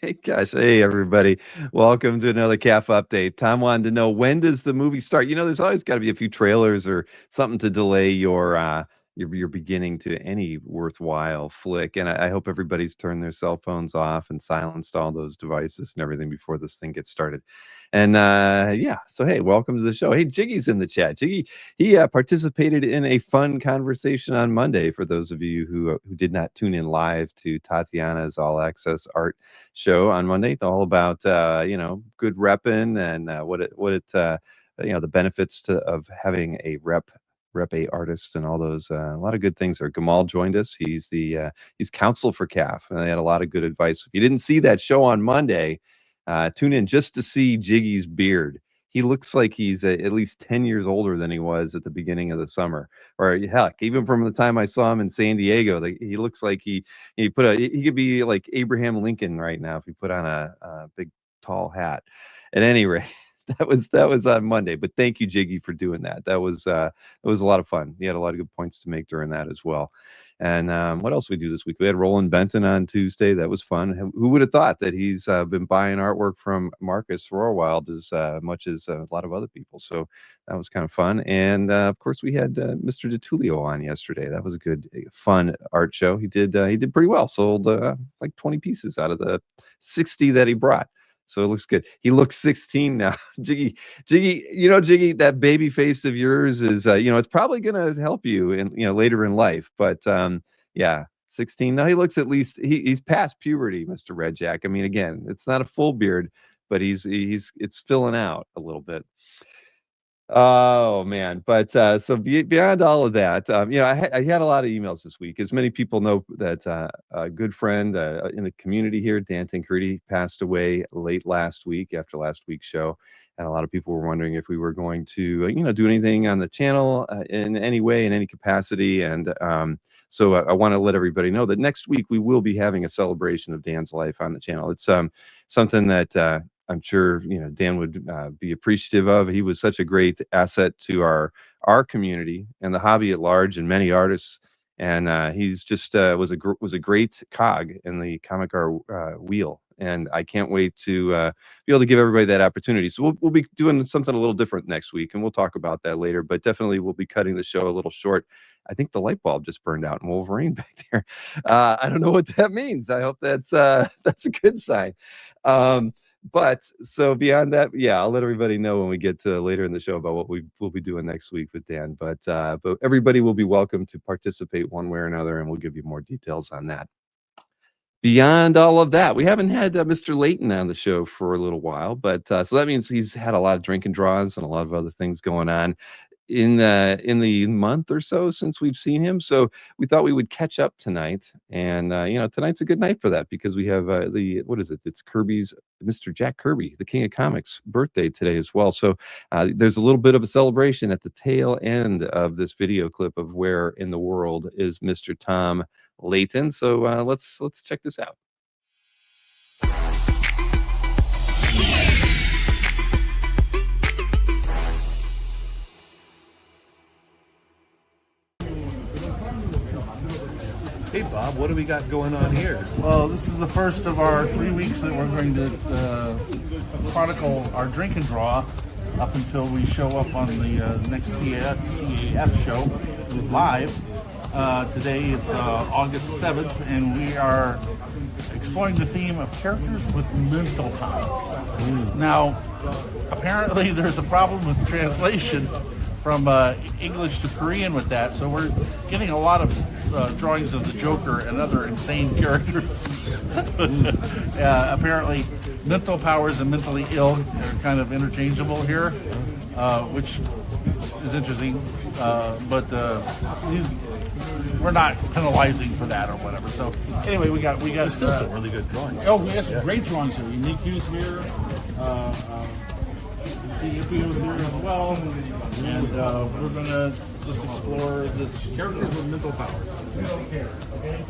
Hey gosh, hey everybody. Welcome to another CAF update. Tom wanted to know, when does the movie start? There's always got to be a few trailers or something to delay your beginning to any worthwhile flick. And I hope everybody's turned their cell phones off and silenced all those devices and everything before this thing gets started. And yeah, so hey, welcome to the show. Hey, Jiggy's in the chat. Jiggy, he participated in a fun conversation on Monday. For those of you who did not tune in live to Tatiana's All Access Art show on Monday. It's all about good repping and the benefits of having a rep a artist and all those a lot of good things there. Gamal joined us. He's counsel for CAF, and they had a lot of good advice. If you didn't see that show on Monday, tune in just to see Jiggy's beard. He looks like he's at least 10 years older than he was at the beginning of the summer. Or heck, even from the time I saw him in San Diego, he looks like he could be like Abraham Lincoln right now if he put on a big tall hat. At any rate, that was on Monday. But thank you, Jiggy, for doing that. It was a lot of fun. He had a lot of good points to make during that as well. And what else we do this week? We had Roland Benton on Tuesday. That was fun. Who would have thought that he's been buying artwork from Marcus Rohrwild as much as a lot of other people? So that was kind of fun. And of course, we had Mr. DeTulio on yesterday. That was a good, fun art show. He did pretty well. Sold like 20 pieces out of the 60 that he brought. So it looks good. He looks 16 now. Jiggy, that baby face of yours is, it's probably going to help you later in life. But yeah, 16. Now he looks at least he's past puberty, Mr. Red Jack. I mean, again, it's not a full beard, but it's filling out a little bit. Oh man, but beyond all of that, I had a lot of emails this week. As many people know that a good friend in the community here, Dan Tancredi, passed away late last week after last week's show, and a lot of people were wondering if we were going to do anything on the channel in any way, in any capacity. And so I want to let everybody know that next week we will be having a celebration of Dan's life on the channel. It's something that I'm sure Dan would be appreciative of. He was such a great asset to our community and the hobby at large, and many artists. And he's just was a great cog in the comic art wheel. And I can't wait to be able to give everybody that opportunity. So we'll be doing something a little different next week, and we'll talk about that later. But definitely we'll be cutting the show a little short. I think the light bulb just burned out in Wolverine back there. I don't know what that means. I hope that's a good sign. But so beyond that, yeah, I'll let everybody know when we get to later in the show about what we'll be doing next week with Dan. But everybody will be welcome to participate one way or another, and we'll give you more details on that. Beyond all of that, we haven't had Mr. Layton on the show for a little while, but so that means he's had a lot of drinking draws and a lot of other things going on in the month or so since we've seen him. So we thought we would catch up tonight, and tonight's a good night for that because we have what is it? It's Kirby's Mr. Jack Kirby, the King of Comics, birthday today as well. So there's a little bit of a celebration at the tail end of this video clip of where in the world is Mr. Tom Layton. So let's check this out. Hey Bob, what do we got going on here? Well, this is the first of our 3 weeks that we're going to chronicle our drink and draw up until we show up on the next CAF show live. Today it's August 7th, and we are exploring the theme of characters with mental powers. Now, apparently there's a problem with translation from English to Korean with that, so we're getting a lot of drawings of the Joker and other insane characters. Apparently, mental powers and mentally ill are kind of interchangeable here, which is interesting. But we're not penalizing for that or whatever. So anyway, we got There's still some really good drawings. Oh yes, yeah. Great drawings here. Unique's here. CEP was here as well, and we're gonna just explore this characters with mental powers. We don't care, okay?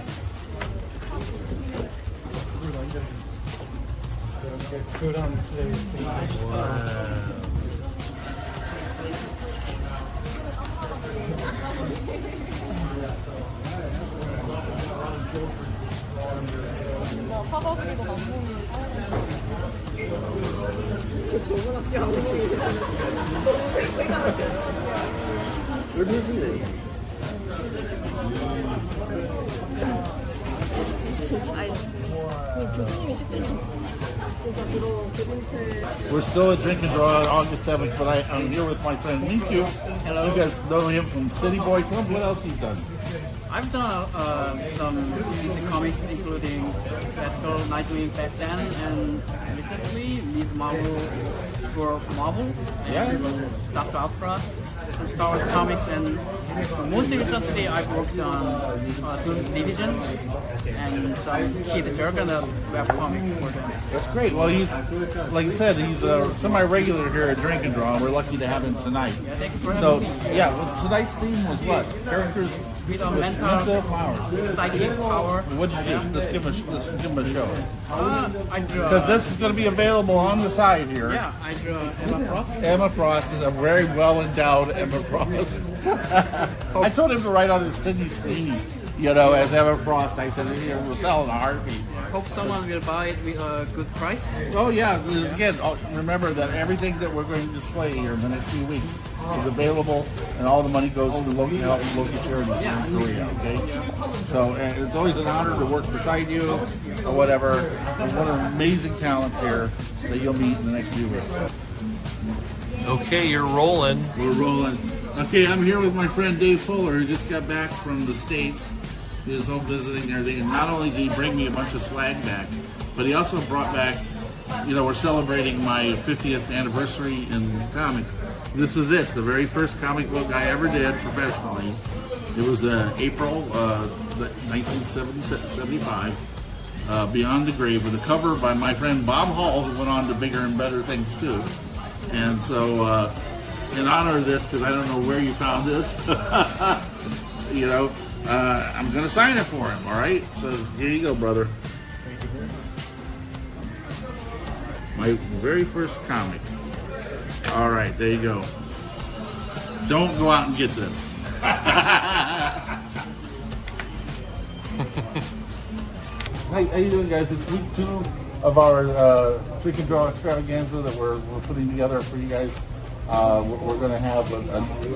사과들도 안 교수님이 We're still at Drink and Draw on August 7th, but I'm here with my friend Minkyu. Hello. You guys know him from City Boy Club. What else you've done? I've done some DC comics, including Batgirl, Nightwing back then, and recently Ms. Marvel for Marvel, and Dr. Afra, some Star Wars comics, and most recently I've worked on Doom's Division and some Kid Juggernaut web comics for them. That's great. Well, he's, like you said, he's a semi-regular here at Drink and Draw, and we're lucky to have him tonight. Yeah, thank you for having So, me. yeah, well, tonight's theme was what? Characters With with mental powers. psychic power. What did you do? Let's give him a show. I drew. Because this is going to be available on the side here. Yeah, I drew Emma Frost. Emma Frost is a very well-endowed Emma Frost. I told him to write on his Sydney Sweeney, as Emma Frost. I said, we'll sell in a heartbeat. Hope someone will buy it with a good price. Oh, yeah. Again, remember that everything that we're going to display here in the next few weeks is available, and all the money goes to local charities in Korea, okay? So it's always an honor to work beside you or whatever. And what amazing talents here that you'll meet in the next few weeks. Okay, you're rolling. We're rolling. Okay, I'm here with my friend Dave Fuller, who just got back from the States. He was home visiting there. And not only did he bring me a bunch of swag back, but he also brought back, we're celebrating my 50th anniversary in comics. This was it, the very first comic book I ever did professionally. It was April 1975, Beyond the Grave, with a cover by my friend Bob Hall, who went on to bigger and better things too. And so, in honor of this, because I don't know where you found this, I'm going to sign it for him, all right? So here you go, brother. My very first comic. All right, there you go. Don't go out and get this. How you doing, guys? It's week 2 of our Drink and Draw extravaganza that we're putting together for you guys. We're going to have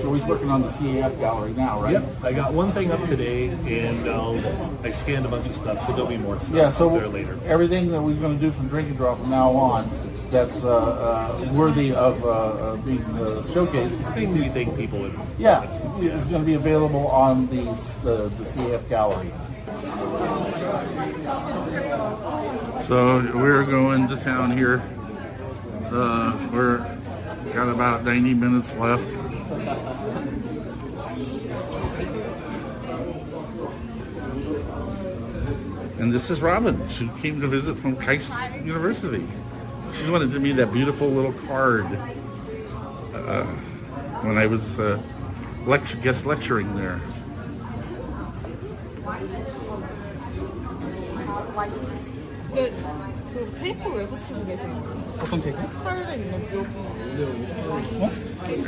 Joey's working on the CAF gallery now, right? Yep, I got one thing up today, and I scanned a bunch of stuff, so there'll be more stuff Yeah, so up there later. everything that we're going to do from Drink and Draw from now on that's worthy of being showcased. Anything you think people would. Yeah, it's going to be available on the CAF gallery. So we're going to town here. We're got about 90 minutes left. And this is Robin. She came to visit from Keist University. She wanted to me that beautiful little card when I was guest lecturing there. 근데 그 테이프 왜 붙이고 계시는 거예요? 어떤 테이프? 팔에 있는 여기. I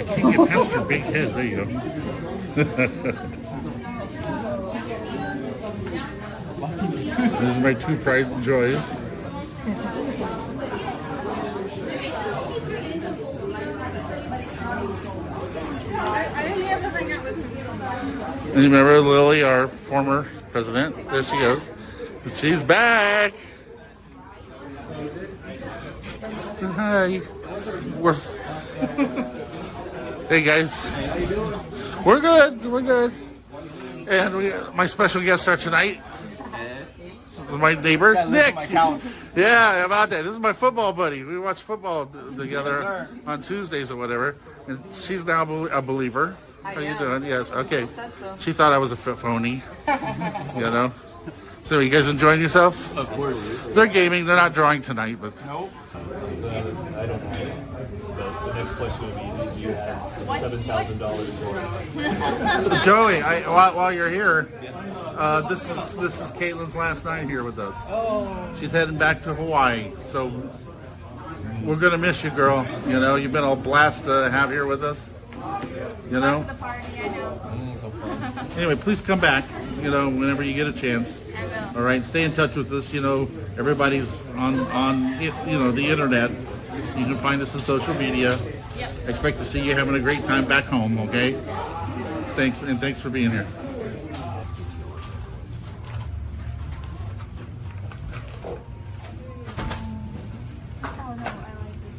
can't get past your big head. There you go. This is my 2 pride and joys. And you remember Lily, our former president? There she goes. She's back. Hi. Hey guys. We're good. We're good. And my special guests are tonight. This is my neighbor, Nick. Yeah, how about that? This is my football buddy. We watch football together on Tuesdays or whatever. And she's now a believer. How you doing? Yes. Okay. She thought I was a phony. So you guys enjoying yourselves? Of course. They're gaming. They're not drawing tonight, but. Nope. I don't know. The next question would be, did you have $7,000 for it? Joey, while you're here, this is Caitlin's last night here with us. Oh. She's heading back to Hawaii, so we're gonna miss you, girl. You've been a blast to have here with us. You know. The party, I know. So fun. Anyway, please come back. You know, whenever you get a chance. I will. All right, stay in touch with us. You know, everybody's on it, you know, the internet. You can find us on social media. Yep. Expect to see you having a great time back home. Okay. Thanks, and thanks for being here. Oh no, I like this.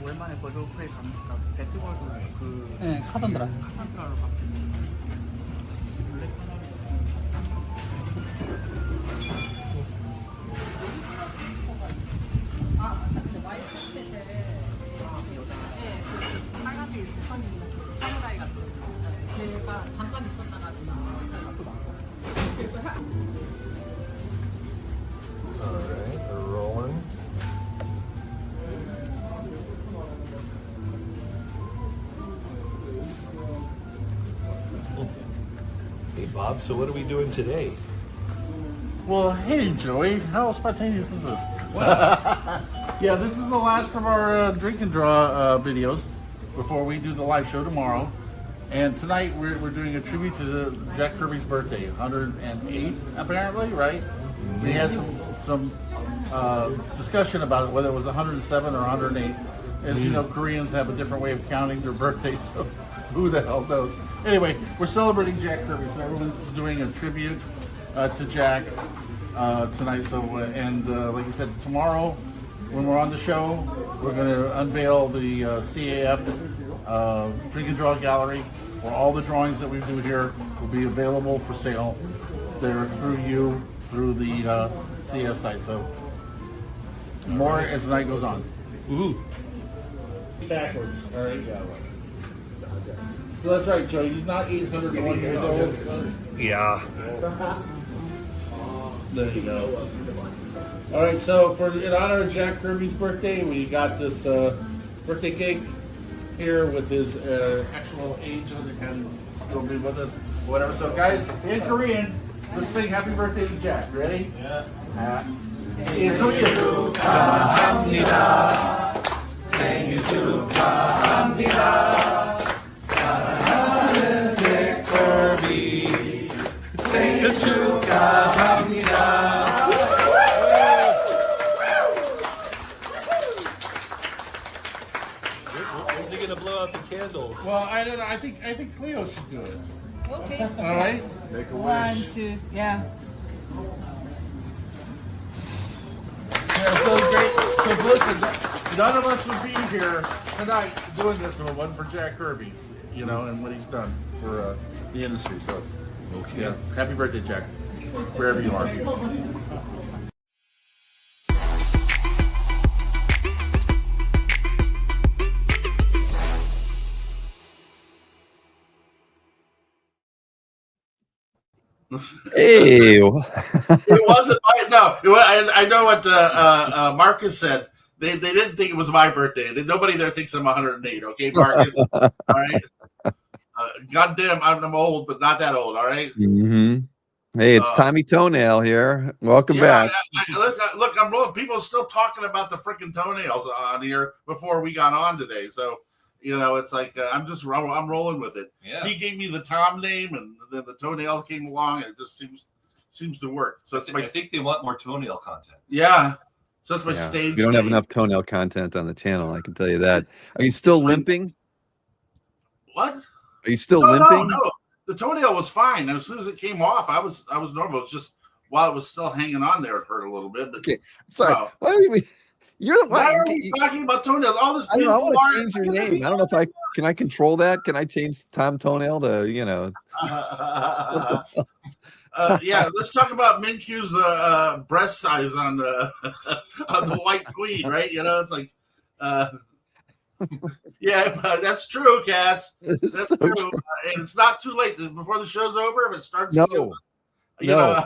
오랜만에 버저프에 가니까 배 뜨거워서 그 네, 사던더라. 카산트라로 바뀌는 All right, they're rolling. Hey Bob, so what are we doing today? Well, hey Joey, how spontaneous is this? Yeah, this is the last of our drink and draw videos before we do the live show tomorrow. And tonight we're doing a tribute to Jack Kirby's birthday, 108 apparently, right? We had some discussion about it, whether it was 107 or 108. As you know, Koreans have a different way of counting their birthdays, so who the hell knows? Anyway, we're celebrating Jack Kirby, so everyone's doing a tribute to Jack tonight. So, like I said, tomorrow when we're on the show, we're going to unveil the CAF Drink and Draw Gallery, where all the drawings that we do here will be available for sale. They're through the CAF site. So, more as the night goes on. Ooh. Backwards. All right. Yeah. So that's right, Joe. He's not 801 years old. Yeah. There you go. All right. So in honor of Jack Kirby's birthday, we got this birthday cake here with his actual age on it, and he'll be with us, whatever. So guys, in Korean, let's sing Happy Birthday to Jack. Ready? Yeah. In Korean. 생일 축하합니다. 사랑하는 잭 커비 생일 축하합니다. When's he gonna blow out the candles? Well, I don't know. I think Cleo should do it. Okay. All right. Make a 1, 2, yeah. Yeah, so great. Because listen, none of us would be here tonight doing this if it wasn't for Jack Kirby, you know, and what he's done for the industry. So, yeah, happy birthday, Jack, wherever you are. Hey, It wasn't my, no. I know what Marcus said. They didn't think it was my birthday. Nobody there thinks I'm 108. Okay, Marcus. All right. Goddamn, I'm old, but not that old. All right. mm-hmm. Hey, it's Tommy Toenail here. Welcome back. Look, I'm rolling. People are still talking about the freaking toenails on here before we got on today. So, you know, it's like I'm rolling with it. Yeah. He gave me the Tom name, and then the toenail came along, and it just seems to work. So it's I think they want more toenail content. yeah. So that's my Yeah. stage. We don't have name. enough toenail content on the channel. I can tell you that. Are you still limping? What? Are you still No, limping? no. The toenail was fine. As soon as it came off, I was normal. It's just while it was still hanging on there, it hurt a little bit. But Okay. Sorry. no. Why are we? You're the Why are one. we talking about toenails? All this I don't know. I beautiful want to art. change your name. I don't know if I can. I control that. Can I change Tom Toenail to Yeah, let's talk about Minkyu's breast size on the on the White Queen, right? You know, it's like, yeah, that's true, Cass. That's So true. true. And it's not too late before the show's over. If it starts, No. you No. know,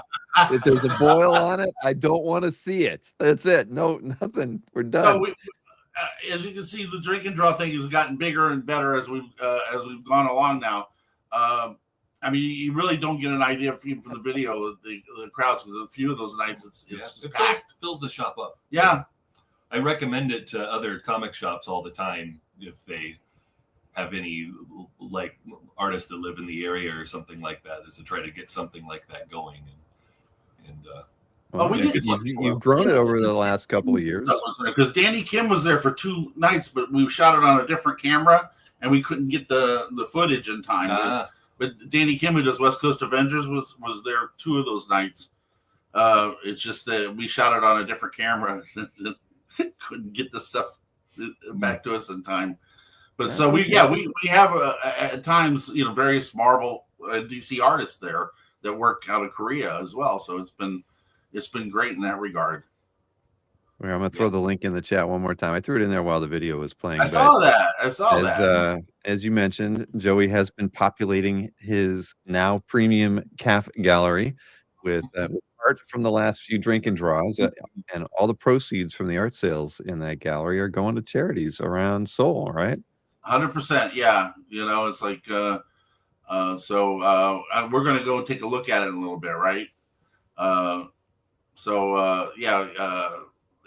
If there's a boil on it, I don't want to see it. That's it. No, nothing. We're done. no, as you can see, the drink and draw thing has gotten bigger and better as we've gone along now. I mean, you really don't get an idea even from the video of the crowds. Because a few of those nights, it's It packed. fills the shop up. Yeah, I recommend it to other comic shops all the time if they have any like artists that live in the area or something like that, is to try to get something like that going. Well, we yeah, did. You've grown it over the last couple of years. Because Danny Kim was there for 2 nights, but we shot it on a different camera, and we couldn't get the footage in time. But Danny Kim, who does West Coast Avengers, was there 2 of those nights. It's just that we shot it on a different camera. Couldn't get the stuff back to us in time. But so we have at times, you know, various Marvel DC artists there that work out of Korea as well. So it's been great in that regard. Well, I'm gonna throw the link in the chat one more time. I threw it in there while the video was playing. I saw that. As you mentioned, Joey has been populating his now premium CAF gallery with art from the last few drink and draws, and all the proceeds from the art sales in that gallery are going to charities around Seoul, right? 100%. Yeah. You know, it's like, so we're going to go and take a look at it in a little bit. Right.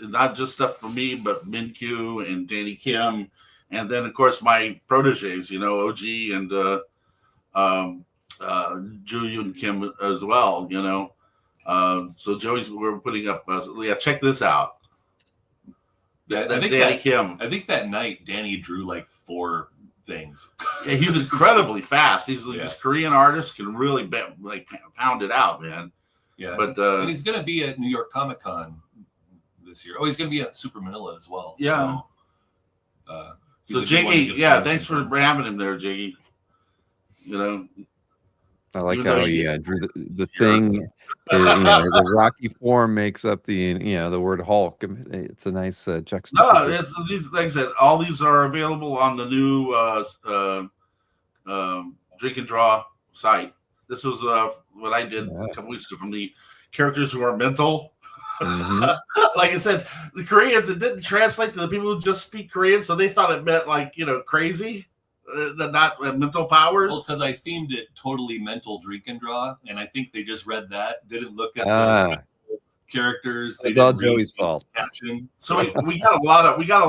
Not just stuff for me, but Min Kyu and Danny Kim. And then of course my proteges, you know, OG and, Julian Kim as well, you know. So we're putting up, check this out. Danny Kim. I think that night Danny drew like 4 things. Yeah, he's incredibly fast. He's this Korean artist, can really pound it out, man. Yeah, but and he's gonna be at New York Comic Con this year. Oh, he's gonna be at Super Manila as well. Yeah. So Jiggy, thanks for having him there, Jiggy. You know, I like how he drew the thing. The rocky form makes up the word Hulk. It's a nice juxtaposition. No, these, like I said, all these are available on the new Drink and Draw site. This was what I did a couple weeks ago from the characters who are mental. Mm-hmm. Like I said, the Koreans, it didn't translate to the people who just speak Korean, so they thought it meant crazy. Not mental powers. Well, because I themed it totally mental drink and draw, and I think they just read that, didn't look at the characters. It's all Joey's fault. Caption. So we got a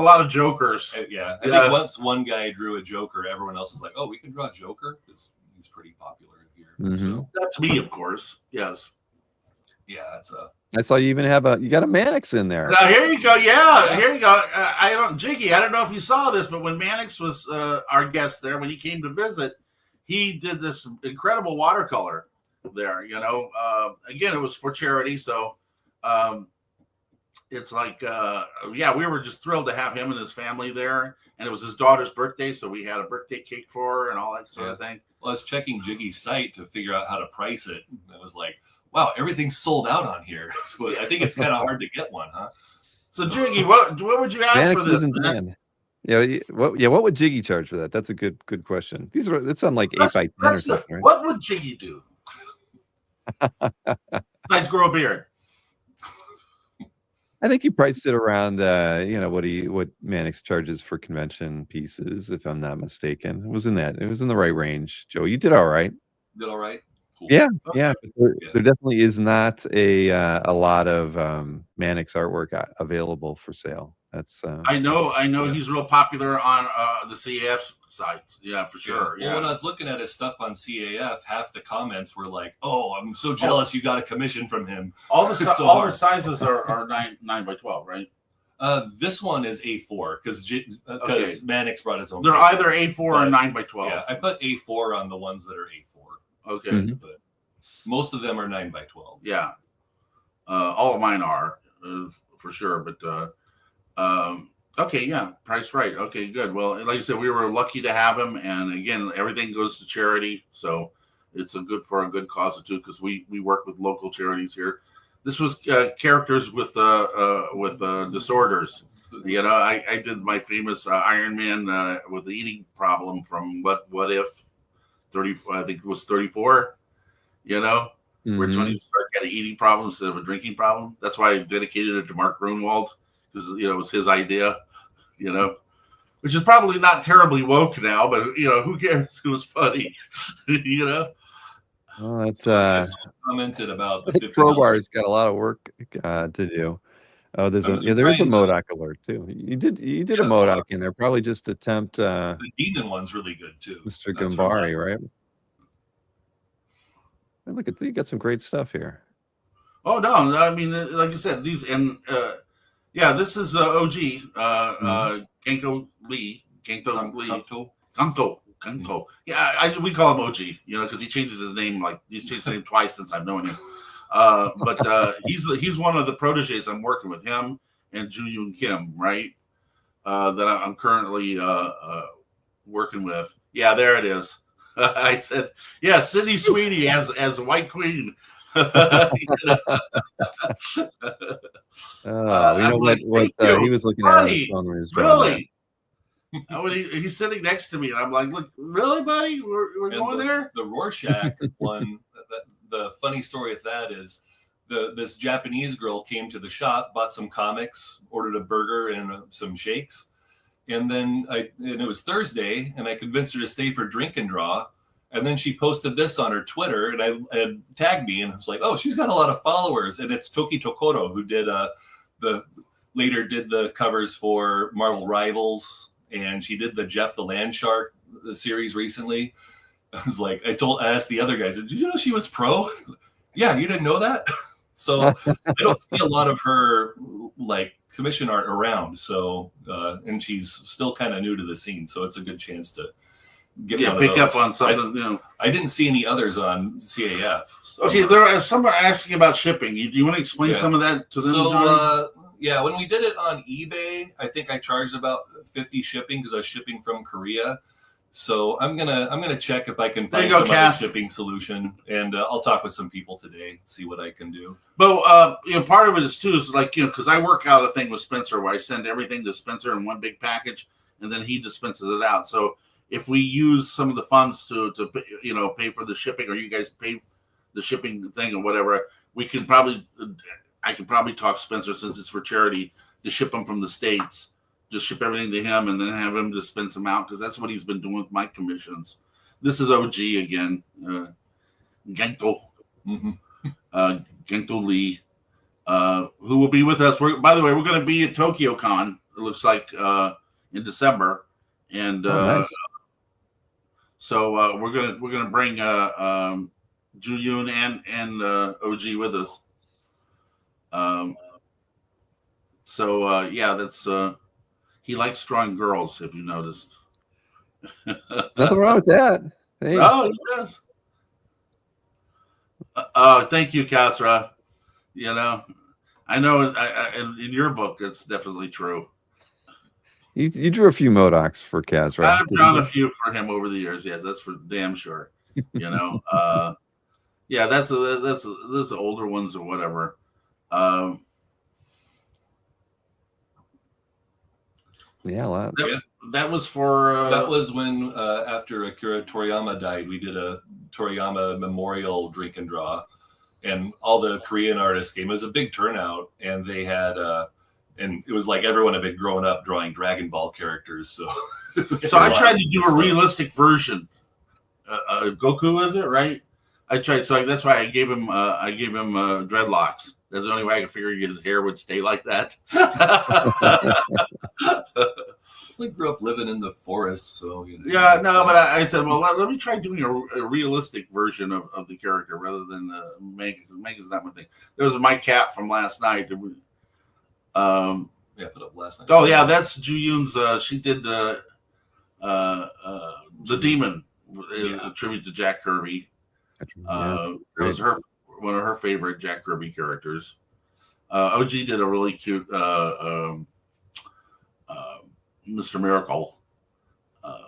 lot of jokers. I think once one guy drew a Joker, everyone else is like, "Oh, we can draw Joker," because he's pretty popular here. Mm-hmm. So. That's me, of course. Yes. Yeah, that's a. I saw you even have you got a Mannix in there. Now here you go. Yeah, here you go. Jiggy, I don't know if you saw this, but when Mannix was our guest there, when he came to visit, he did this incredible watercolor there. You know, again, it was for charity, so it's like, we were just thrilled to have him and his family there, and it was his daughter's birthday, so we had a birthday cake for her and all that sort of thing. Well, I was checking Jiggy's site to figure out how to price it. I was like, wow, everything's sold out on here. So I think it's kind of hard to get one, huh? So Jiggy, what would you ask Mannix for this? What would Jiggy charge for that? That's a good question. It's on like 8x10 or something, right? What would Jiggy do? Besides grow a beard. I think he priced it around what Mannix charges for convention pieces, if I'm not mistaken. It was in the right range. Joe, you did all right. Did all right. Cool. Yeah. There definitely is not a lot of Mannix artwork available for sale. That's I know he's real popular on the CAF sites. Yeah, for sure. Yeah. Well, when I was looking at his stuff on CAF, half the comments were like, "Oh, I'm so jealous you got a commission from him." All the sizes are 9x12, right? This one is A4 because Mannix brought his own. They're either A4 or 9x12. Yeah, I put A4 on the ones that are A4. Okay. Mm-hmm. But most of them are 9x12. Yeah. All of mine are for sure. But okay, yeah, price right. Okay, good. Well, like I said, we were lucky to have him, and again, everything goes to charity, so it's a good cause too, because we work with local charities here. This was characters with disorders. You know, I did my famous Iron Man with the eating problem from What If 30, I think it was 34, you know, where Tony Stark had an eating problem instead of a drinking problem. That's why I dedicated it to Mark Grunwald, because, you know, it was his idea, you know, which is probably not terribly woke now, but, you know, who cares? It was funny, you know. Well, that's commented about the Crowbar's got a lot of work to do. Oh, there's I'm there is a trying to. MODOK alert too. You did a Yeah, MODOK in there, probably just to tempt the demon one's really good too. Mr. That's from last. Gambari, right? And look at you got some great stuff here. Oh no, I mean, like I said, these and yeah, this is OG Genko Lee, Kanto. Yeah, we call him OG, because he changes his name, like he's changed his name twice since I've known him. But he's one of the proteges I'm working with, him and Ju Yoon Kim, right? That I'm currently working with. Yeah, there it is. I said, yeah, Sydney Sweeney as White Queen. You know like, what he was looking at on his phone when he was drawing that. When he's sitting next to me, and I'm like, "Look, really, buddy? We're going there." The Rorschach one. The funny story of that is this Japanese girl came to the shop, bought some comics, ordered a burger and some shakes, and then it was Thursday, and I convinced her to stay for drink and draw. And then she posted this on her Twitter, and tagged me, and I was like, "Oh, she's got a lot of followers." And it's Toki Tokoro, who did later did the covers for Marvel Rivals, and she did the Jeff the Land Shark series recently. I was like, I asked the other guys, "Did you know she was pro?" Yeah, you didn't know that. So I don't see a lot of her like commission art around. So and she's still kind of new to the scene, so it's a good chance to pick up on something. I didn't see any others on CAF. Okay, there are some are asking about shipping. Do you want to explain some of that to them? So when we did it on eBay, I think I charged about $50 shipping because I was shipping from Korea. So I'm gonna check if I can find some other shipping solution, and I'll talk with some people today, see what I can do. But part of it is too is like because I work out a thing with Spencer where I send everything to Spencer in one big package, and then he dispenses it out. So if we use some of the funds to pay for the shipping, or you guys pay the shipping thing or whatever, I could probably talk Spencer, since it's for charity, to ship them from the States. Just ship everything to him and then have him dispense them out, because that's what he's been doing with my commissions. This is OG again, Genko, Genko Lee, who will be with us. By the way, we're going to be at Tokyo Con. It looks like in December, and nice. So we're gonna bring Ju Yoon and OG with us. That's he likes drawing girls, if you noticed. Nothing wrong with that. Hey. Oh, he does. Thank you, Kasra. I know in your book, it's definitely true. You drew a few MODOKs for Kaz, right? I've drawn a few for him over the years. Yes, that's for damn sure. Yeah, that's the older ones or whatever. Yeah, a lot. That was for. That was when after Akira Toriyama died, we did a Toriyama memorial drink and draw, and all the Korean artists came. It was a big turnout, and they had. And it was like everyone had been growing up drawing Dragon Ball characters. So I tried to do a realistic version. Goku, is it right? I tried, so that's why I gave him dreadlocks. That's the only way I could figure his hair would stay like that. We grew up living in the forest, so but I said, well, let me try doing a realistic version of the character rather than Mega, because Mega's not my thing. There was my cat from last night. Put up last night. Oh yeah, that's Ju Yoon's. She did the Demon, a tribute to Jack Kirby. It was one of her favorite Jack Kirby characters. OG did a really cute Mr. Miracle. I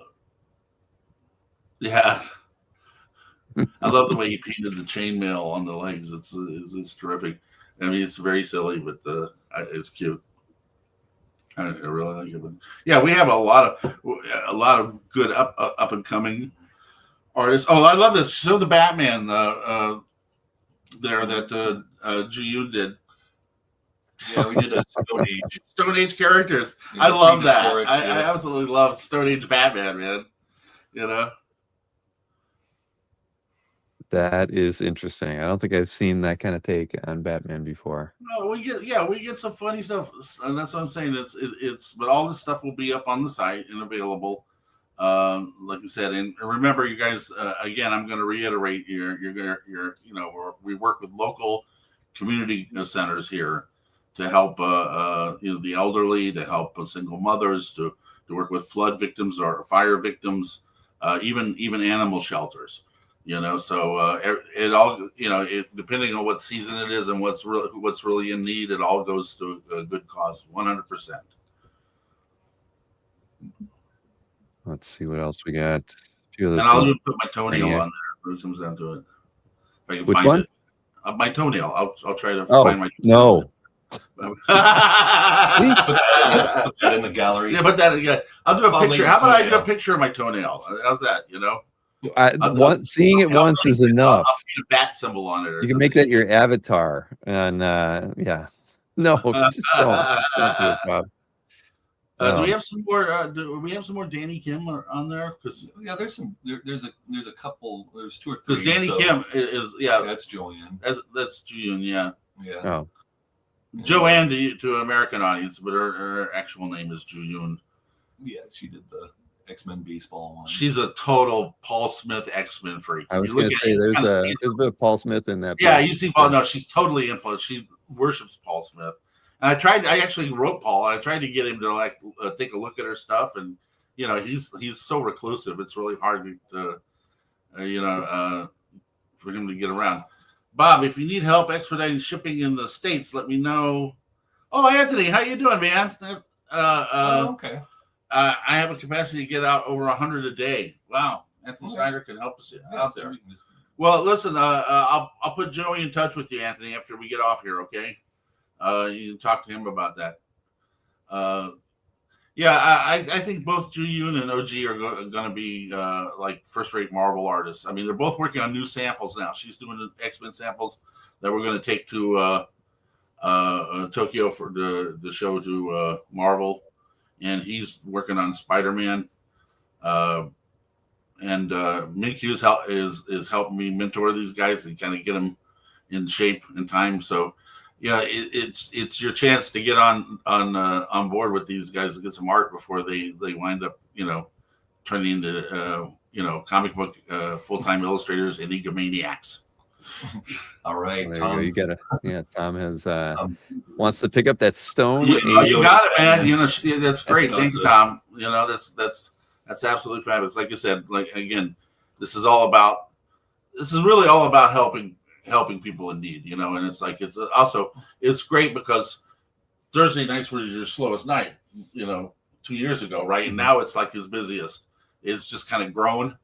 love the way he painted the chainmail on the legs. It's terrific. I mean, it's very silly, but it's cute. I really like it. But yeah, we have a lot of good up and coming artists. Oh, I love this. Show the Batman there that Ju Yoon did. Yeah, we did a Stone Age characters. I love that. I absolutely love Stone Age Batman, man. That is interesting. I don't think I've seen that kind of take on Batman before. No, we get some funny stuff, and that's what I'm saying. But all this stuff will be up on the site and available. Like I said, and remember, you guys. Again, I'm going to reiterate here. We work with local community centers here to help the elderly, to help single mothers, to work with flood victims or fire victims, even animal shelters. So it all, depending on what season it is and what's really in need, it all goes to a good cause, 100%. Let's see what else we got. A few other And I'll things. just put my toenail on there when it comes down to it. If I can Which find one? it. My toenail. I'll try to Oh, find my no. Put that in the gallery. Yeah, but I'll do a I'll picture. make How about I do a toenail. picture of my toenail? How's that? Seeing it once is enough. I'll put a bat symbol on it. You can make that your avatar. And yeah. No, just don't do it, Bob. Do we have some more? Do we have some more Danny Kim on there? Because There's a couple. There's 2 or 3. because Danny Kim is that's Joanne. That's June, yeah. Yeah. Oh, Joanne to an American audience, but her actual name is June. Yeah, she did the X-Men baseball one. She's a total Paul Smith X-Men freak. I was going to say there's a bit of Paul Smith in that. Yeah, you see Paul. No, she's totally influenced. She worships Paul Smith. And I actually wrote Paul. I tried to get him to take a look at her stuff, and he's so reclusive. It's really hard to for him to get around. Bob, if you need help expediting shipping in the States, let me know. Oh, Anthony, how you doing, man? Okay. I have a capacity to get out over 100 a day. Wow, Anthony Snyder can help us out there. Well, listen, I'll put Joey in touch with you, Anthony, after we get off here. Okay, you can talk to him about that. I think both Ju Yoon and OG are going to be like first-rate Marvel artists. I mean, they're both working on new samples now. She's doing the X-Men samples that we're going to take to Tokyo for the show to Marvel, and he's working on Spider-Man. And Minkyu is helping me mentor these guys and kind of get them in shape and time. So, it's your chance to get on board with these guys and get some art before they wind up turning into comic book full-time illustrators and egomaniacs. All right, there Tom. you go. Tom has wants to pick up that stone. You got it, man. That's great. Thanks, Tom. That's absolutely fabulous. Like you said, again, this is really all about helping people in need, and it's great because Thursday nights were your slowest night, 2 years ago, right? And now it's like his busiest. It's just kind of grown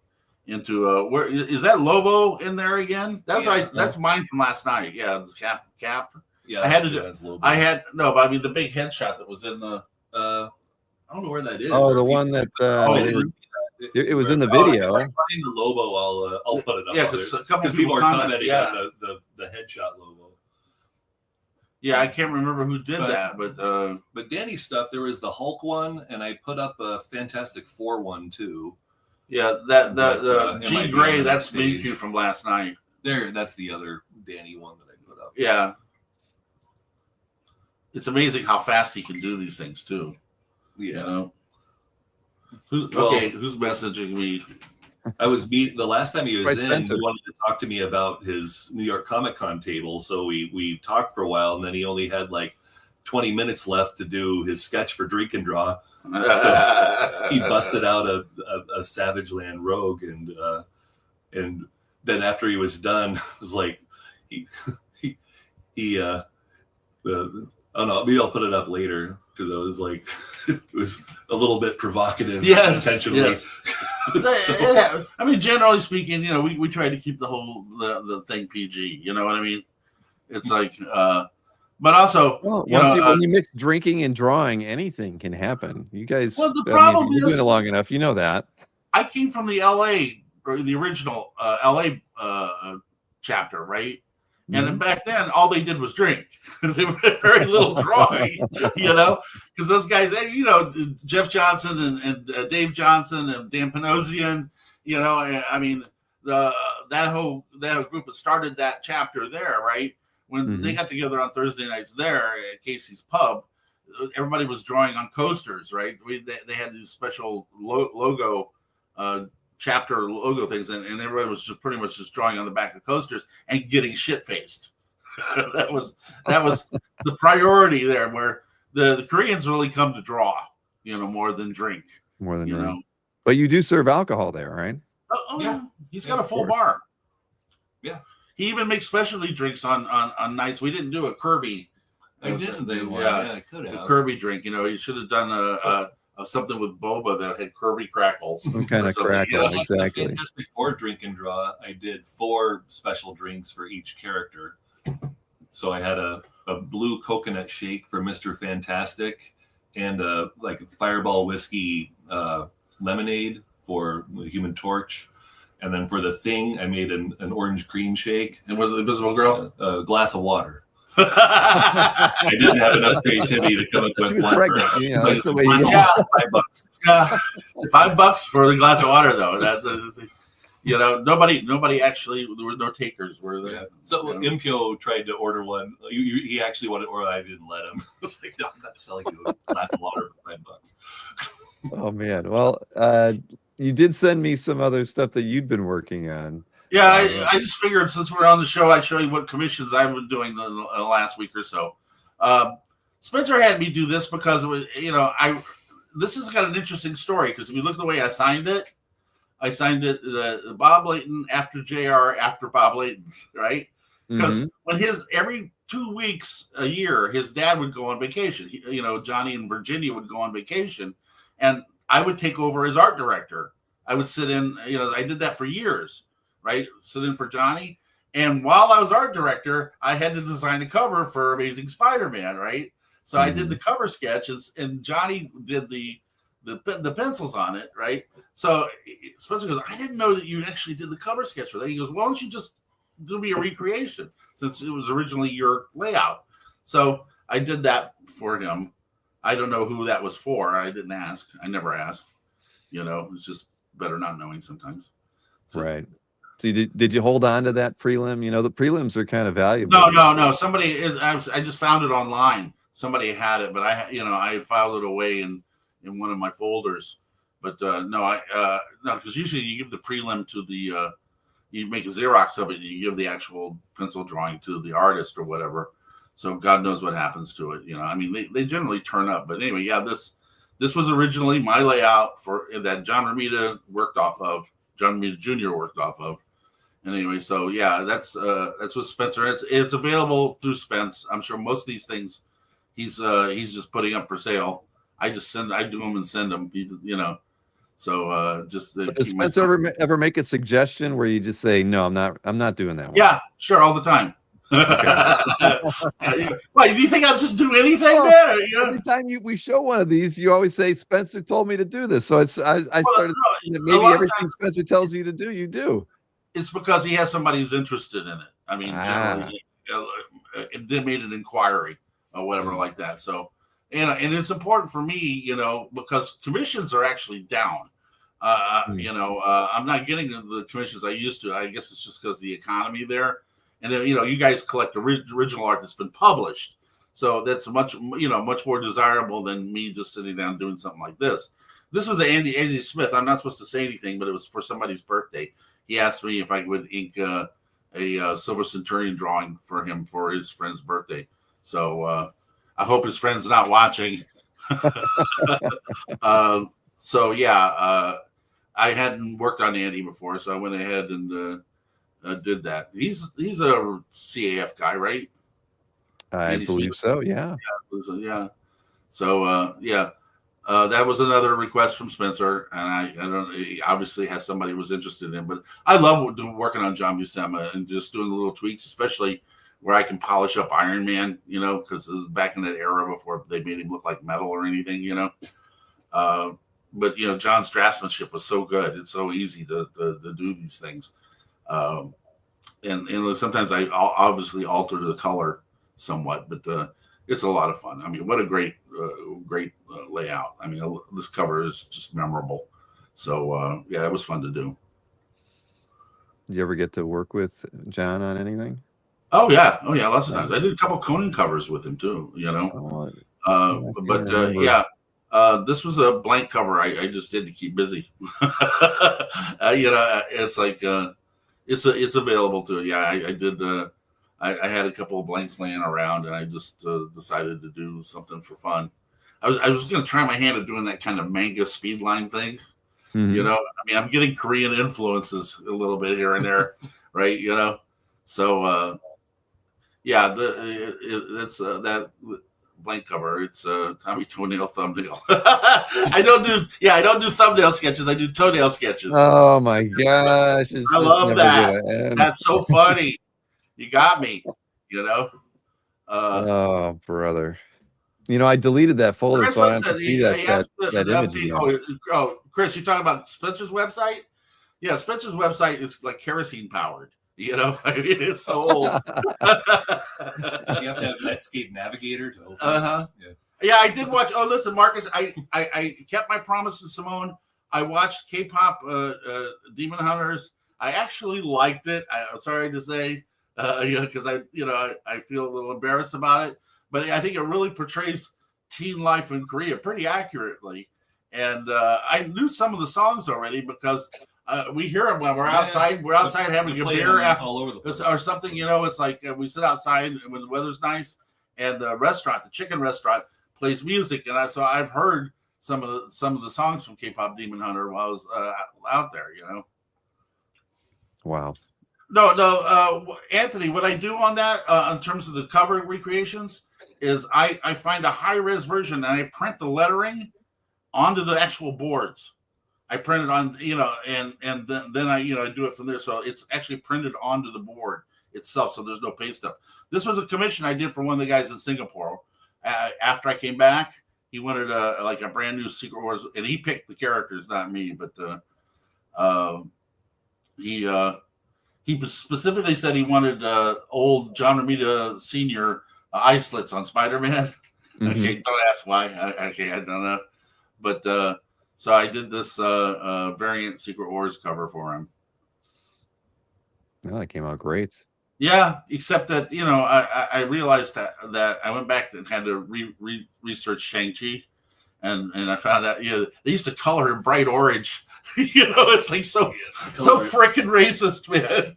into where is that Lobo in there again? That's right. That's mine from last night. Yeah, the cap. Yeah, I had but I mean the big headshot that was in the. I don't know where that is. Oh, the one that it was in the video. If I find the Lobo, I'll put it up. Yeah, because a couple people are commenting yeah. on the headshot logo. Yeah, I can't remember who did that, but Danny's stuff. There was the Hulk one, and I put up a Fantastic Four one too. Yeah, the G Gray. That's Minkyu from last night. That's the other Danny one that I put up. Yeah, it's amazing how fast he can do these things too. Yeah. Who's messaging me? I was the last time he was Quite in. expensive. He wanted to talk to me about his New York Comic Con table, so we talked for a while, and then he only had like 20 minutes left to do his sketch for Drink and Draw. So he busted out a Savage Land Rogue, and then after he was done, it was like he oh no, maybe I'll put it up later because I was like it was a little bit provocative intentionally. Yes. So, I mean, generally speaking, we try to keep the thing PG. You know what I mean? It's like, but also, when you mix drinking and drawing, anything can happen. You guys, well, the problem you're doing it long enough, you know that. I came from the LA or the original LA chapter, right? And then back then, all they did was drink. There was very little drawing, because those guys, Jeff Johnson and Dave Johnson and Dan Panosian, I mean, the that whole group that started that chapter there, right? When they got together on Thursday nights there at Casey's Pub, everybody was drawing on coasters, right? They had these special logo, chapter logo things, and everybody was just pretty much just drawing on the back of coasters and getting shit faced. that was the priority there, where the Koreans really come to draw, more than drink. More than drink. But you do serve alcohol there, right? Oh yeah. He's got a full bar. Yeah. He even makes specialty drinks on nights. We didn't do a Kirby. I didn't do one. Yeah, I could have. A Kirby drink. You should have done a something with boba that had Kirby crackles. Some kind of crackle, exactly. Fantastic Four drink and draw. I did 4 special drinks for each character. So I had a blue coconut shake for Mr. Fantastic, and a Fireball whiskey lemonade for the Human Torch. And then for the Thing, I made an orange cream shake. And was it Invisible Girl? A glass of water. I didn't have enough creativity to come up with one. That's the way $5 for the glass of water, though. That's nobody actually. There were no takers. Were there? Yeah. So Impio tried to order one. He actually wanted to order. I didn't let him. I was like, no, I'm not selling you a glass of water for $5. Oh man. Well, you did send me some other stuff that you'd been working on. Yeah, I just figured since we're on the show, I'd show you what commissions I've been doing the last week or so. Spencer had me do this because it was, this has got an interesting story, because if you look at the way I signed it Bob Layton after JR after Bob Layton, right? Because when every 2 weeks a year, his dad would go on vacation. Johnny and Virginia would go on vacation, and I would take over as art director. I would sit in, I did that for years. Right, sit in for Johnny, and while I was art director, I had to design a cover for Amazing Spider-Man. Right, so I did the cover sketches, and Johnny did the pencils on it. Right, so Spencer goes, "I didn't know that you actually did the cover sketch for that." He goes, "Why don't you just do me a recreation, since it was originally your layout?" So I did that for him. I don't know who that was for. I didn't ask. I never asked. It's just better not knowing sometimes. So, right. So did you hold on to that prelim? The prelims are kind of valuable. No. I just found it online. Somebody had it, but I filed it away in one of my folders. But no, because usually you give the prelim to the, you make a Xerox of it, and you give the actual pencil drawing to the artist or whatever. So God knows what happens to it. They generally turn up. But anyway, yeah, this was originally my layout for that John Romita worked off of. John Romita Jr. worked off of. And anyway, so yeah, that's what Spencer. It's available through Spence. I'm sure most of these things he's just putting up for sale. I do them and send them. So just does Spencer ever make a suggestion where you just say, no, I'm not doing that one? Yeah, sure, all the time. Why, do you think I'll just do anything, man? Every time we show one of these, you always say, Spencer told me to do this. So I started thinking that maybe everything Spencer tells you to do, you do. It's because he has somebody who's interested in it. Generally, they made an inquiry or whatever like that. So, and it's important for me, because commissions are actually down. I'm not getting the commissions I used to. I guess it's just because of the economy there. And then, you guys collect original art that's been published. So that's much more desirable than me just sitting down doing something like this. This was Andy Smith. I'm not supposed to say anything, but it was for somebody's birthday. He asked me if I would ink a Silver Centurion drawing for him for his friend's birthday. So I hope his friend's not watching. So yeah, I hadn't worked on Andy before, so I went ahead and did that. He's a CAF guy, right? I believe so. Yeah. Yeah. So yeah. That was another request from Spencer, and I don't. He obviously has somebody who was interested in, but I love working on John Buscema and just doing the little tweaks, especially where I can polish up Iron Man, because it was back in that era before they made him look like metal or anything, But John's draftsmanship was so good; it's so easy to do these things, and sometimes I obviously alter the color somewhat, but. It's a lot of fun. What a great layout. This cover is just memorable. So, yeah, it was fun to do. Did you ever get to work with John on anything? Oh yeah, lots of times. I did a couple Conan covers with him too. Oh, I seem to remember. Yeah, this was a blank cover I just did to keep busy. It's like it's available to. Yeah, I did. I had a couple of blanks laying around, and I just decided to do something for fun. I was going to try my hand at doing that kind of manga speedline thing. Mhm. I mean, I'm getting Korean influences a little bit here and there, right? So yeah, it's that blank cover. It's Tommy Toenail thumbnail. I don't do thumbnail sketches. I do toenail sketches. Oh my gosh, it's I just love never that. gonna end. That's so funny. You got me. Uh, Oh, brother. I deleted that folder Chris so I looks don't have at to see he that that asked the that image update. again. Chris, you're talking about Spencer's website? Yeah, Spencer's website is like kerosene powered. I mean, it's so old. You have to have Netscape Navigator to open Uh-huh. it. Yeah, I did watch. Oh, listen, Marcus, I kept my promise to Simone. I watched K-pop Demon Hunters. I actually liked it. I'm sorry to say, because I feel a little embarrassed about it, but I think it really portrays teen life in Korea pretty accurately. And I knew some of the songs already because we hear them when we're outside. We're outside having They a play beer them after all over the place. or something. It's like we sit outside when the weather's nice, and the chicken restaurant, plays music, and so I've heard some of the songs from K-pop Demon Hunter while I was out there. Wow. No, Anthony. What I do on that, in terms of the cover recreations, is I find a high res version and I print the lettering onto the actual boards. I print it on, and then I do it from there. So it's actually printed onto the board itself. So there's no paste up. This was a commission I did for one of the guys in Singapore. After I came back, he wanted a brand new Secret Wars, and he picked the characters, not me. But he specifically said he wanted old John Romita Senior eye slits on Spider-Man. Mhm. Okay, don't ask why. I don't know. But so I did this variant Secret Wars cover for him. No, that came out great. Yeah, except that I realized that I went back and had to research Shang-Chi, and I found out they used to color him bright orange. It's like so freaking racist, man.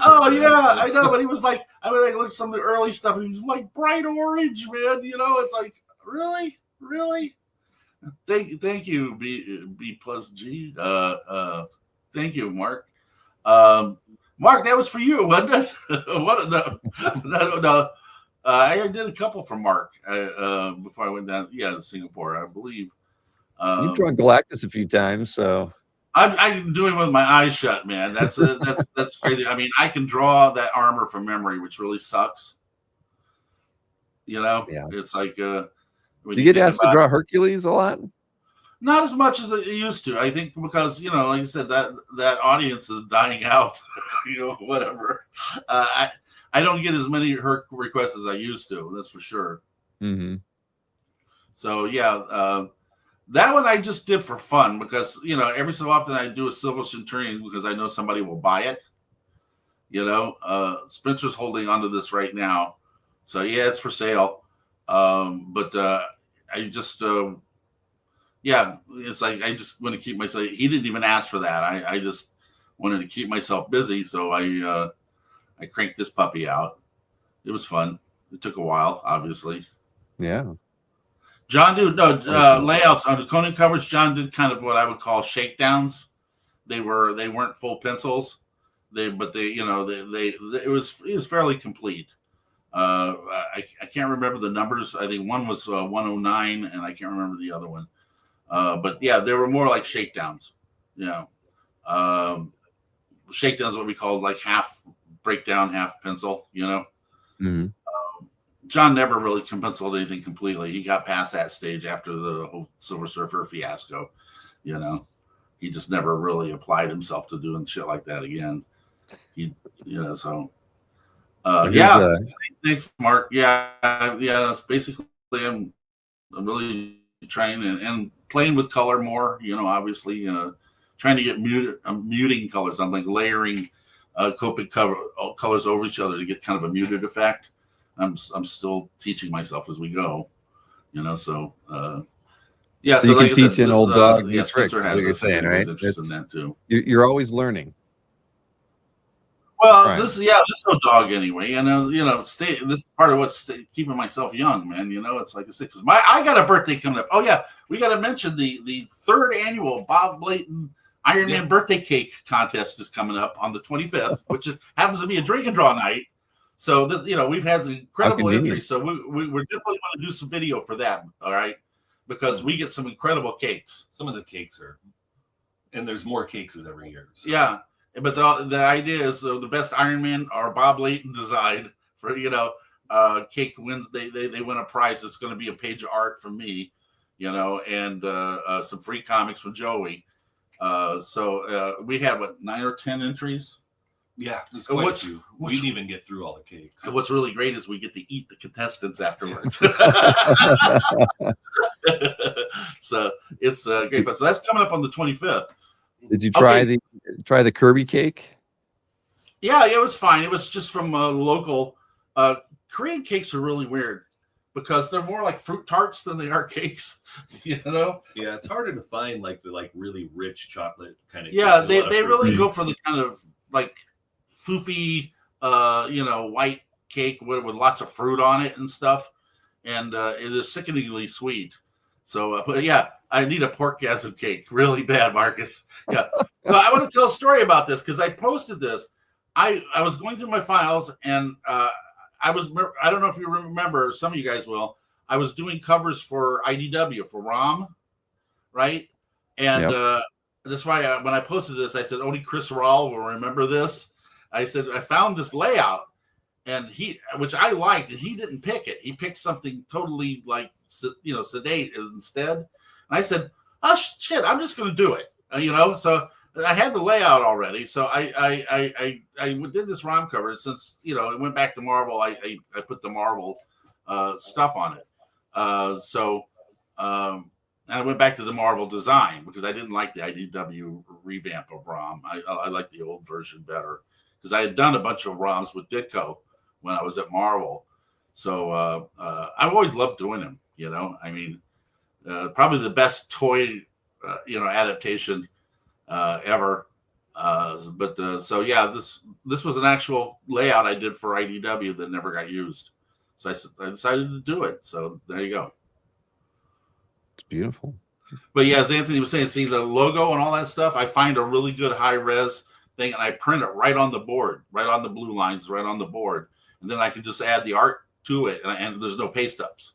Oh yeah, I know. But he was like, I mean, I looked at some of the early stuff, and he was like bright orange, man. It's like really. Thank you, B plus G. Thank you, Mark. Mark, that was for you, wasn't it? What? No. I did a couple for Mark before I went down. Yeah, to Singapore, I believe. You've drawn Galactus a few times, so I'm doing it with my eyes shut, man. That's crazy. I mean, I can draw that armor from memory, which really sucks. Yeah. It's like do you get asked to draw Hercules a lot? Not as much as it used to. I think because like I said, that audience is dying out. Whatever. I don't get as many Herc requests as I used to. That's for sure. Mm-hmm. So yeah, that one I just did for fun because every so often I do a Silver Centurion because I know somebody will buy it. Spencer's holding onto this right now, so yeah, it's for sale. But I just. Yeah, it's like I just want to keep myself. He didn't even ask for that. I just wanted to keep myself busy, so I cranked this puppy out. It was fun. It took a while, obviously. Yeah. John did layouts on the Conan covers. John did kind of what I would call shakedowns. They weren't full pencils. It was fairly complete. I can't remember the numbers. I think one was 109, and I can't remember the other one. But yeah, they were more like shakedowns. Shakedowns, what we call like half breakdown, half pencil. Mm-hmm. John never really penciled anything completely. He got past that stage after the whole Silver Surfer fiasco. He just never really applied himself to doing shit like that again. So. Yeah. Thanks, Mark. Yeah. That's basically I'm really trying and playing with color more. Obviously, trying to get muting colors. I'm like layering Copic colors over each other to get kind of a muted effect. I'm still teaching myself as we go, So yeah, so you like can teach an old dog new yeah, tricks. Spencer Is has what you're this. saying, He's right? interested in that too. You're always learning. Well, Right. this is no dog anyway. This is part of what's keeping myself young, man. It's like I said, because I got a birthday coming up. Oh yeah, we got to mention the third annual Bob Blayton Iron Man birthday cake contest is coming up on the 25th, which happens to be a drink and draw night. So we've had incredible entries. So we're definitely going to do some video for that. All right, because we get some incredible cakes. Some of the cakes are, and there's more cakes every year. So. Yeah. But the idea is the best Iron Man or Bob Layton design for cake wins. They win a prize. It's going to be a page of art from me, and some free comics from Joey. So we had 9 or 10 entries. Yeah, there's quite a few. We didn't even get through all the cakes. So what's really great is we get to eat the contestants afterwards. So it's great fun. So that's coming up on the 25th. Did you try the Kirby cake? Yeah, it was fine. It was just from local. Korean cakes are really weird because they're more like fruit tarts than they are cakes. Yeah, it's harder to find like the really rich chocolate kind of. Yeah, they really go for the kind of like foofy, white cake with lots of fruit on it and stuff, and it is sickeningly sweet. So, but yeah, I need a porkgasm cake really bad, Marcus. Yeah. But I want to tell a story about this because I posted this. I was going through my files and I don't know if you remember, some of you guys will. I was doing covers for IDW for ROM, right? And that's why when I posted this, I said only Chris Rawl will remember this. I said I found this layout, and which I liked, and he didn't pick it. He picked something totally like sedate instead. And I said, "Oh shit, I'm just going to do it." So I had the layout already. So I did this ROM cover. Since it went back to Marvel, I put the Marvel stuff on it. And I went back to the Marvel design because I didn't like the IDW revamp of ROM. I like the old version better because I had done a bunch of ROMs with Ditko when I was at Marvel. So I've always loved doing them. Probably the best toy adaptation ever. So yeah, this was an actual layout I did for IDW that never got used. So I decided to do it. So there you go. It's beautiful. But yeah, as Anthony was saying, see the logo and all that stuff, I find a really good high res thing and I print it right on the board, right on the blue lines, right on the board. And then I can just add the art to it and there's no paste ups.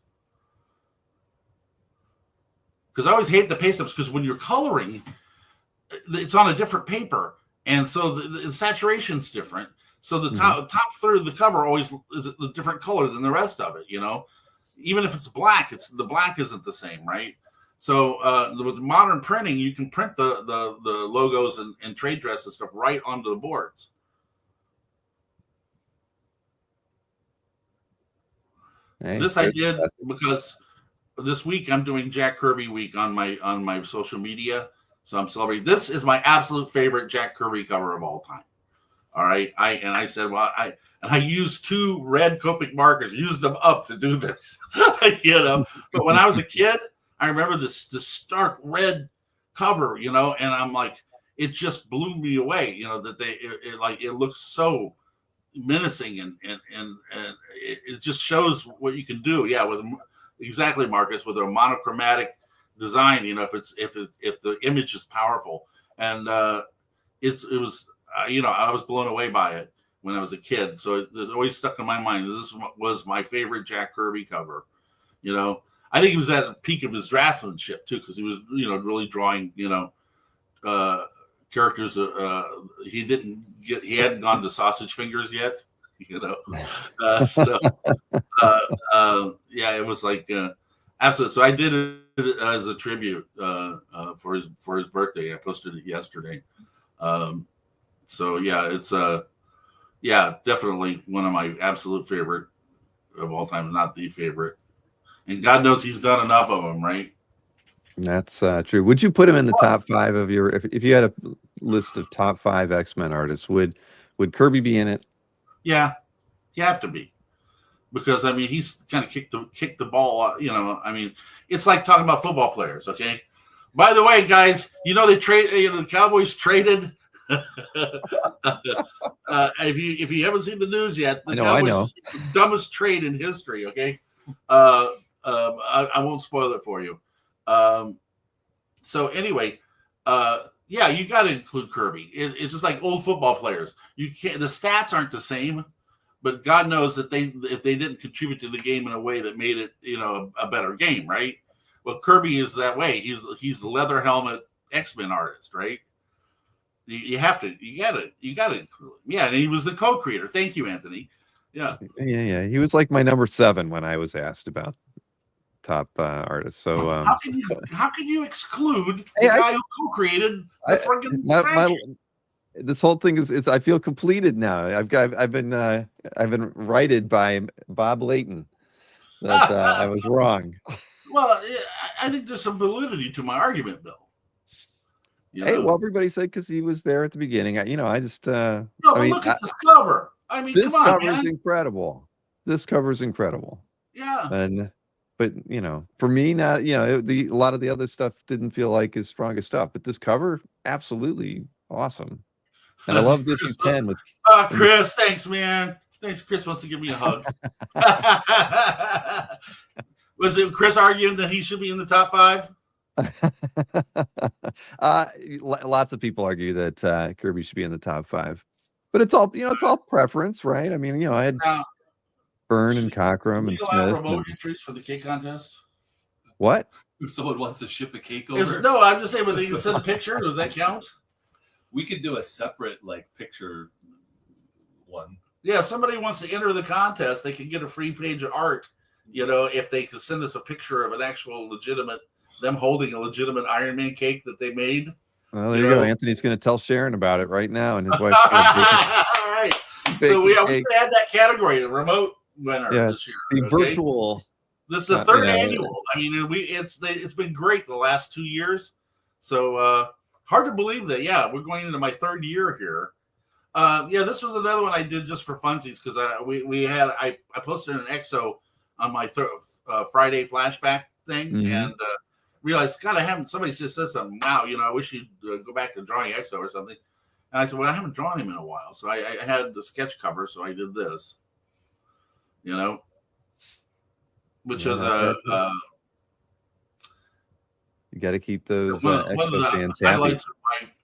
Because I always hate the paste ups because when you're coloring, it's on a different paper. And so the saturation's different. So the top third of the cover always is a different color than the rest of it, Even if it's black, the black isn't the same, right? So with modern printing, you can print the logos and trade dress and stuff right onto the boards. Hey, this I did because this week I'm doing Jack Kirby week on my social media. So I'm celebrating. This is my absolute favorite Jack Kirby cover of all time. All right. I said, well, I used 2 red Copic markers, used them up to do this, But when I was a kid, I remember this stark red cover, and I'm like, it just blew me away, that it looks so menacing and it just shows what you can do. Yeah, with exactly, Marcus, with a monochromatic design, if the image is powerful, and it was. I was blown away by it when I was a kid. So it's always stuck in my mind. This was my favorite Jack Kirby cover. I think he was at the peak of his draftsmanship too, because he was, really drawing, characters. He hadn't gone to Sausage Fingers yet, yeah, it was like absolutely. So I did it as a tribute for his birthday. I posted it yesterday. So yeah, it's definitely one of my absolute favorite of all time, not the favorite. And God knows he's done enough of them, right? That's true. Would you put him in the top 5 of your if you had a list of top 5 X-Men artists, would Kirby be in it? Yeah, you have to be. Because I mean, he's kind of kicked the ball. You know, I mean, it's like talking about football players. Okay. By the way, guys, you know the Cowboys traded. If you haven't seen the news yet, the Cowboys is the dumbest trade in history. Okay. I won't spoil it for you. So anyway, yeah, you got to include Kirby. It's just like old football players. You can't. The stats aren't the same. But God knows that if they didn't contribute to the game in a way that made it, you know, a better game, right? Well, Kirby is that way. He's the leather helmet X-Men artist, right? You gotta include him. Yeah, and he was the co-creator. Thank you, Anthony. Yeah. He was like my number 7 when I was asked about top artists. So how can you exclude the guy who co-created the friggin' franchise? This whole thing is I feel completed now. I've been righted by Bob Layton that I was wrong. Well, I think there's some validity to my argument, Bill. Well, everybody said because he was there at the beginning. I just no, but look at this cover. I mean, this come on, cover's incredible. This cover's incredible. Yeah. But for me, not a lot of the other stuff didn't feel like his strongest stuff. But this cover, absolutely awesome. And I love issue 10 with Chris. Thanks, man. Thanks. Chris wants to give me a hug. Was it Chris arguing that he should be in the top 5? Lots of people argue that Kirby should be in the top 5, but it's all it's all preference, right? I mean, I had Byrne and Cockrum and Smith. Remote entries for the cake contest. What? If someone wants to ship a cake over? No, I'm just saying. Was he send a picture? Does that count? We could do a separate picture one. Yeah, somebody wants to enter the contest, they can get a free page of art. If they could send us a picture of an actual legitimate, them holding a legitimate Iron Man cake that they made. Well, there you go. Anthony's going to tell Sharon about it right now, and his wife. All right. So we can add that category, the remote winner this year. The virtual. This is the third annual. I mean, it's been great the last 2 years. So. Hard to believe that. Yeah, we're going into my 3rd year here. This was another one I did just for funsies because I posted an EXO on my Friday flashback thing and realized, God, somebody just said something. Wow, I wish you'd go back to drawing EXO or something. And I said, well, I haven't drawn him in a while, so I had the sketch cover, so I did this. Which is you got to keep those one of EXO fans the happy. highlights of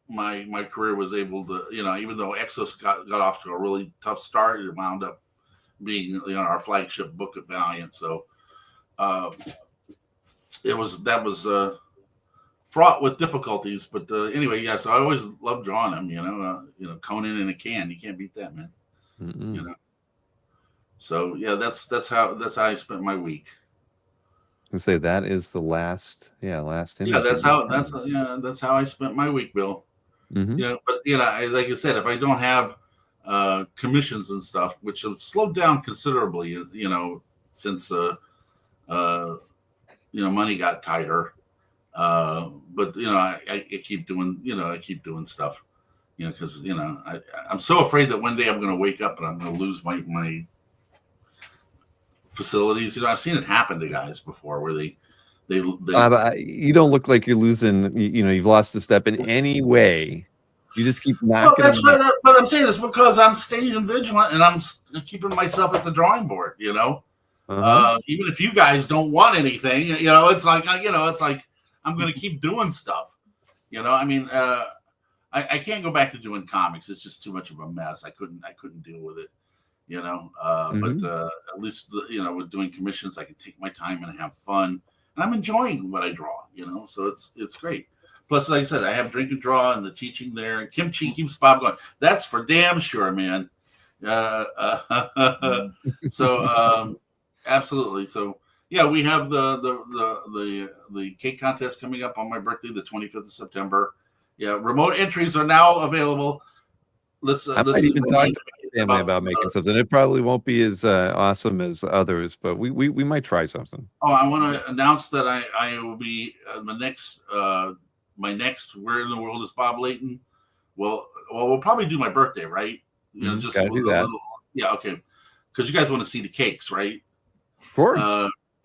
my career was able to, even though Exos got off to a really tough start, it wound up being our flagship book at Valiant. So that was fraught with difficulties. But anyway, so I always loved drawing them. Conan in a can, you can't beat that, man. So that's how I spent my week. I say that is the last image. Yeah, that's how I spent my week, Bill. But like I said, if I don't have commissions and stuff, which have slowed down considerably, since money got tighter. But I keep doing stuff, because I'm so afraid that one day I'm going to wake up and I'm going to lose my facilities. I've seen it happen to guys before where they you don't look like you're losing. You've lost a step in any way. You just keep knocking. Well, that's right. But I'm saying this because I'm staying vigilant and I'm keeping myself at the drawing board. Even if you guys don't want anything, it's like I'm going to keep doing stuff. I mean, I can't go back to doing comics. It's just too much of a mess. I couldn't deal with it. But at least with doing commissions, I can take my time and have fun, and I'm enjoying what I draw. So it's great. Plus, like I said, I have drink and draw and the teaching there. And Kimchi keeps Bob going. That's for damn sure, man. So absolutely. So yeah, we have the cake contest coming up on my birthday, the 25th of September. Yeah, remote entries are now available. Let's even talk to family about making something. It probably won't be as awesome as others, but we might try something. Oh, I want to announce that I will be my next Where in the World is Bob Layton? Well, we'll probably do my birthday, right? You know, just Gotta with do a that. little, yeah, okay. Because you guys want to see the cakes, right? Of course.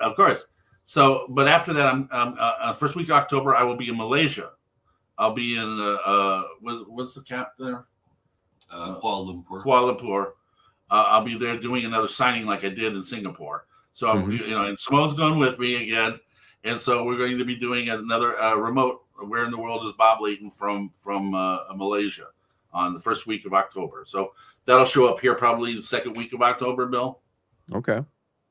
Of course. So, but after that, I'm first week of October. I will be in Malaysia. I'll be in what's the cap there? Kuala Lumpur. Kuala Lumpur. I'll be there doing another signing like I did in Singapore. So you know, and Simone's going with me again, and so we're going to be doing another remote. Where in the World is Bob Layton from Malaysia on the first week of October? So that'll show up here probably the second week of October, Bill. Okay.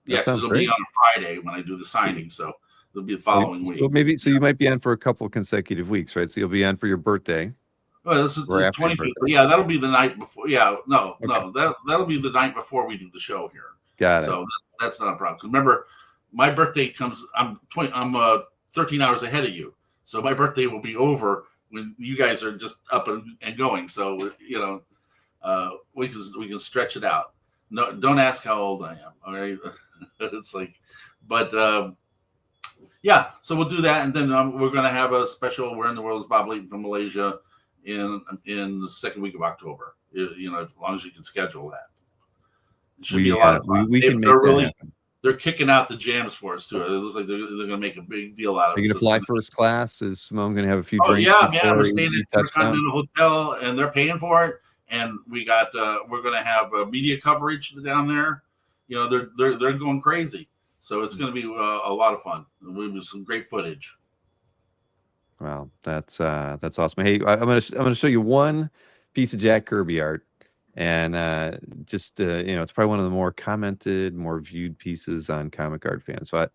Yeah, because it'll be on a Friday when I do the signing, so it'll be the following week. Well, maybe so you might be on for a couple consecutive weeks, right? So you'll be on for your birthday. Well, this is the 25th. Yeah, that'll be the night before. Yeah, no, that'll be the night before we do the show here. Got it. So that's not a problem. 'Cause remember, my birthday comes. I'm 13 hours ahead of you, so my birthday will be over when you guys are just up and going. So you know, we can stretch it out. No, don't ask how old I am. All right, it's like, but yeah. So we'll do that, and then we're going to have a special Where in the World is Bob Layton from Malaysia in the second week of October. You know, as long as you can schedule that. It should be a lot of fun. We can make that happen. They're kicking out the jams for us too. It looks like they're going to make a big deal out of it. Are you going to fly first class? Is Simone going to have a few drinks? Oh yeah, man. We're staying at the Intercontinental Hotel, and they're paying for it. And we're going to have media coverage down there. You know, they're going crazy. So it's going to be a lot of fun. With some great footage. Wow, that's awesome. Hey, I'm gonna show you one piece of Jack Kirby art, and just you know, it's probably one of the more commented, more viewed pieces on Comic Art Fans. So, what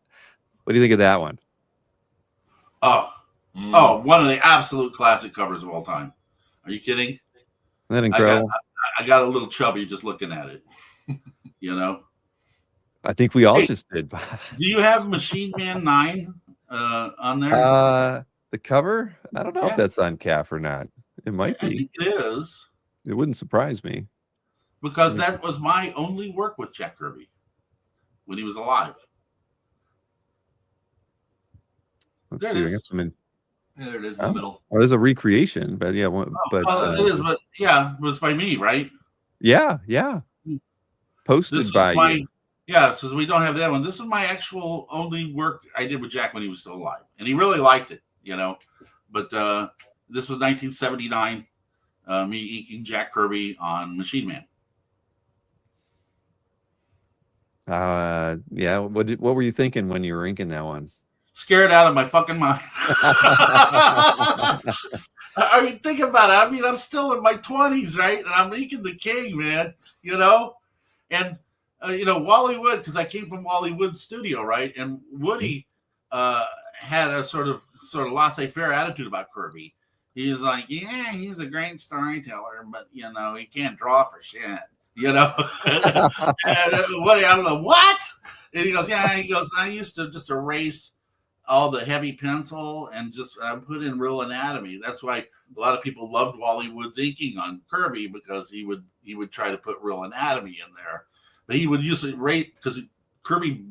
do you think of that one? Oh, one of the absolute classic covers of all time. Are you kidding? Isn't that incredible? I got a little chubby just looking at it. You know, I think we all just did. Do you have Machine Man 9 on there? The cover? I don't know if that's on CAF or not. It might be. I think it is. It wouldn't surprise me. Because that was my only work with Jack Kirby when he was alive. Let's see. I got some in. There it is in the middle. Oh, there's a recreation, but yeah, well, it is, but yeah, it was by me, right? Yeah. Posted by you. Yeah, since we don't have that one, this is my actual only work I did with Jack when he was still alive, and he really liked it, you know. But this was 1979, me inking Jack Kirby on Machine Man. Yeah. What were you thinking when you were inking that one? Scared out of my fucking mind. I mean, think about it. I mean, I'm still in my 20s, right? And I'm inking the King, man. You know, and you know, Wally Wood, because I came from Wally Wood's studio, right? And Woody had a sort of laissez-faire attitude about Kirby. He was like, yeah, he's a great storyteller, but you know, he can't draw for shit. You know, and Woody, I'm like, what? And he goes, yeah. He goes, I used to just erase all the heavy pencil and just put in real anatomy. That's why a lot of people loved Wally Wood's inking on Kirby, because he would try to put real anatomy in there. But he would usually rate, because Kirby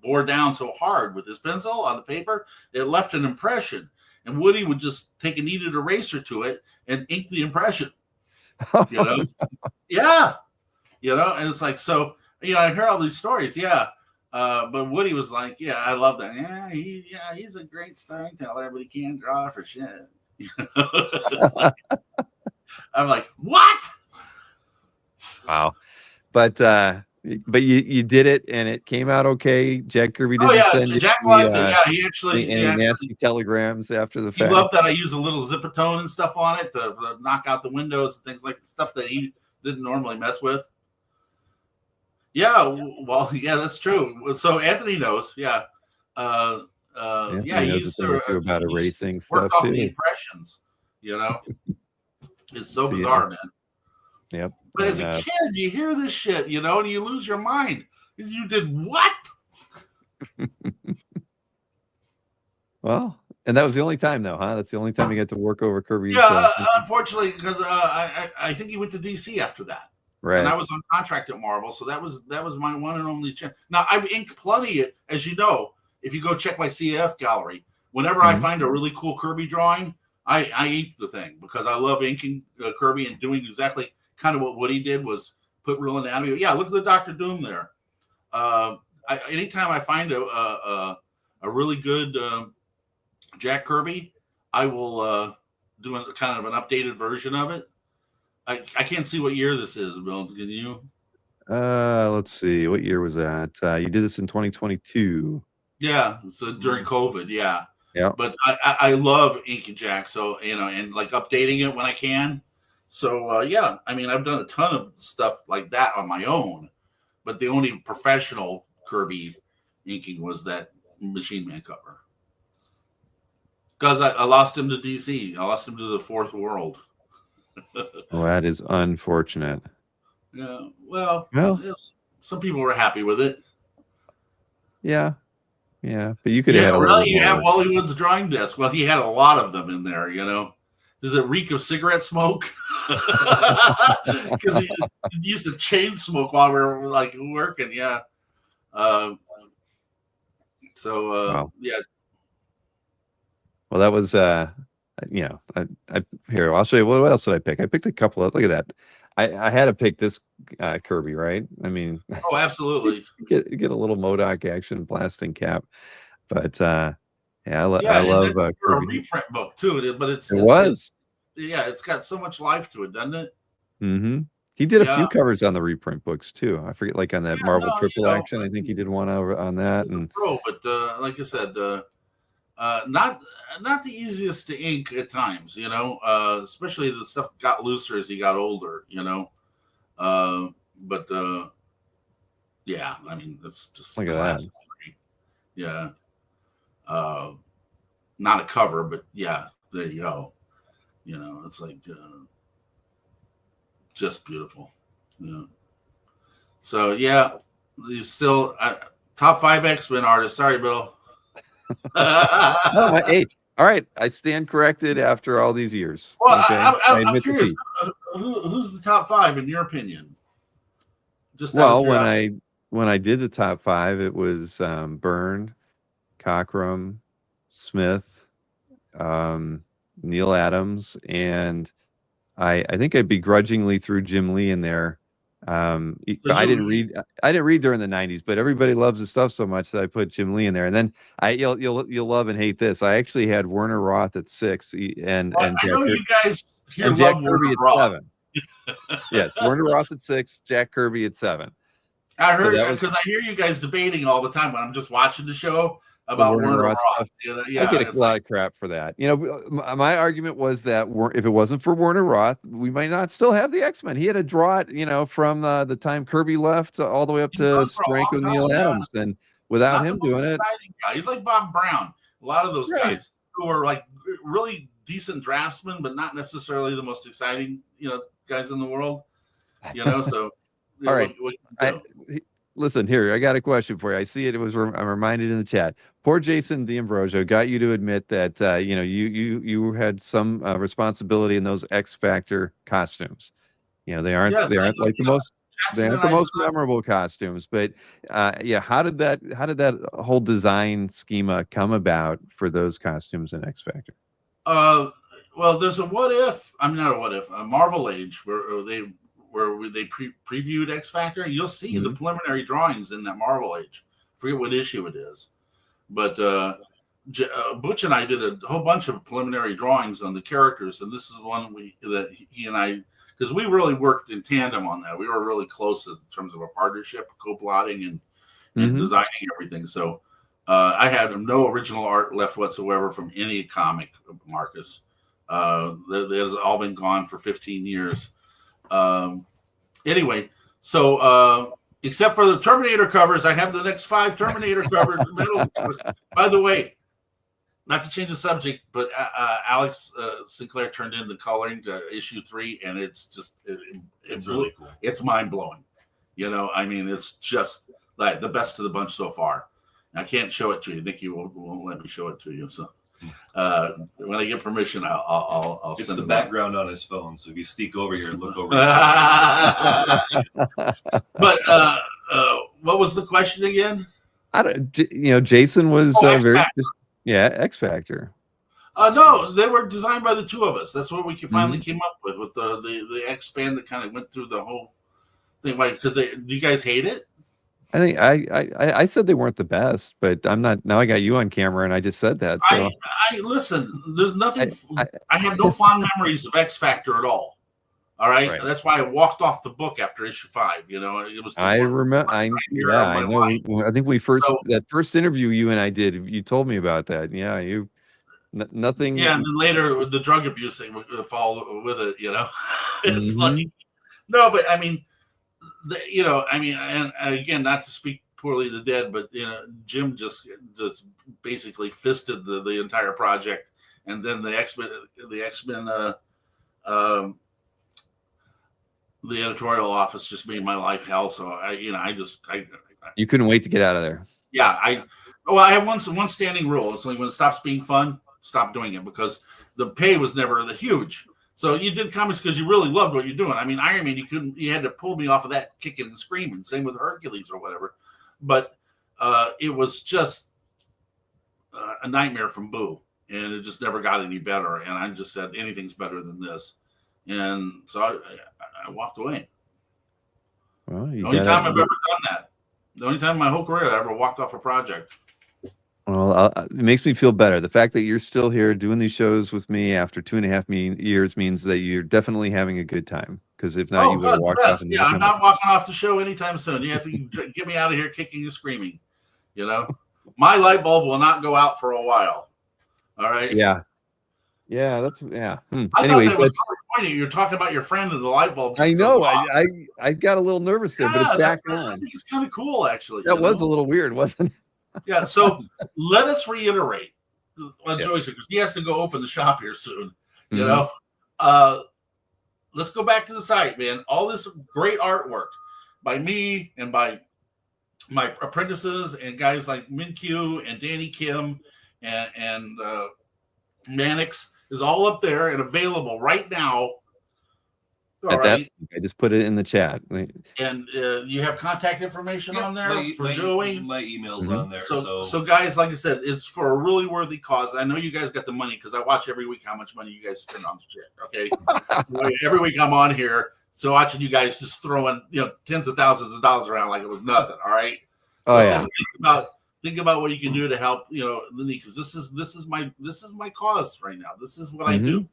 bore down so hard with his pencil on the paper, it left an impression. And Woody would just take a kneaded eraser to it and ink the impression. You know? Yeah. You know, and it's like, so, you know, I hear all these stories. Yeah. But Woody was like, yeah, I love that. Yeah, he's a great storyteller, but he can't draw for shit. I'm like, what? Wow. But you did it, and it came out okay. Jack Kirby didn't send you Jack liked it. Yeah, he actually nasty telegrams after the fact. He loved that I used a little zipatone and stuff on it to knock out the windows and things like stuff that he didn't normally mess with. Yeah, well, yeah, that's true. So Anthony knows. Yeah, Anthony he knows used a thing about erasing stuff off too. The impressions, you know, it's so bizarre, man. Yep. But as a kid, you hear this shit, you know, and you lose your mind. You did what? Well, and that was the only time, though, huh? That's the only time you got to work over Kirby. Yeah, unfortunately, because I think he went to DC after that. and Right. I was on contract at Marvel, so that was my one and only chance. Now I've inked plenty, as you know. If you go check my CAF gallery, whenever I Mhm. find a really cool Kirby drawing, I ink the thing because I love inking Kirby and doing exactly kind of what Woody did was put real anatomy. Yeah, look at the Doctor Doom there. Anytime I find a really good Jack Kirby, I will do a kind of an updated version of it. I can't see what year this is, Bill. Can you? Let's see. What year was that? You did this in 2022. Yeah, so during COVID, yeah. Yeah. But I love Inky Jack, so and like updating it when I can. So yeah, I mean, I've done a ton of stuff like that on my own, but the only professional Kirby inking was that Machine Man cover. Because I lost him to DC. I lost him to the fourth world. Oh, that is unfortunate. Yeah. Well, Well, some people were happy with it. yeah. Yeah. But you could have Yeah, had a little really. bit You have more. Wally Wood's drawing desk. Well, he had a lot of them in there. Does it reek of cigarette smoke? Because he used to chain smoke while we were like working. Yeah. Wow. Yeah. Well, that was here, I'll show you what else did I pick? I picked a couple of look at that. I had to pick this Kirby, right? I mean, Oh, absolutely. get a little MODOK action blasting cap. But yeah, Yeah, I and love that's for a Kirby. reprint book too. But It was. it's got so much life to it, doesn't it? Mm-hmm. He did a few Yeah. covers on the reprint books too. I forget, like on that Marvel No, Triple Action. I think he did one over on that. He's a And pro, but like I said, not the easiest to ink at times. Especially the stuff got looser as he got older. But yeah, I mean, it's just look at that. classic. Yeah, not a cover, but yeah, there you go. It's like just beautiful. Yeah. So yeah, he's still top 5 X-Men artist. Sorry, Bill. Oh, hey, all right. I stand corrected after all these years. Well, Okay? I I'm admit curious. defeat. Who's the top 5 in your opinion? Just out of Well, curiosity. when I did the top 5, it was Byrne, Cockrum, Smith, Neil Adams, and I think I begrudgingly threw Jim Lee in there. So I didn't you- read during the 90s, but everybody loves his stuff so much that I put Jim Lee in there. And then you'll love and hate this. I actually had Werner Roth at 6 and I Jack know Kirby, you guys here and Jack love Kirby Werner at Roth. 7. Yes, Werner Roth at 6, Jack Kirby at 7. I So heard that was because I hear you guys debating all the time when I'm just watching the show the about Werner Werner Roth Roth. stuff. Yeah, I get a it's lot like, of crap for that. My argument was that if it wasn't for Werner Roth, we might not still have the X-Men. He had to draw it, from the time Kirby left all the way up he's to done for a Frank long time. O'Neill Yeah. Adams. And without Not the him most doing it, exciting guy. He's like Bob Brown. A lot of those Right. guys who are like really decent draftsmen, but not necessarily the most exciting, guys in the world. So All right. what you do? Listen, here, I got a question for you. I see it. I'm reminded in the chat. Poor Jason D'Ambrosio got you to admit that you had some responsibility in those X Factor costumes. They aren't Yes, like the most Jackson they aren't and the I most designed- memorable costumes. But how did that whole design schema come about for those costumes in X Factor? Well, there's a what if. I mean, not a what if. A Marvel Age where they previewed X Factor. You'll see the preliminary drawings in that Marvel Age. Forget what issue it is, but Butch and I did a whole bunch of preliminary drawings on the characters, and this is one that he and I, because we really worked in tandem on that. We were really close in terms of a partnership, co-plotting and designing everything. So I had no original art left whatsoever from any comic, Marcus. That has all been gone for 15 years. Anyway, so except for the Terminator covers, I have the next 5 Terminator covers. By the way, not to change the subject, but Alex Sinclair turned in the coloring to issue 3, and it's just it's really cool. It's mind blowing. I mean, it's just like the best of the bunch so far. I can't show it to you. Nikki won't let me show it to you. So When I get permission, I'll It's send the them background on his phone. So if you sneak over here and look over, But what was the question again? I don't, Jason was Oh, X very, Factor. yeah, X Factor. No, they were designed by the two of us. That's what we finally Mhm. came up with the X band that kind of went through the whole thing. Like, because do you guys hate it? I think I said they weren't the best, but I'm not. Now I got you on camera, and I just said that. So I listen. There's nothing. I I have no fond memories of X Factor at all. All right? Right. That's why I walked off the book after issue 5. You know, it was. I remember. year of I my know. life. I think So- that first interview you and I did. You told me about that. Yeah, nothing. Yeah, and then later the drug abuse thing would fall with it. You know, it's Mhm. like no, but I mean, and again, not to speak poorly of the dead, but Jim just basically fisted the entire project, and then the X-Men, the editorial office just made my life hell. So You couldn't wait to get out of there. yeah, I have one standing rule. It's like when it stops being fun, stop doing it, because the pay was never the huge. So you did comics because you really loved what you're doing. I mean, Iron Man, you had to pull me off of that kicking and screaming. Same with Hercules or whatever. But it was just a nightmare from Boo, and it just never got any better. And I just said anything's better than this, and so I walked away. Well, The only time I've ever done that. The only time in my whole career I ever walked off a project. Well, it makes me feel better. The fact that you're still here doing these shows with me after 2.5 years means that you're definitely having a good time. Because if not, you would have walked off. And I'm not walking off the show anytime soon. You have to get me out of here kicking and screaming. My light bulb will not go out for a while. All right. Yeah. Yeah, that's yeah. I Anyways, thought that was pointing. You're talking about your friend and the light bulb. I know. I got a little nervous there, but it's back I on. think it's kind of cool, actually. That was a little weird, wasn't it? Yeah. So let us reiterate what Yeah. Joey said, because he has to go open the shop here soon. Mhm. You know, let's go back to the site, man. All this great artwork by me and by my apprentices and guys like Min Q and Danny Kim and Mannix is all up there and available right now. All right. I just put it in the chat. And you have contact information on there for Joey. My email's Mhm. on there. So guys, like I said, it's for a really worthy cause. I know you guys got the money because I watch every week how much money you guys spend on shit. Okay, every week I'm on here, so watching you guys just throwing tens of thousands of dollars around like it was nothing. All right. Oh So yeah. think about what you can do to help. Because this is my cause right now. This is what I do.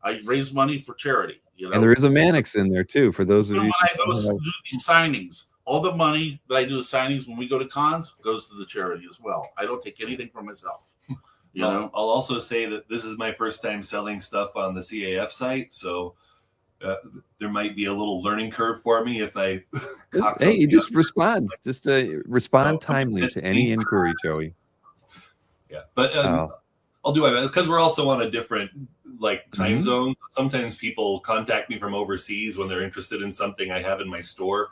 I raise money for charity. And there is a Mannix in there too for those of you. When I go do these signings, all the money that I do the signings when we go to cons goes to the charity as well. I don't take anything for myself. I'll also say that this is my first time selling stuff on the CAF site, so there might be a little learning curve for me if I. Hey, you just respond. Just respond timely to any inquiry, Joey. Yeah, but I'll do my best because we're also on a different time zone. Sometimes people contact me from overseas when they're interested in something I have in my store,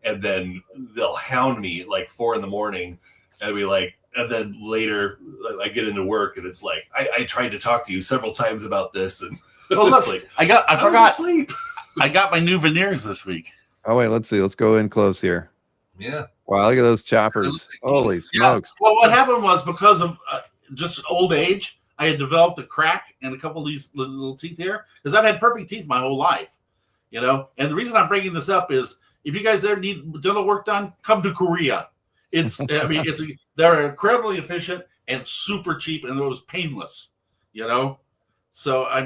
and then they'll hound me like 4 a.m. and be like, and then later I get into work and it's like I tried to talk to you several times about this, and look, like I forgot sleep. I got my new veneers this week. Oh wait, let's see. Let's go in close here. Yeah. Wow, look at those choppers. Holy smokes. Well, what happened was because of just old age, I had developed a crack in a couple of these little teeth here because I've had perfect teeth my whole life, And the reason I'm bringing this up is if you guys ever need dental work done, come to Korea. They're incredibly efficient and super cheap, and it was painless, So I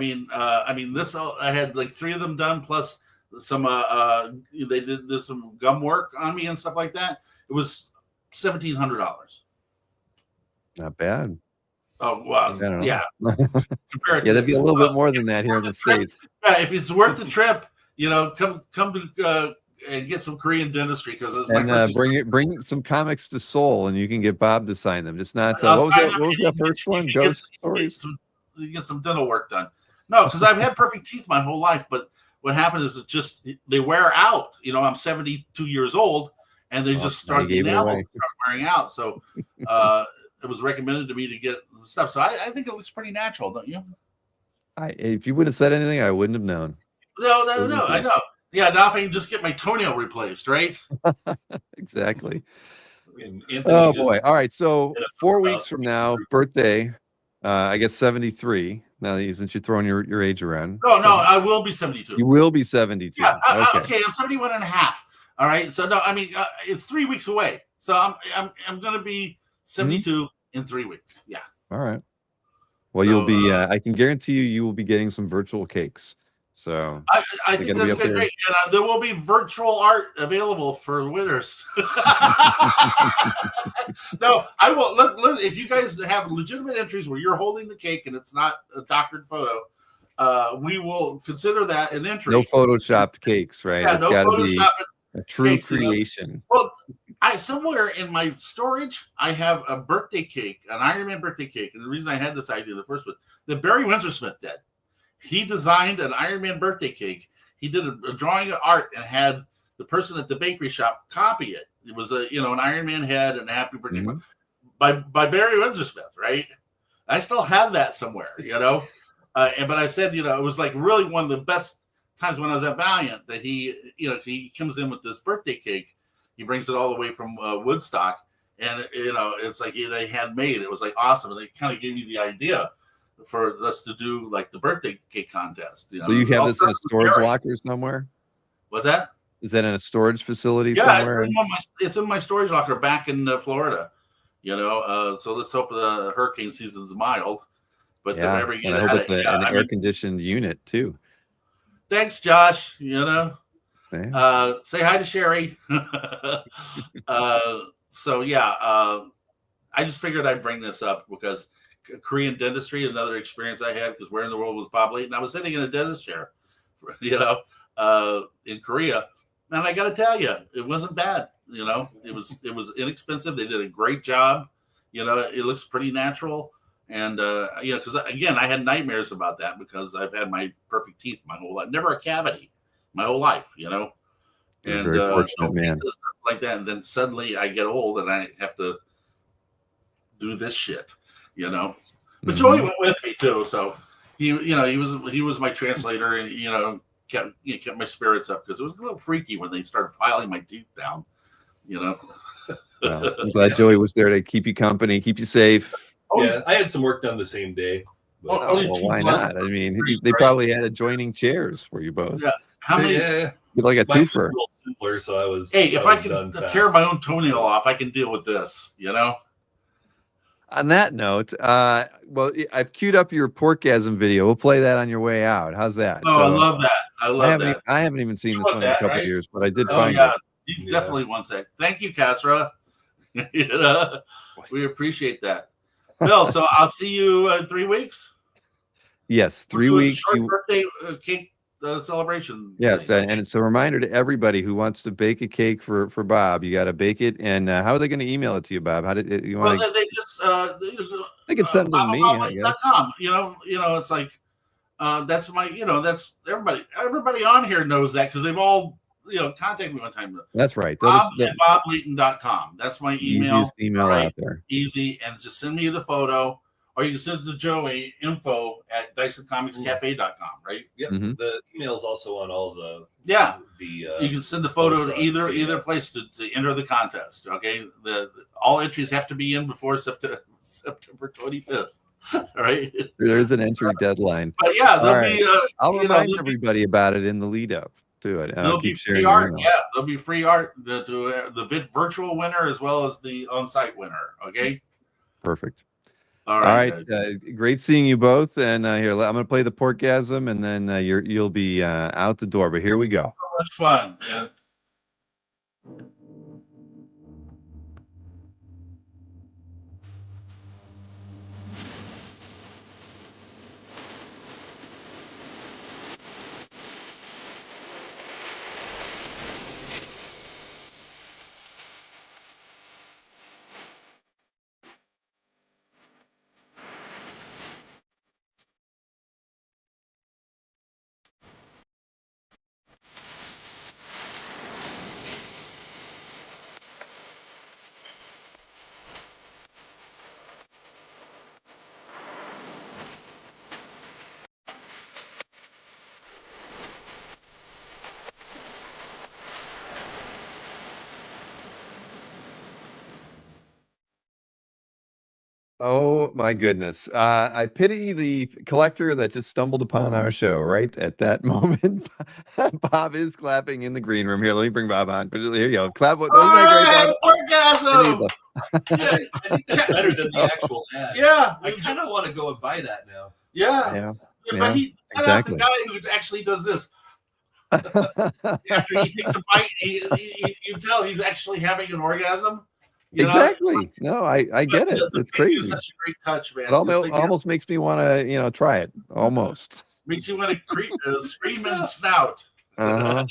had like 3 of them done plus some. They did some gum work on me and stuff like that. It was $1,700. Not bad. Oh wow! Yeah, yeah, that'd be a little bit more than that here in the States. Yeah, if it's worth the trip, come to and get some Korean dentistry because bring some comics to Seoul and you can get Bob to sign them. Just not what was that first one? Ghost Stories. You get some dental work done. No, because I've had perfect teeth my whole life, but what happened is they wear out. I'm 72 years old, and they just start wearing out. So it was recommended to me to get stuff. So I think it looks pretty natural, don't you? If you would have said anything, I wouldn't have known. No, I know. Yeah, now if I can just get my toenail replaced, right? Exactly. And Anthony Oh just boy! All right, so 4 about weeks from now, birthday. I guess 73. Now that since you're throwing your age around. No, I will be 72. You will be 72. Yeah, Okay. okay, I'm 71 and a half. All right, so no, I mean it's 3 weeks away. So I'm going to be 72 in 3 weeks. Yeah. All right. Well, So, you'll be. I can guarantee you will be getting some virtual cakes. So I think that's been great. And there will be virtual art available for winners. No, I will. Look, if you guys have legitimate entries where you're holding the cake and it's not a doctored photo, we will consider that an entry. No photoshopped cakes, right? Yeah, It's no got to Photoshop be a true cakes, creation. Well, I somewhere in my storage, I have a birthday cake, an Iron Man birthday cake. And the reason I had this idea, the first one, that Barry Windsor-Smith did. He designed an Iron Man birthday cake. He did a drawing of art and had the person at the bakery shop copy it. It was an Iron Man head and a happy birthday by Barry Windsor-Smith, right? I still have that somewhere, but I said, it was like really one of the best times when I was at Valiant that he comes in with this birthday cake. He brings it all the way from Woodstock, and it's like they had made. It was like awesome, and they kind of gave you the idea for us to do like the birthday cake contest. So you have this in a storage locker somewhere? What's that? Is that in a storage facility somewhere? It's in my storage locker back in Florida. So let's hope the hurricane season's mild. But whenever you and I hope it's an air-conditioned unit too. Thanks, Josh. Yeah. Say hi to Sherry. I just figured I'd bring this up because Korean dentistry, another experience I had, because where in the world was Bob Layton? I was sitting in a dentist chair, in Korea, and I got to tell you, it wasn't bad. It was inexpensive. They did a great job. It looks pretty natural, and because again, I had nightmares about that because I've had my perfect teeth my whole life, never a cavity my whole life. And very fortunate man like that, and then suddenly I get old and I have to do this shit. But Joey went with me too, so he was my translator, and kept my spirits up because it was a little freaky when they started filing my teeth down. Well, I'm glad Joey was there to keep you company, keep you safe. Yeah, I had some work done the same day. Well, why not? I mean, they probably had adjoining chairs for you both. Yeah, how many? Yeah. Like a twofer. A little simpler, so I was. Hey, if I can tear my own toenail off, I can deal with this. On that note, well, I've queued up your porkgasm video. We'll play that on your way out. How's that? Oh, I love that. I haven't even seen this one in a couple of years, but I did find it. You definitely want that. Thank you, Kasra. We appreciate that. Bill, so I'll see you in 3 weeks. Yes, 3 weeks. Short birthday cake celebration. Yes, and it's a reminder to everybody who wants to bake a cake for Bob. You got to bake it, and how are they going to email it to you, Bob? How did you want? Well, they just they can send it to me. I guess. It's like that's my that's everybody. Everybody on here knows that because they've all contacted me one time. That's right. Bob@boblayton.com. That's my email. Easiest email out there. Easy, and just send me the photo. Or you can send it to Joey, info@DysonComicsCafe.com, right? Yep. Mm-hmm. The email is also on all the. You can send the photo to either place to enter the contest. Okay. All entries have to be in before September 25th. All right. There's an entry deadline. But yeah, there'll be. I'll remind everybody about it in the lead up to it. There'll be free art. Yeah, there'll be free art. The virtual winner as well as the on-site winner. Okay. Perfect. All right. Great seeing you both. And here, I'm going to play the porkgasm, and then you'll be out the door. But here we go. So much fun. Yeah. Oh my goodness. I pity the collector that just stumbled upon our show right at that moment. Bob is clapping in the green room. Here, let me bring Bob on. Here you go. Clap. Wasn't that great, Bob? I need Orgasm! the. I think that's better There you than the go. actual ad. Yeah, I kind of want to go and buy that now. yeah. Yeah, But yeah, he cut out the exactly. guy who actually does this. After he takes a bite, you tell he's actually having an orgasm. You know, Exactly. No, I but get it. the It's thing is crazy. such a great touch, It man. Because almost almost makes me want to, try it. Almost. makes you want to scream and snout. Uh-huh.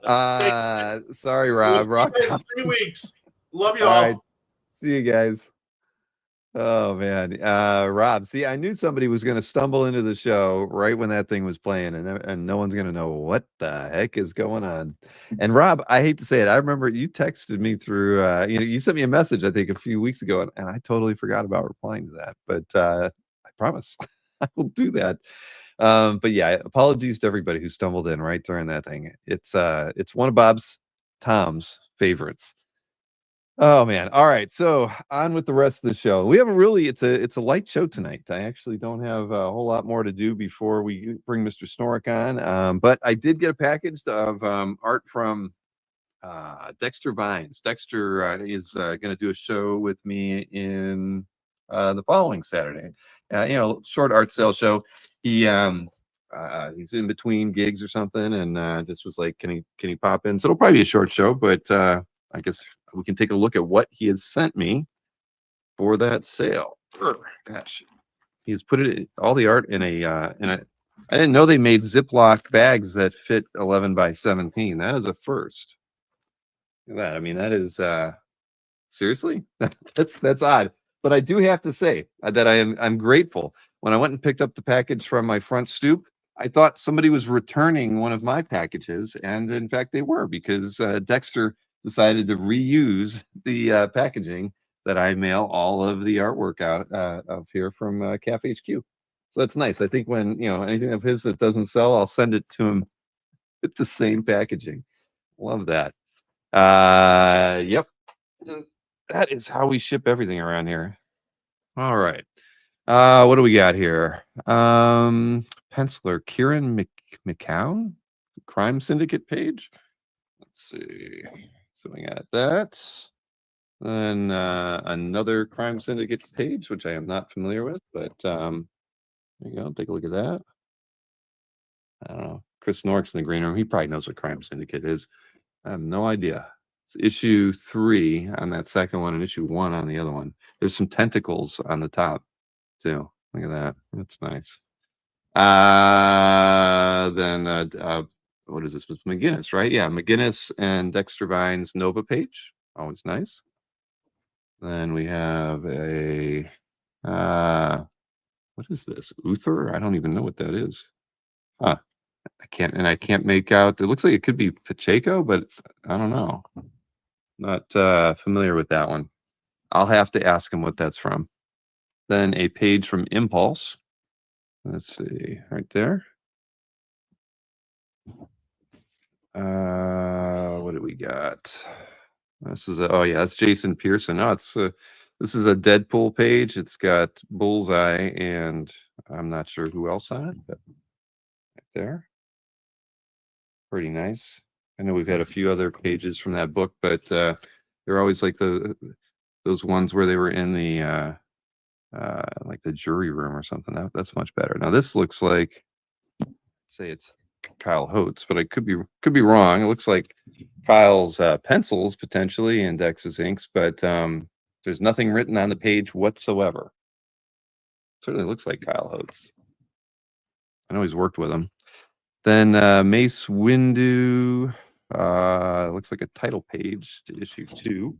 Thanks. Sorry, We'll see Rob. you Rock guys in on. 3 weeks. Love All right. y'all. See you guys. Oh man, Rob. See, I knew somebody was going to stumble into the show right when that thing was playing, and no one's going to know what the heck is going on. And Rob, I hate to say it, I remember you texted me through, you sent me a message I think a few weeks ago, and I totally forgot about replying to that. But I promise I will do that. But yeah, apologies to everybody who stumbled in right during that thing. It's one of Tom's favorites. Oh man. All right. So on with the rest of the show. We have it's a light show tonight. I actually don't have a whole lot more to do before we bring Mr. Snorik on. But I did get a package of art from Dexter Vines. Dexter is going to do a show with me in the following Saturday. Short art sale show. He's in between gigs or something, and just was like, can he pop in? So it'll probably be a short show, but I guess we can take a look at what he has sent me for that sale. Gosh, he's put all the art in a. I didn't know they made Ziploc bags that fit 11 by 17. That is a first. Look at that. I mean, that is seriously, that's odd. But I do have to say that I'm grateful. When I went and picked up the package from my front stoop, I thought somebody was returning one of my packages, and in fact they were, because Dexter decided to reuse the packaging that I mail all of the artwork out of here from Cafe HQ. So that's nice. I think when anything of his that doesn't sell, I'll send it to him with the same packaging. Love that. Yep. That is how we ship everything around here. All right. What do we got here? Penciler Kieran McCown, Crime Syndicate page. Let's see. So we got that. Then another Crime Syndicate page, which I am not familiar with, but there you go. Take a look at that. I don't know. Chris Nork's in the green room. He probably knows what Crime Syndicate is. I have no idea. It's issue 3 on that second one and issue 1 on the other one. There's some tentacles on the top too. Look at that. That's nice. Then what is this? It's McGinnis, right? Yeah, McGinnis and Dexter Vine's Nova page. Always nice. Then we have a what is this? Uther? I don't even know what that is. Huh. I can't make out. It looks like it could be Pacheco, but I don't know. Not familiar with that one. I'll have to ask him what that's from. Then a page from Impulse. Let's see, right there. What do we got? This is oh yeah, it's Jason Pearson. No, this is a Deadpool page. It's got Bullseye and I'm not sure who else on it, but right there. Pretty nice. I know we've had a few other pages from that book, but they're always like those ones where they were in the like the jury room or something. That's much better. Now this looks like, say it's Kyle Holtz, but I could be wrong. It looks like Kyle's pencils potentially and Dex's inks, but there's nothing written on the page whatsoever. Certainly looks like Kyle Holtz. I know he's worked with him. Then Mace Windu, looks like a title page to issue 2.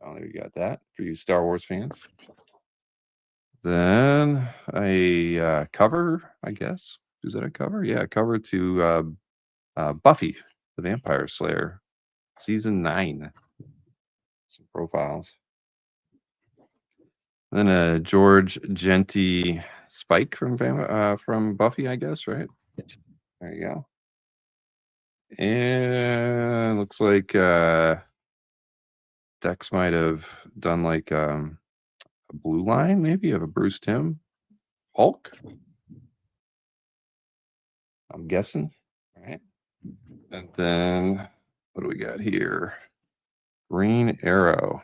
Oh, there you got that for you Star Wars fans. Then a cover, I guess. Is that a cover? Yeah, a cover to Buffy, the Vampire Slayer, season 9. Some profiles. Then a George Genty Spike from Buffy, I guess, right? There you go. And looks like Dex might have done like a blue line, maybe of a Bruce Timm Hulk. I'm guessing. All right. And then what do we got here? Green Arrow.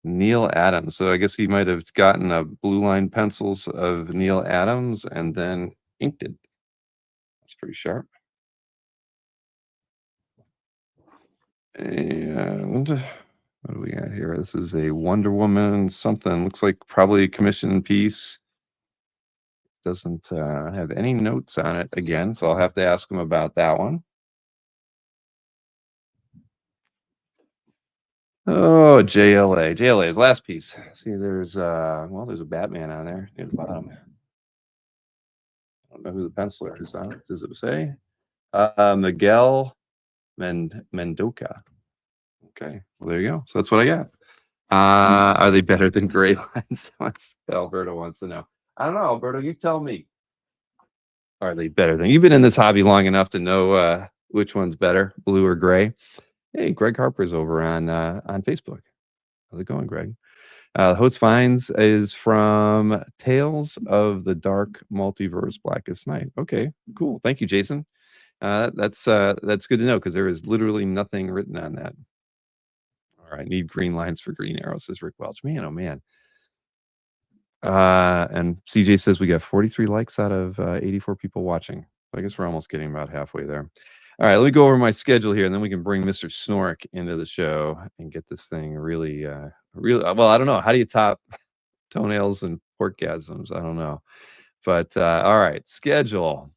Neil Adams. So I guess he might have gotten a blue line pencils of Neil Adams and then inked it. That's pretty sharp. And what do we got here? This is a Wonder Woman something. Looks like probably commission piece. Doesn't have any notes on it again, so I'll have to ask him about that one. Oh, JLA. JLA's last piece. See, there's there's a Batman on there near the bottom. I don't know who the penciler is on it. Does it say? Miguel Mendoca. Okay, well there you go. So that's what I got. Are they better than gray lines? Alberto wants to know. I don't know, Alberto. You tell me. Are they better than? You've been in this hobby long enough to know which one's better, blue or gray. Hey, Greg Harper's over on Facebook. How's it going, Greg? Hots Finds is from Tales of the Dark Multiverse Blackest Night. Okay, cool. Thank you, Jason. That's good to know because there is literally nothing written on that. All right, need green lines for Green Arrow, says Rick Welch. Man, oh man. And CJ says we got 43 likes out of 84 people watching. So I guess we're almost getting about halfway there. All right, let me go over my schedule here, and then we can bring Mr. Snork into the show and get this thing really, well, I don't know. How do you top toenails and porkgasms? I don't know. But all right, schedule.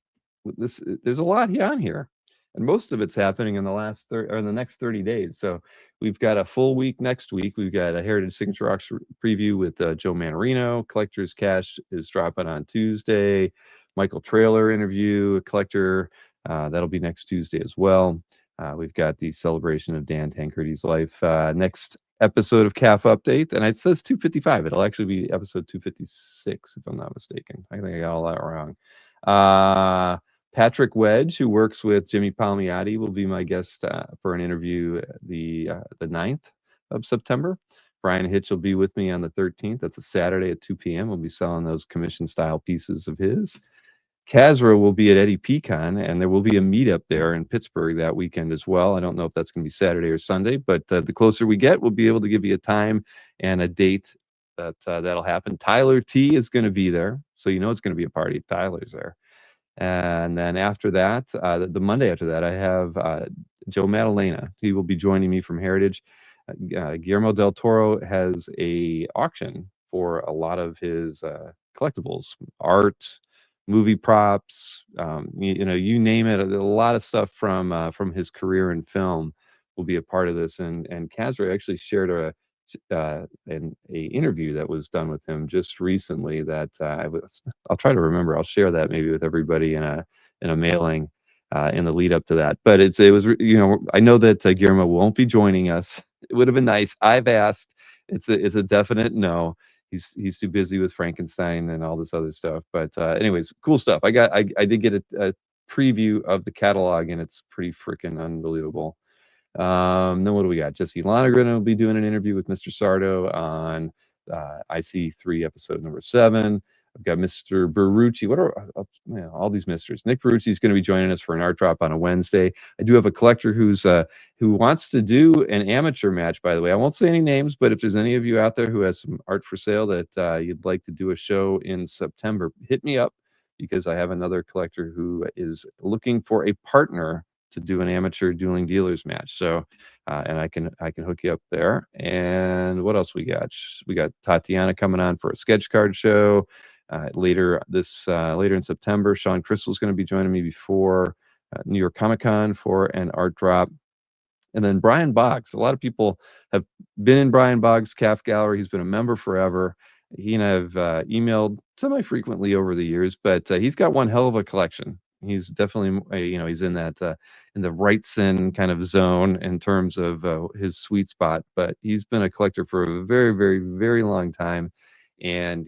There's a lot on here, and most of it's happening in the next 30 days. So we've got a full week next week. We've got a Heritage Signature Rocks preview with Joe Manarino. Collector's Cash is dropping on Tuesday. Michael Trailer interview, a collector. That'll be next Tuesday as well. We've got the celebration of Dan Tancredi's life next episode of CAF Update, and it says 255. It'll actually be episode 256 if I'm not mistaken. I think I got all that wrong. Patrick Wedge, who works with Jimmy Palmiotti, will be my guest for an interview the 9th of September. Brian Hitch will be with me on the 13th. That's a Saturday at 2 p.m. We'll be selling those commission style pieces of his. Kazra will be at Eddie Pecan, and there will be a meetup there in Pittsburgh that weekend as well. I don't know if that's going to be Saturday or Sunday, but the closer we get, we'll be able to give you a time and a date that'll happen. Tyler T is going to be there, so you know it's going to be a party if Tyler's there. And then after that, the Monday after that, I have Joe Maddalena. He will be joining me from Heritage. Guillermo del Toro has a auction for a lot of his collectibles, art, movie props, you name it. A lot of stuff from his career in film will be a part of this. And Kazra actually shared an interview that was done with him just recently that I'll try to remember. I'll share that maybe with everybody in a mailing in the lead up to that. But it was I know that Guillermo won't be joining us. It would have been nice. I've asked. It's a definite no. He's too busy with Frankenstein and all this other stuff. But anyways, cool stuff. I did get a preview of the catalog, and it's pretty freaking unbelievable. Then what do we got? Jesse Lonergan will be doing an interview with Mr. Sardo on IC3 episode number 7. I've got Mr. Berrucci. What are all these misters? Nick Berrucci is going to be joining us for an art drop on a Wednesday. I do have a collector who wants to do an amateur match, by the way. I won't say any names, but if there's any of you out there who has some art for sale that you'd like to do a show in September, hit me up because I have another collector who is looking for a partner to do an amateur dueling dealers match. So, and I can hook you up there. And what else we got? We got Tatiana coming on for a sketch card show later in September. Sean Crystal's going to be joining me before New York Comic Con for an art drop. And then Brian Boggs. A lot of people have been in Brian Boggs' CAF gallery. He's been a member forever. He and I have emailed semi-frequently over the years, but he's got one hell of a collection. He's definitely, he's in that in the Wrightson kind of zone in terms of his sweet spot. But he's been a collector for a very, very, very long time, and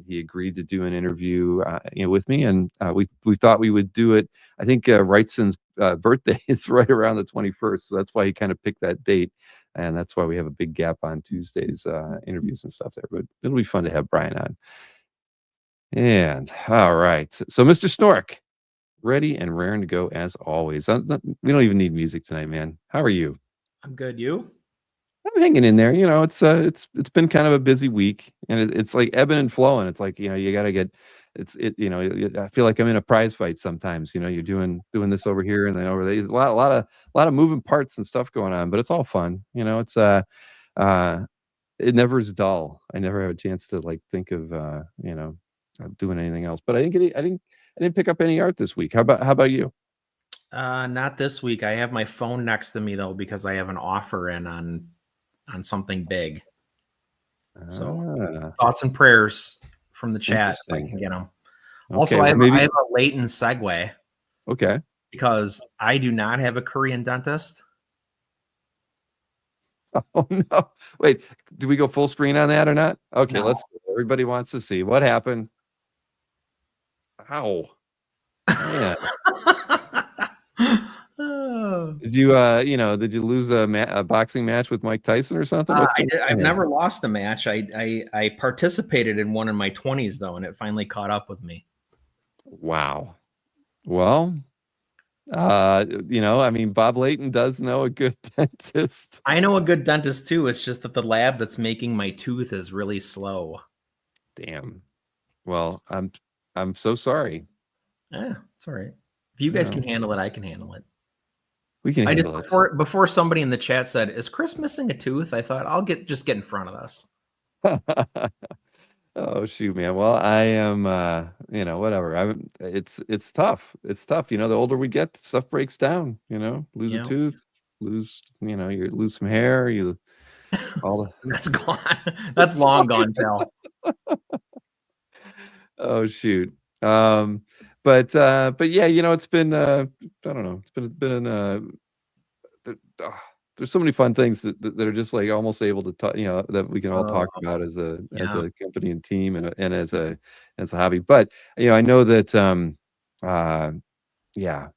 he agreed to do an interview, with me, and we thought we would do it. I think Wrightson's birthday is right around the 21st, so that's why he kind of picked that date, and that's why we have a big gap on Tuesdays interviews and stuff there. But it'll be fun to have Brian on. And all right, so Mr. Snork, ready and raring to go as always. We don't even need music tonight, man. How are you? I'm good. You? I'm hanging in there. It's been kind of a busy week, and it's like ebbing and flowing. It's like you got to get. I feel like I'm in a prize fight sometimes. You're doing this over here and then over there. There's a lot of moving parts and stuff going on, but it's all fun. Uh, it never is dull. I never have a chance to like think of doing anything else. But I didn't pick up any art this week. How about you? Not this week. I have my phone next to me though because I have an offer in on something big. So thoughts and prayers from the chat if I can get them. Also, Okay, I have maybe. a latent segue Okay. because I do not have a Korean dentist. Oh no! Wait, do we go full screen on that or not? Okay, No. let's. Everybody wants to see what happened. Ow! Man, Oh. did you did you lose a boxing match with Mike Tyson or something? What's going I've on? never lost a match. I participated in one in my 20s though, and it finally caught up with me. Wow. Well, I mean, Bob Layton does know a good dentist. I know a good dentist too. It's just that the lab that's making my tooth is really slow. Damn. Well, I'm so sorry. Yeah, it's all right. If you guys can handle it, I can handle it. We can handle it. Before somebody in the chat said, "Is Chris missing a tooth?" I thought I'll get in front of this. Oh shoot, man. Well, I am whatever. It's tough. It's tough. The older we get, stuff breaks down, lose a tooth, you lose some hair, all the That's gone. That's long gone, pal. Oh shoot. But yeah, it's been I don't know. It's been there's so many fun things that are just like almost able to talk, that we can all talk about as a company and team and as a hobby. But I know that yeah.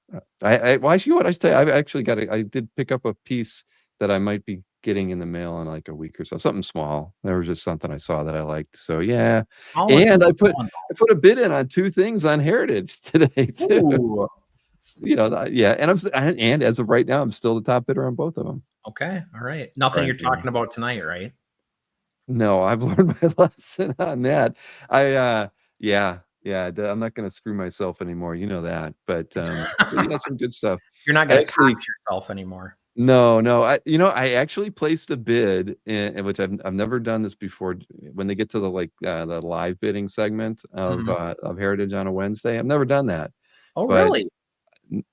Well, actually, you know what I should tell you, I did pick up a piece that I might be getting in the mail in like a week or so. Something small. There was just something I saw that I liked. So yeah. And I put a bid in on 2 things on Heritage today too. Ooh. Yeah, and as of right now, I'm still the top bidder on both of them. Okay, all right. Nothing you're talking about tonight, right? No, I've learned my lesson on that. Yeah, I'm not going to screw myself anymore. You know that, but you got some good stuff. You're not going to cox yourself anymore. No. I actually placed a bid, in which I've never done this before. When they get to the live bidding segment of Heritage on a Wednesday, I've never done that. Oh, really?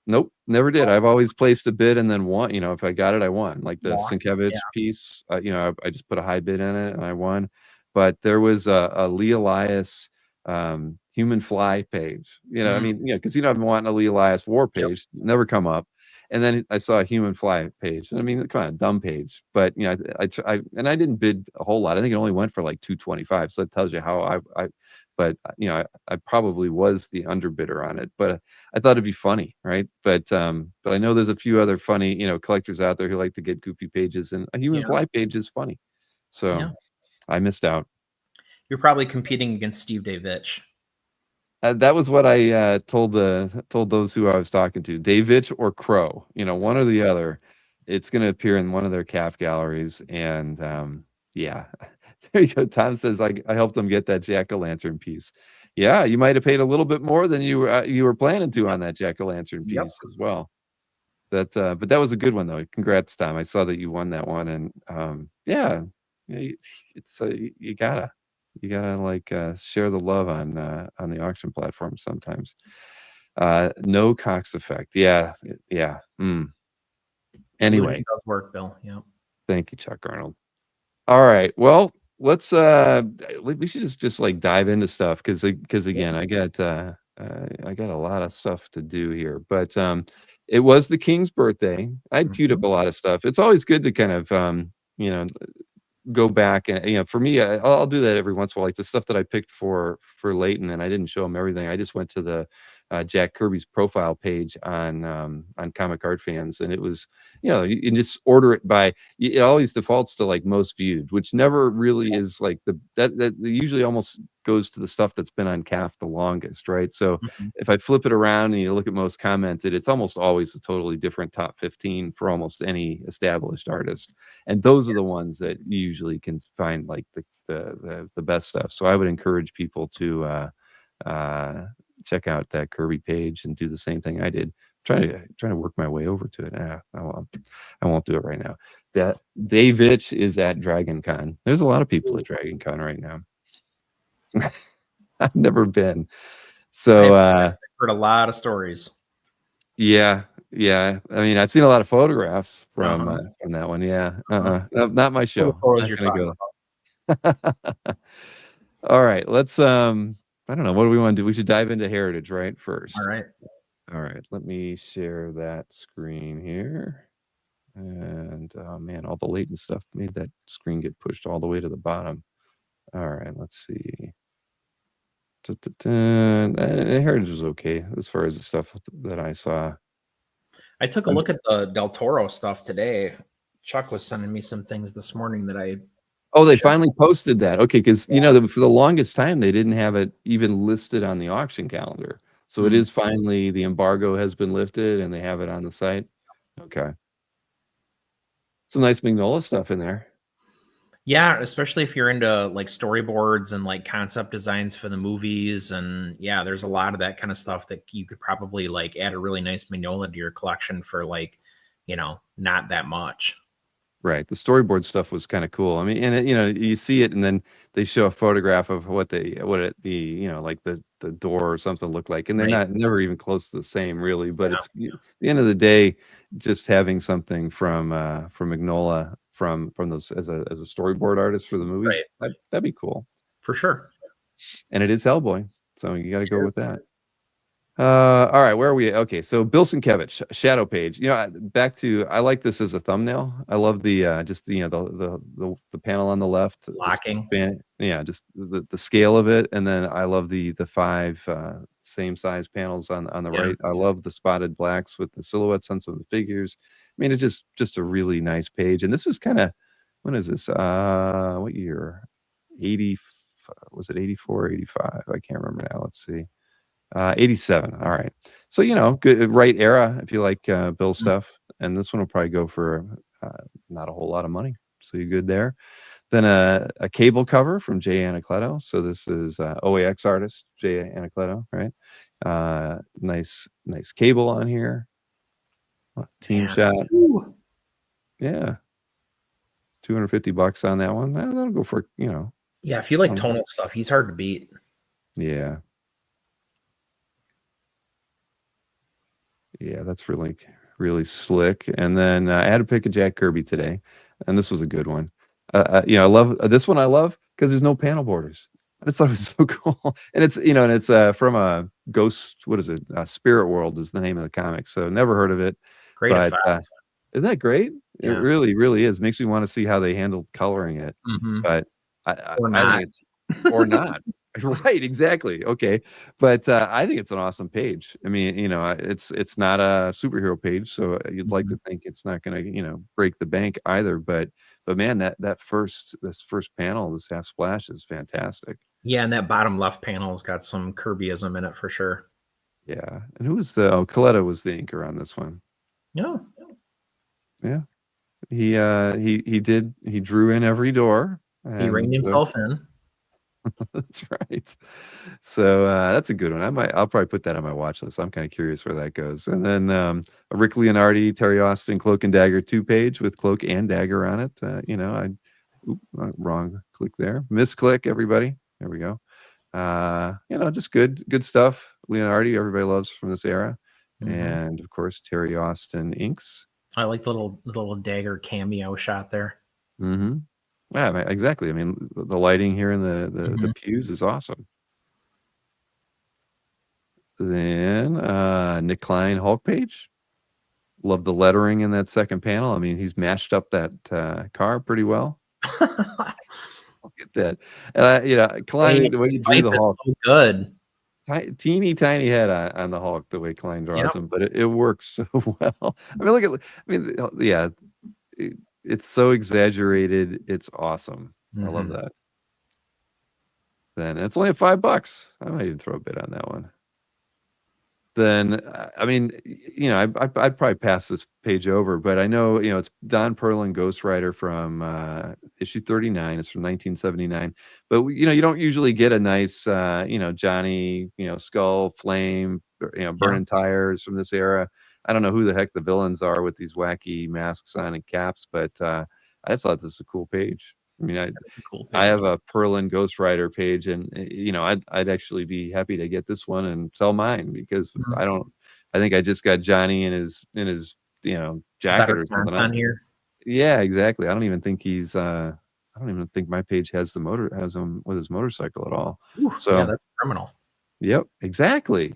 Nope, never did. I've always placed a bid and then won. If I got it, I won. Like the Sienkiewicz piece, I just put a high bid in it and I won. But there was a Lee Elias human fly page. I mean, because I've been wanting a Lee Elias war page, never come up. And then I saw a human fly page. I mean, kind of dumb page, but I didn't bid a whole lot. I think it only went for like 225. So that tells you how but I probably was the underbidder on it, but I thought it'd be funny, right? But I know there's a few other funny, collectors out there who like to get goofy pages, and a human fly page is funny. So I missed out. You're probably competing against Steve Davich. That was what I told those who I was talking to, Davich or Crow, one or the other. It's going to appear in one of their calf galleries, and yeah. There you go. Tom says I helped him get that jack-o'-lantern piece. Yeah, you might have paid a little bit more than you were planning to on that jack-o'-lantern piece as well. But that was a good one though. Congrats, Tom. I saw that you won that one, and it's you gotta like share the love on the auction platform sometimes. No Cox effect. Yeah. Anyway, It does work, Bill. Yeah. Thank you, Chuck Arnold. All right. Well, let's we should just like dive into stuff because again, I got a lot of stuff to do here. But it was the King's birthday. I queued up a lot of stuff. It's always good to kind of go back and for me, I'll do that every once in a while. Like the stuff that I picked for Leighton, and I didn't show him everything. I just went to the Jack Kirby's profile page on Comic Art Fans, and it was you can just order it by. It always defaults to like most viewed, which never really is like that usually almost goes to the stuff that's been on CAF the longest, right? So Mhm. if I flip it around and you look at most commented, it's almost always a totally different top 15 for almost any established artist, and those are the ones that you usually can find like the best stuff. So I would encourage people to uh, check out that Kirby page and do the same thing I did. Trying to work my way over to it. I won't do it right now. That Davich is at Dragon Con. There's a lot of people at Dragon Con right now. I've never been. So I've heard a lot of stories. yeah. I mean, I've seen a lot of photographs from that one. Yeah. Not my show. Photos Not you're gonna talking go. about. All right, let's I don't know, what do we want to do? We should dive into heritage, right? First. All right. All right, let me share that screen here. And oh man, all the latent stuff made that screen get pushed all the way to the bottom. All right, let's see. Heritage was okay as far as the stuff that I saw. I took a look at the Del Toro stuff today. Chuck was sending me some things this morning that I. Oh, they finally posted that. Okay, because for the longest time they didn't have it even listed on the auction calendar. So it is finally, the embargo has been lifted and they have it on the site. Okay. Some nice Mignola stuff in there. Yeah, especially if you're into like storyboards and like concept designs for the movies, and yeah, there's a lot of that kind of stuff that you could probably like add a really nice Mignola to your collection for like, not that much. Right. The storyboard stuff was kind of cool. I mean, and you see it, and then they show a photograph of like the door or something looked like, and they're never even close to the same, really. But it's at the end of the day, just having something from Mignola from those as a storyboard artist for the movies, that'd be cool for sure. And it is Hellboy, so you got to go with that. All right, where are we? Okay, so Bill Sienkiewicz, Shadow Page. Back to, I like this as a thumbnail. I love the just the the panel on the left, locking. Just the scale of it, and then I love the 5 same size panels on the right. I love the spotted blacks with the silhouettes on some of the figures. I mean, it's just a really nice page. And this is kind of, when is this? What year? 80? Was it 84 or 85? I can't remember now. Let's see. 87. All right. So, good, right era if you like Bill stuff. And this one will probably go for not a whole lot of money. So you're good there. Then a cable cover from Jay Anacleto. So this is OAX artist Jay Anacleto, right? Nice cable on here. Team shot. Ooh. Yeah. $250 on that one. That'll go for, Yeah, if you like tonal stuff, he's hard to beat. Yeah. Yeah, that's really slick. And then I had to pick a Jack Kirby today, and this was a good one. I love this one. I love because there's no panel borders. I just thought it was so cool. And it's from a Ghost. What is it? Spirit World is the name of the comic. So never heard of it. Great but effect. isn't that great? Yeah. It really, really is. Makes me want to see how they handled coloring it. Mm-hmm. But I think it's or not. Right, exactly. Okay, but I think it's an awesome page. I mean, it's not a superhero page, so you'd like to think it's not going to, break the bank either. But man, this first panel, this half splash, is fantastic. Yeah, and that bottom left panel's got some Kirbyism in it for sure. Yeah, and who was Coletta was the inker on this one. No. Yeah, he drew in every door. He reined himself in. That's right. So that's a good one. I'll probably put that on my watch list. I'm kind of curious where that goes. And then a Rick Leonardi, Terry Austin, Cloak and Dagger 2-page with Cloak and Dagger on it. Wrong click there. Misclick, everybody. There we go. Just good stuff. Leonardi, everybody loves from this era. Mm-hmm. And of course, Terry Austin inks. I like the little Dagger cameo shot there. Mm-hmm. Yeah, exactly. I mean, the lighting here in the pews is awesome. Then Nick Klein Hulk page. Love the lettering in that second panel. I mean, he's matched up that car pretty well. Look at that. And Klein, Hey, the way you drew life the is Hulk, so good. teeny tiny head on the Hulk, the way Klein draws Yep. him, but it works so well. I mean, look at, yeah, it, it's so exaggerated. It's awesome. I love Mhm. that. Then it's only at $5. I might even throw a bit on that one. Then I mean, I'd probably pass this page over, but I know, it's Don Perlin, Ghost Rider from issue 39. It's from 1979. But you don't usually get a nice, Johnny, Skull, Flame, Yeah. burning tires from this era. I don't know who the heck the villains are with these wacky masks on and caps, but I just thought this was a cool page. I mean, It's a cool I page. have a Perlin Ghost Rider page, and I'd actually be happy to get this one and sell mine because Mhm. I think I just got Johnny in his jacket Better or something. content here. Yeah, exactly. I don't even think I don't even think my page has him with his motorcycle at all. Ooh, yeah, So that's criminal. yep, exactly.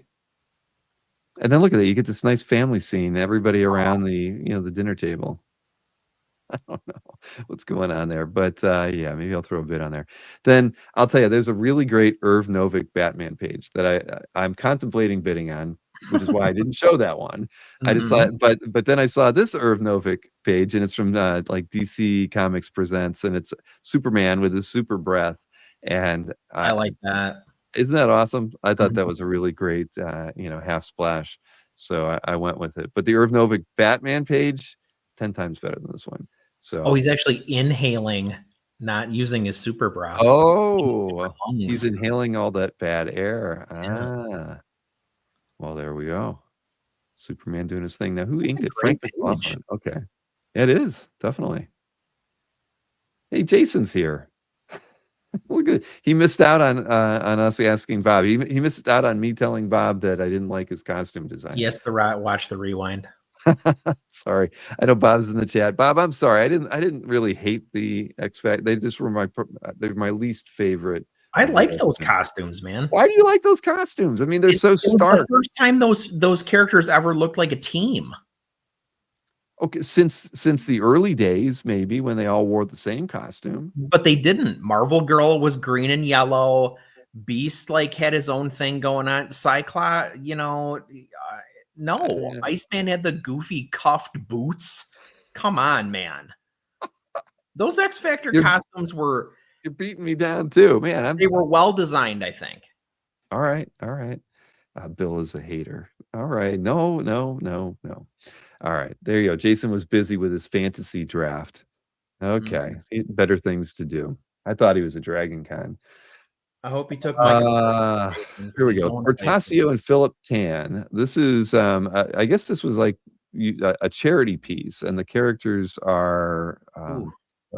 And then look at it, you get this nice family scene, everybody around the dinner table. I don't know what's going on there, but yeah, maybe I'll throw a bit on there. Then I'll tell you, there's a really great Irv Novick Batman page that I'm contemplating bidding on, which is why I didn't show that one. I Mhm. decided, but then I saw this Irv Novick page, and it's from like DC Comics Presents, and it's Superman with his super breath, and I like that. isn't that awesome? I thought Mhm. that was a really great half splash, so I went with it. But the Irv Novick Batman page, 10 times better than this one. Oh, So. he's actually inhaling, not using his super breath. Oh, he's Lungs. inhaling all that bad air. Yeah. Well, there we go. Superman doing his thing. Now, who That's inked a it? great Frank page. McLaughlin. Okay. It is, definitely. Hey, Jason's here. Look at he missed out on us asking Bob. He missed out on me telling Bob that I didn't like his costume design. Yes, watch the rewind. Sorry. I know Bob's in the chat. Bob, I'm sorry. I didn't really hate the X Factor. They just were they're my least favorite I of the like those X-Men. costumes, man. Why do you like those costumes? I mean, they're so It was the stark. first time those characters ever looked like a team. Okay, since the early days, maybe when they all wore the same costume. But they didn't. Marvel Girl was green and yellow. Beast had his own thing going on. Cyclops, no. Uh, Iceman had the goofy cuffed boots. Come on, man. Those X Factor you're costumes were you're beating me down too, man. they were well designed, I think. All right, all right. Bill is a hater. All right, no, no, no, no. All right, there you go. Jason was busy with his fantasy draft. Okay, he had better things to do. I thought he was a Dragon Con. I hope he took my Uh, because here we he's go. going away. Portasio and Philip Tan. This is, I guess this was like a charity piece, and the characters are Ooh,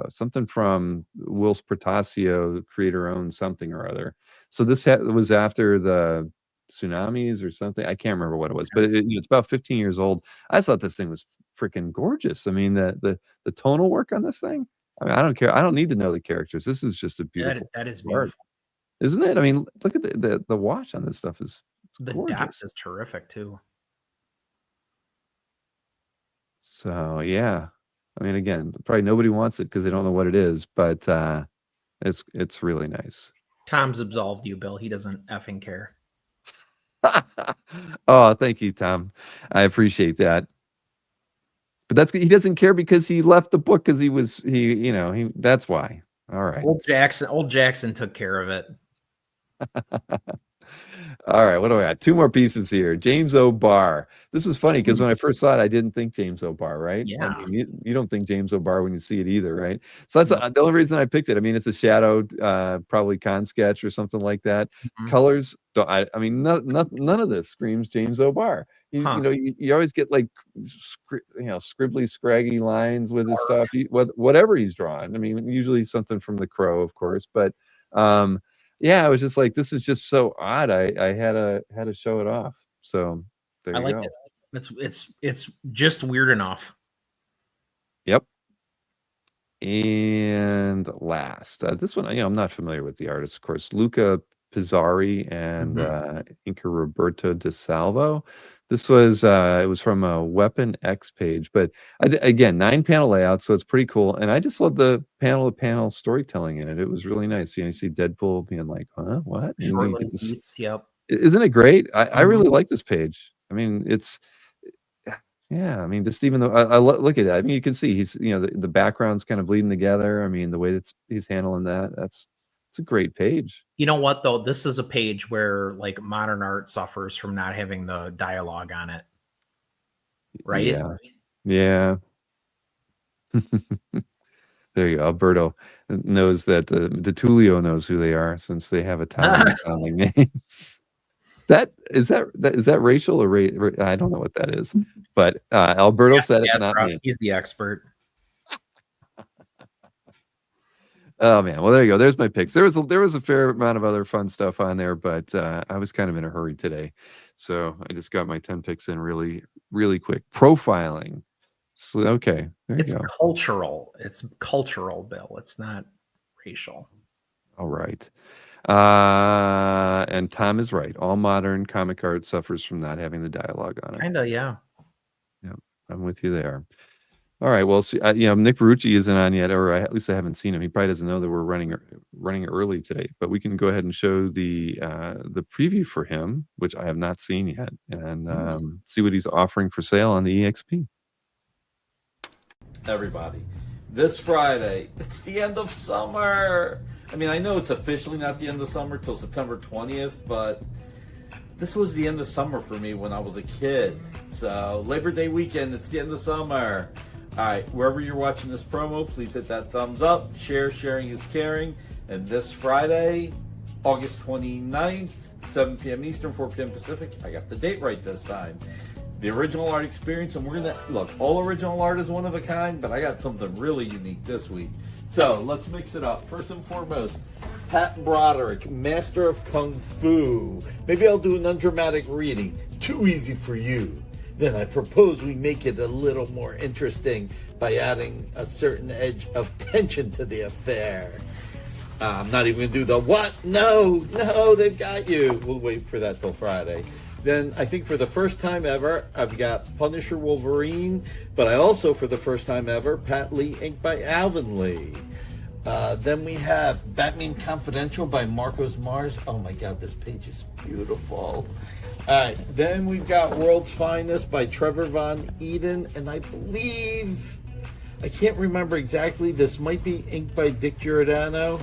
something from Wills Portasio, creator owned something or other. So this was after the tsunamis or something. I can't remember what it was, but it's about 15 years old. I thought this thing was freaking gorgeous. I mean, the tonal work on this thing. I mean, I don't care. I don't need to know the characters. This is just a beautiful that is art, beautiful. isn't it? I mean, look at the watch on this stuff is it's The depth gorgeous. is terrific too. So yeah, I mean, again, probably nobody wants it because they don't know what it is, but it's really nice. Tom's absolved you, Bill. He doesn't effing care. Oh, thank you, Tom. I appreciate that. But he doesn't care because he left the book because he that's why. All right. Old Jackson took care of it. All right, what do I got? Two more pieces here. James O'Barr. This is funny because when I first saw it, I didn't think James O'Barr, right? I Yeah. mean, you don't think James O'Barr when you see it either, right? So that's No. the only reason I picked it. I mean, it's a shadowed, probably con sketch or something like that. Mhm. Colors, I mean, none of this screams James O'Barr. Huh. You always get like, scribbly, scraggy lines with his stuff. Whatever he's drawing. I mean, usually something from The Crow, of course, but yeah, I was just like, this is just so odd. I had to show it off. So there I you like go. it. It's just weird enough. Yep. And last, this one, I'm not familiar with the artist, of course. Luca Pizzari and Inca Roberto De Salvo. This was it was from a Weapon X page, but again, 9-panel layout, so it's pretty cool. And I just love the panel-to-panel storytelling in it. It was really nice. You see Deadpool being like, "Huh? What?" And we get Short-lived this. beats. Yep. Isn't it great? I Mhm. really like this page. I mean, it's yeah. I mean, just even though look at that. I mean, you can see he's the background's kind of bleeding together. I mean, the way that's he's handling that. It's a great page. You know what though? This is a page where like modern art suffers from not having the dialogue on it. Right? Yeah. Yeah. There you go. Alberto knows that DeTulio knows who they are since they have Italian sounding names. Is that racial or I don't know what that is, but Alberto said it, not me. He's the expert. Oh man, well there you go. There's my picks. There was a fair amount of other fun stuff on there, but I was kind of in a hurry today, so I just got my 10 picks in really quick. Profiling. So okay, there you It's go. cultural. It's cultural, Bill. It's not racial. All right. And Tom is right. All modern comic art suffers from not having the dialogue on it. Kinda, yeah. Yep, I'm with you there. All right. Well, see, Nick Barucci isn't on yet, or at least I haven't seen him. He probably doesn't know that we're running early today. But we can go ahead and show the preview for him, which I have not seen yet, and see what he's offering for sale on the EXP. Everybody, this Friday, it's the end of summer. I mean, I know it's officially not the end of summer till September 20th, but this was the end of summer for me when I was a kid. So Labor Day weekend, it's the end of summer. All right, wherever you're watching this promo, please hit that thumbs up. Sharing is caring. And this Friday, August 29th, 7 p.m. Eastern, 4 p.m. Pacific. I got the date right this time. The original art experience, and we're gonna look. All original art is one of a kind, but I got something really unique this week. So let's mix it up. First and foremost, Pat Broderick, Master of Kung Fu. Maybe I'll do an undramatic reading. Too easy for you. Then I propose we make it a little more interesting by adding a certain edge of tension to the affair. I'm not even going to do the what? No, they've got you. We'll wait for that till Friday. Then I think for the first time ever, I've got Punisher Wolverine, but I also, for the first time ever, Pat Lee inked by Alvin Lee. Then we have Batman Confidential by Marcos Mars. Oh my God, this page is beautiful. All right, then we've got World's Finest by Trevor Von Eden, and I believe, I can't remember exactly, this might be inked by Dick Giordano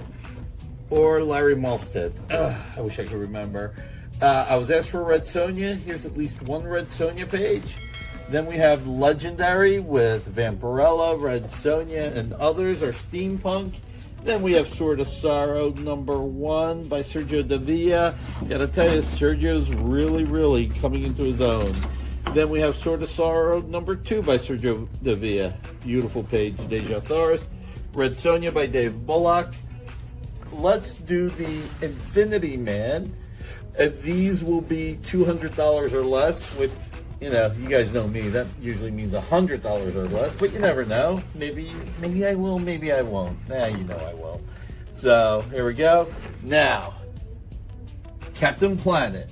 or Larry Malstead. I wish I could remember. I was asked for Red Sonja. Here's at least one Red Sonja page. Then we have Legendary with Vampirella, Red Sonja, and others are steampunk. Then we have Sword of Sorrow #1 by Sergio Davia. Gotta tell you, Sergio's really coming into his own. Then we have Sword of Sorrow #2 by Sergio Davia. Beautiful page, Deja Thoris. Red Sonja by Dave Bullock. Let's do the Infinity Man. These will be $200 or less, which, you guys know me, that usually means $100 or less, but you never know. Maybe I will, maybe I won't. I will. So, here we go. Now, Captain Planet,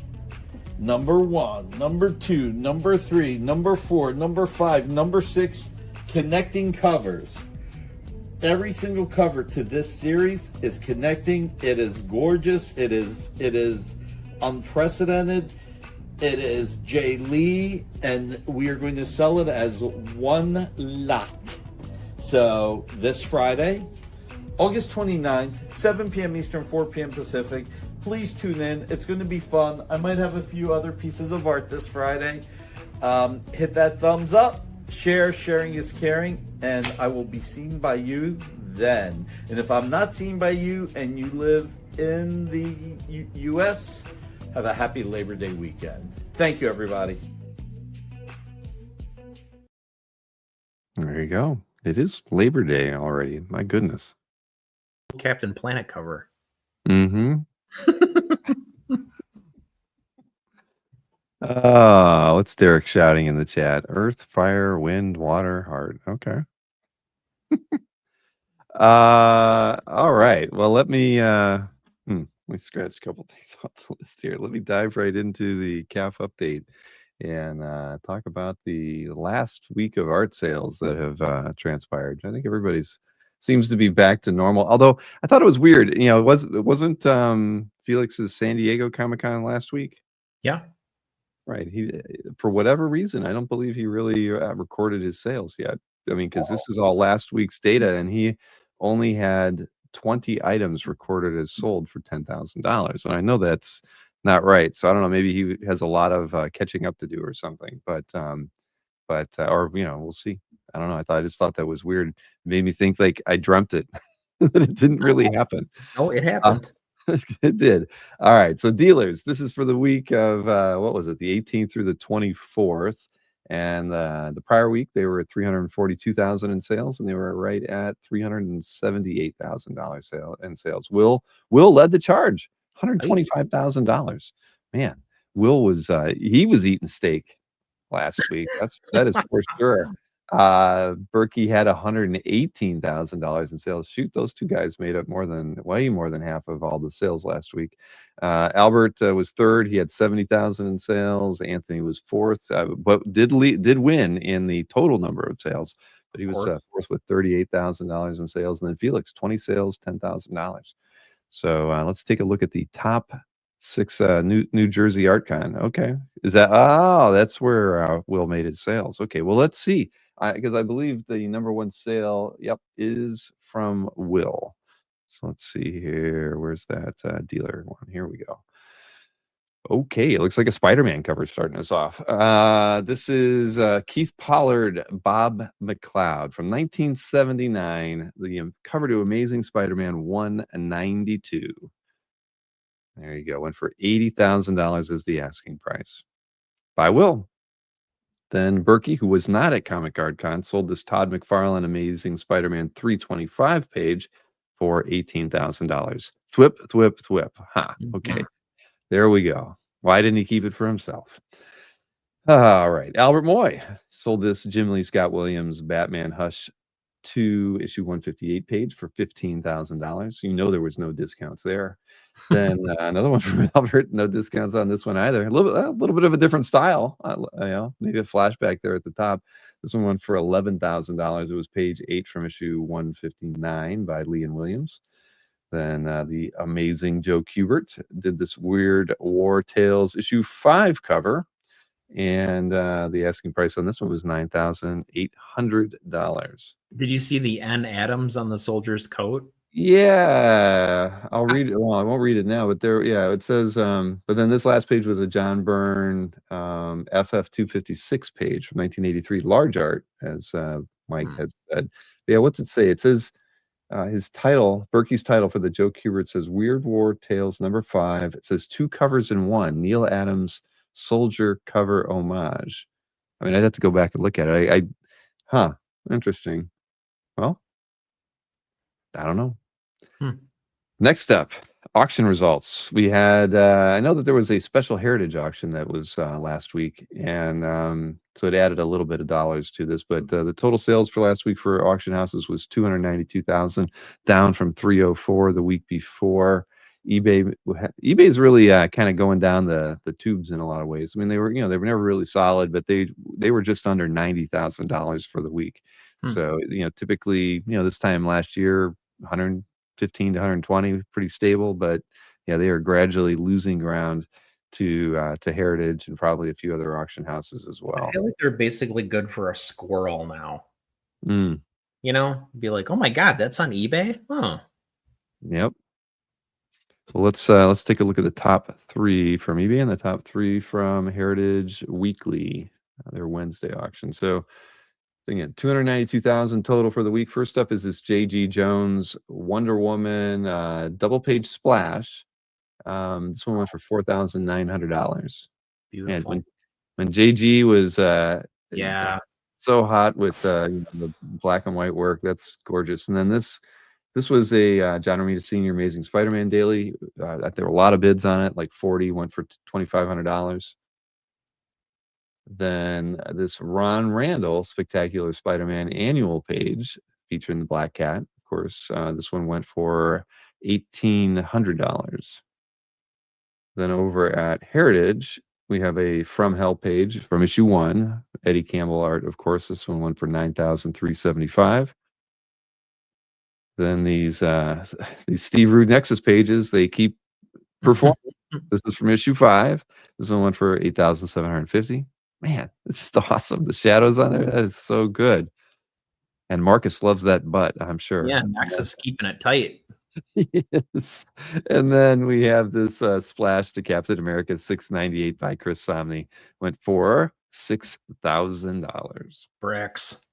#1, #2, #3, #4, #5, #6, connecting covers. Every single cover to this series is connecting. It is gorgeous. It is unprecedented. It is Jay Lee, and we are going to sell it as one lot. So this Friday, August 29th, 7 p.m. Eastern, 4 p.m. Pacific. Please tune in. It's going to be fun. I might have a few other pieces of art this Friday. Hit that thumbs up. Sharing is caring, and I will be seen by you then. And if I'm not seen by you and you live in the U.S., have a happy Labor Day weekend. Thank you, everybody. There you go. It is Labor Day already. My goodness. Captain Planet cover. Mm-hmm. What's Derek shouting in the chat? Earth, fire, wind, water, heart. Okay. All right. Well, let me scratch a couple things off the list here. Let me dive right into the CAF update. and talk about the last week of art sales that have transpired. I think everybody's seems to be back to normal. Although I thought it was weird. It wasn't Felix's San Diego Comic-Con last week? Yeah. Right. He for whatever reason, I don't believe he really recorded his sales yet. I mean, because this is all last week's data, and he only had 20 items recorded as sold for $10,000. And I know that's not right. So I don't know. Maybe he has a lot of catching up to do or something. But or we'll see. I don't know. I just thought that was weird. It made me think like I dreamt it, that it didn't really happen. Oh, it Uh, happened. it did. All right. So dealers, this is for the week of what was it? The 18th through the 24th. And the prior week they were at 342,000 in sales, and they were right at $378,000 sales. Will led the charge, Right? $125,000. Man, Will was he was eating steak last week. That is for sure. Berkey had $118,000 in sales. Shoot, those two guys made up way more than half of all the sales last week. Albert was third. He had 70,000 in sales. Anthony was fourth, but did win in the total number of sales. But he was fourth with $38,000 in sales. And then Felix, 20 sales, $10,000. So let's take a look at the top 6 New Jersey ArtCon. Okay, that's where Will made his sales. Okay, well let's see, because I believe the number one sale, yep, is from Will. So let's see here. Where's that dealer one? Here we go. Okay, it looks like a Spider-Man cover starting us off. This is Keith Pollard, Bob McLeod from 1979. The cover to Amazing Spider-Man 192. There you go. Went for $80,000 as the asking price. By Will. Then Berkey, who was not at Comic Card Con, sold this Todd McFarlane Amazing Spider-Man 325 page for $18,000. Thwip, thwip, thwip. Ha. Okay. There we go. Why didn't he keep it for himself? All right. Albert Moy sold this Jim Lee Scott Williams Batman Hush 2 issue 158 page for $15,000. You know there was no discounts there. Then another one from Albert, no discounts on this one either. A little bit of a different style. Maybe a flashback there at the top. This one went for $11,000. It was page 8 from issue 159 by Lee and Williams. Then the amazing Joe Kubert did this Weird War Tales issue 5 cover, and the asking price on this one was $9,800. Did you see the N Adams on the soldier's coat? Yeah, I'll read it. Well, I won't read it now, but it says, but then this last page was a John Byrne FF 256 page from 1983, large art, as Mike has said. Yeah, what's it say? It says his title, Berkey's title for the Joe Kubert says Weird War Tales number 5. It says 2 covers in 1, Neil Adams soldier cover homage. I mean, I'd have to go back and look at it. Interesting. Well, I don't know. Next up, auction results. We had, I know that there was a special heritage auction that was last week, and so it added a little bit of dollars to this, but the total sales for last week for auction houses was 292,000, down from 304 the week before. eBay's really kind of going down the tubes in a lot of ways. I mean, they were never really solid, but they were just under $90,000 for the week. So typically, this time last year, 115 to 120, pretty stable, but yeah, they are gradually losing ground to Heritage and probably a few other auction houses as well. I feel like they're basically good for a squirrel now. Mm. Be like, oh my God, that's on eBay? Oh. Yep. Well, let's take a look at the top 3 from eBay and the top 3 from Heritage Weekly, their Wednesday auction. So again, 292,000 total for the week. First up is this J.G. Jones Wonder Woman double page splash. This one went for $4,900. Beautiful. And when J.G. was so hot with the black and white work, that's gorgeous. And then this was a John Romita Sr. Amazing Spider-Man Daily. There were a lot of bids on it, like 40, went for $2,500. Then this Ron Randall Spectacular Spider-Man annual page featuring the Black Cat. Of course, this one went for $1,800. Then over at Heritage, we have a From Hell page from issue 1, Eddie Campbell art, of course. This one went for 9,375. Then these Steve Rude Nexus pages, they keep performing. This is from issue 5. This one went for 8,750. Man, it's just awesome. The shadows on there, that is so good. And Marcus loves that butt, I'm sure. Yeah, Nexus keeping it tight. Yes. And then we have this splash to Captain America 698 by Chris Somney. Went for $6,000. Bricks.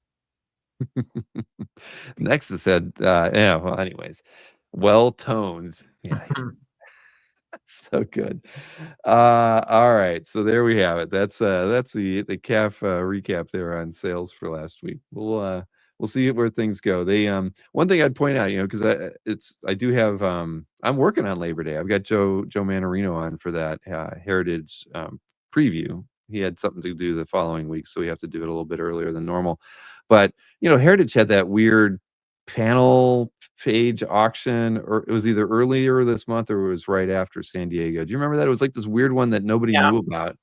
Nexus had yeah, well, anyways, well toned. Yeah, so good. All right, so there we have it. That's the calf recap there on sales for last week. We'll see where things go. They one thing I'd point out, because I do have I'm working on Labor Day. I've got Joe Manarino on for that Heritage preview. He had something to do the following week, so we have to do it a little bit earlier than normal. But Heritage had that weird panel page auction, or it was either earlier this month or it was right after San Diego. Do you remember that? It was like this weird one that nobody Yeah. knew about.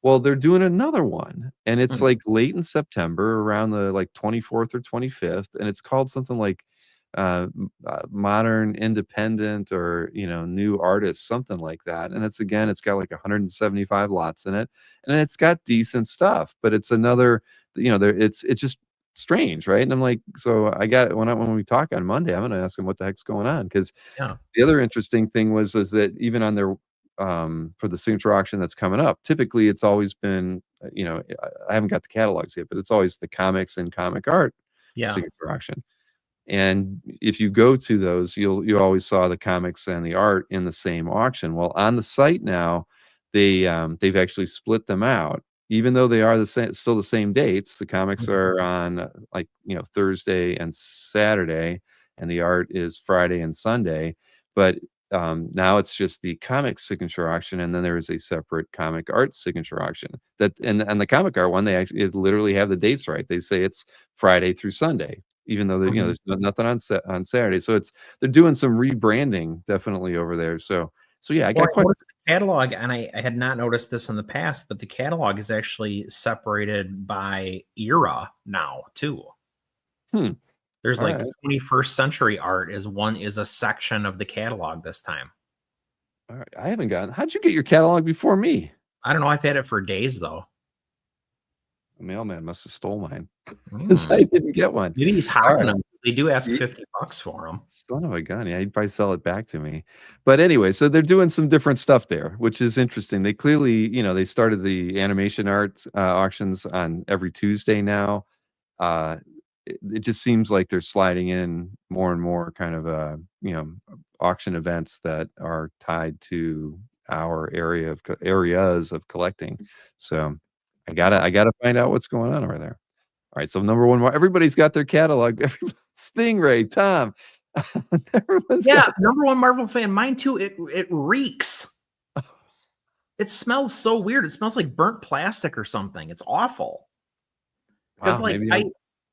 Well, they're doing another one, and it's like late in September, around the 24th or 25th, and it's called something like Modern Independent, or New Artists, something like that. And it's got like 175 lots in it, and it's got decent stuff, but it's another, it's just strange, right? And I'm like, so I got when we talk on Monday, I'm gonna ask him what the heck's going on, because Yeah. the other interesting thing is that even on their for the signature auction that's coming up, typically it's always been, I haven't got the catalogs yet, but it's always the comics and comic art Yeah. signature auction. And if you go to those, you always saw the comics and the art in the same auction. Well, on the site now, they've actually split them out, even though they are still the same dates. The comics are on Thursday and Saturday, and the art is Friday and Sunday. But now it's just the comic signature auction, and then there is a separate comic art signature auction. And the comic art one, they literally have the dates right. They say it's Friday through Sunday, even though there's nothing on Saturday. So they're doing some rebranding definitely over there. So yeah, I got quite. The catalog, and I had not noticed this in the past, but the catalog is actually separated by era now too. There's All right. 21st century art is a section of the catalog this time. All right, I haven't gotten. How'd you get your catalog before me? I don't know. I've had it for days though. The mailman must have stole mine because I didn't get one. Maybe he's hawking them. They do ask $50 for them. Son of a gun. Yeah, he'd probably sell it back to me. But anyway, so they're doing some different stuff there, which is interesting. They clearly, they started the animation art auctions on every Tuesday now. It just seems like they're sliding in more and more kind of auction events that are tied to our areas of collecting. So I gotta find out what's going on over there. All right, so number one, everybody's got their catalog. Stingray, Tom, everyone's got. Number one Marvel fan. Mine too. It reeks. It smells so weird. It smells like burnt plastic or something. It's awful. Because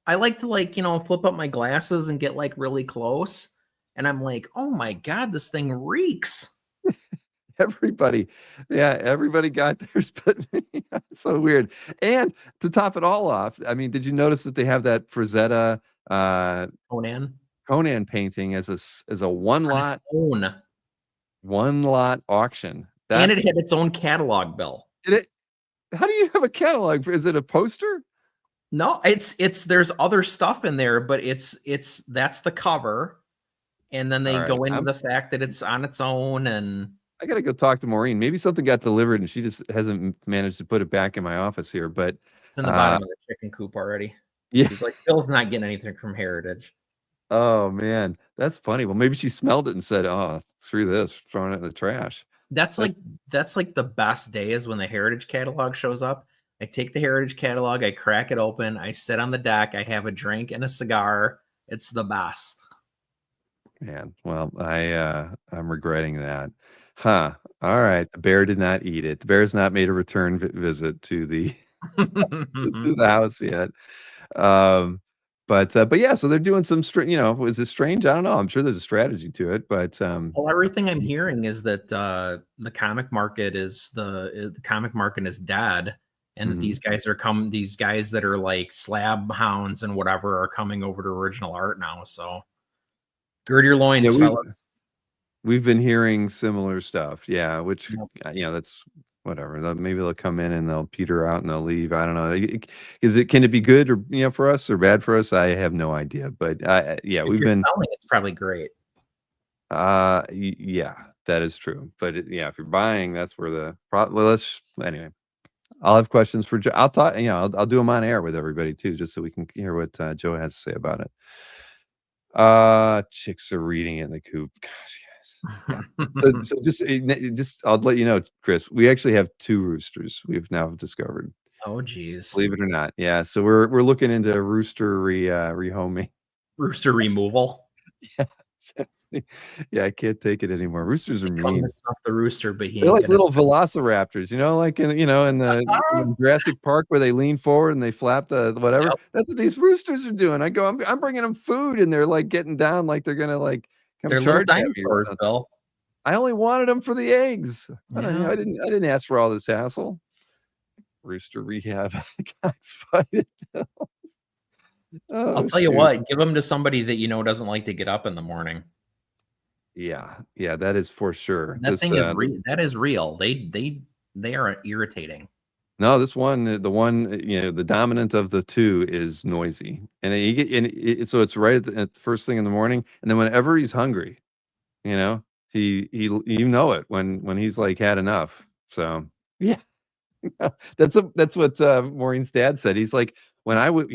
I like to flip up my glasses and get like really close, and I'm like, oh my god, this thing reeks. Everybody got theirs, but so weird. And to top it all off, I mean, did you notice that they have that Frazetta Conan painting as a one lot auction? And it had its own catalog, Bill. How do you have a catalog? Is it a poster? No, it's there's other stuff in there, but that's the cover, and then they go into the fact that it's on its own. And I gotta go talk to Maureen. Maybe something got delivered and she just hasn't managed to put it back in my office here. But it's in the bottom of the chicken coop already. Yeah, she's like, Bill's not getting anything from Heritage. Oh man, that's funny. Well, maybe she smelled it and said, "Oh, screw this," throwing it in the trash. That's like the best day is when the Heritage catalog shows up. I take the Heritage catalog, I crack it open, I sit on the deck, I have a drink and a cigar. It's the best. Man, well, I'm regretting that. Huh. All right. The bear did not eat it. The bear's not made a return visit to the to the house yet. But yeah, so they're doing some is it strange? I don't know. I'm sure there's a strategy to it, but Well, everything I'm hearing is that the comic market is dead, and that mhm. these guys that are like slab hounds and whatever are coming over to original art now. So gird your Yeah, loins, fellas. we've been hearing similar stuff. Yeah, which Yep. that's whatever. Maybe they'll come in and they'll peter out and they'll leave. I don't know. Can it be good or for us or bad for us? I have no idea. But yeah, If we've you're been selling, it's probably great. yeah, that is true. But yeah, if you're buying, that's where well, let's anyway. I'll have questions for Joe. I'll talk. I'll do them on air with everybody too, just so we can hear what Joe has to say about it. Chicks are reading it in the coop. Gosh, guys. Yeah. So just I'll let you know, Chris. We actually have 2 roosters. We've now discovered. Oh, geez. Believe it or not. Yeah. So we're looking into rooster rehoming. Rooster removal. Yeah. Exactly. Yeah, I can't take it anymore. Roosters are They come to mean. stuff the rooster, but he They're ain't like gonna. little velociraptors, like in Jurassic Park where they lean forward and they flap the whatever. Yep. That's what these roosters are doing. I'm bringing them food and they're like getting down like they're gonna like come They're little charge at me or dinosaurs, something. Bill. I only wanted them for the eggs. Yeah. I didn't ask for all this hassle. Rooster rehab. Guys fight it. I'll Oh tell you shoot. what, give them to somebody that doesn't like to get up in the morning. Yeah, that is for sure. That thing is that is real. They are irritating. No, this one, the one, the dominant of the 2 is noisy, and so it's right at the first thing in the morning, and then whenever he's hungry, he it when he's like had enough. So yeah, that's what Maureen's dad said. He's like, when I was,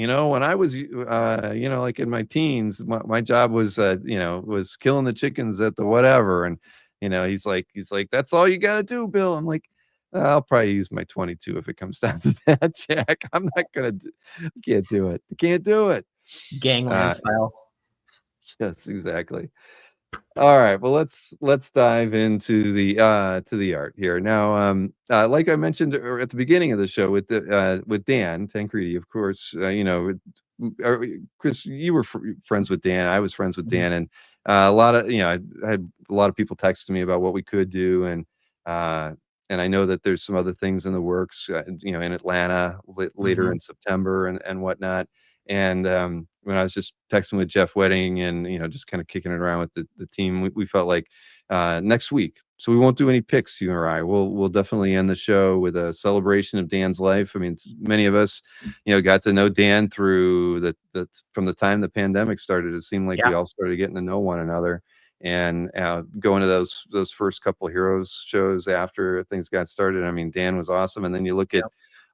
like in my teens, my job was, was killing the chickens at the whatever, and he's like, that's all you got to do, Bill. I'm like, I'll probably use my 22 if it comes down to that, Jack. I'm not gonna, can't do it. Can't do it. Gangland style. Yes, exactly. All right, well let's dive into the art here. Now, like I mentioned at the beginning of the show with Dan Tancredi, of course, Chris, you were friends with Dan. I was friends with Dan, and a lot of I had a lot of people texting me about what we could do, and I know that there's some other things in the works, in Atlanta later in September and whatnot. And when I was just texting with Jeff Wedding and just kind of kicking it around with the team, we felt like next week. So we won't do any picks, you or I. We'll definitely end the show with a celebration of Dan's life. I mean, many of us, got to know Dan through the from the time the pandemic started. It seemed like we all started getting to know one another. And going to those first couple Heroes shows after things got started. I mean, Dan was awesome. And then you look at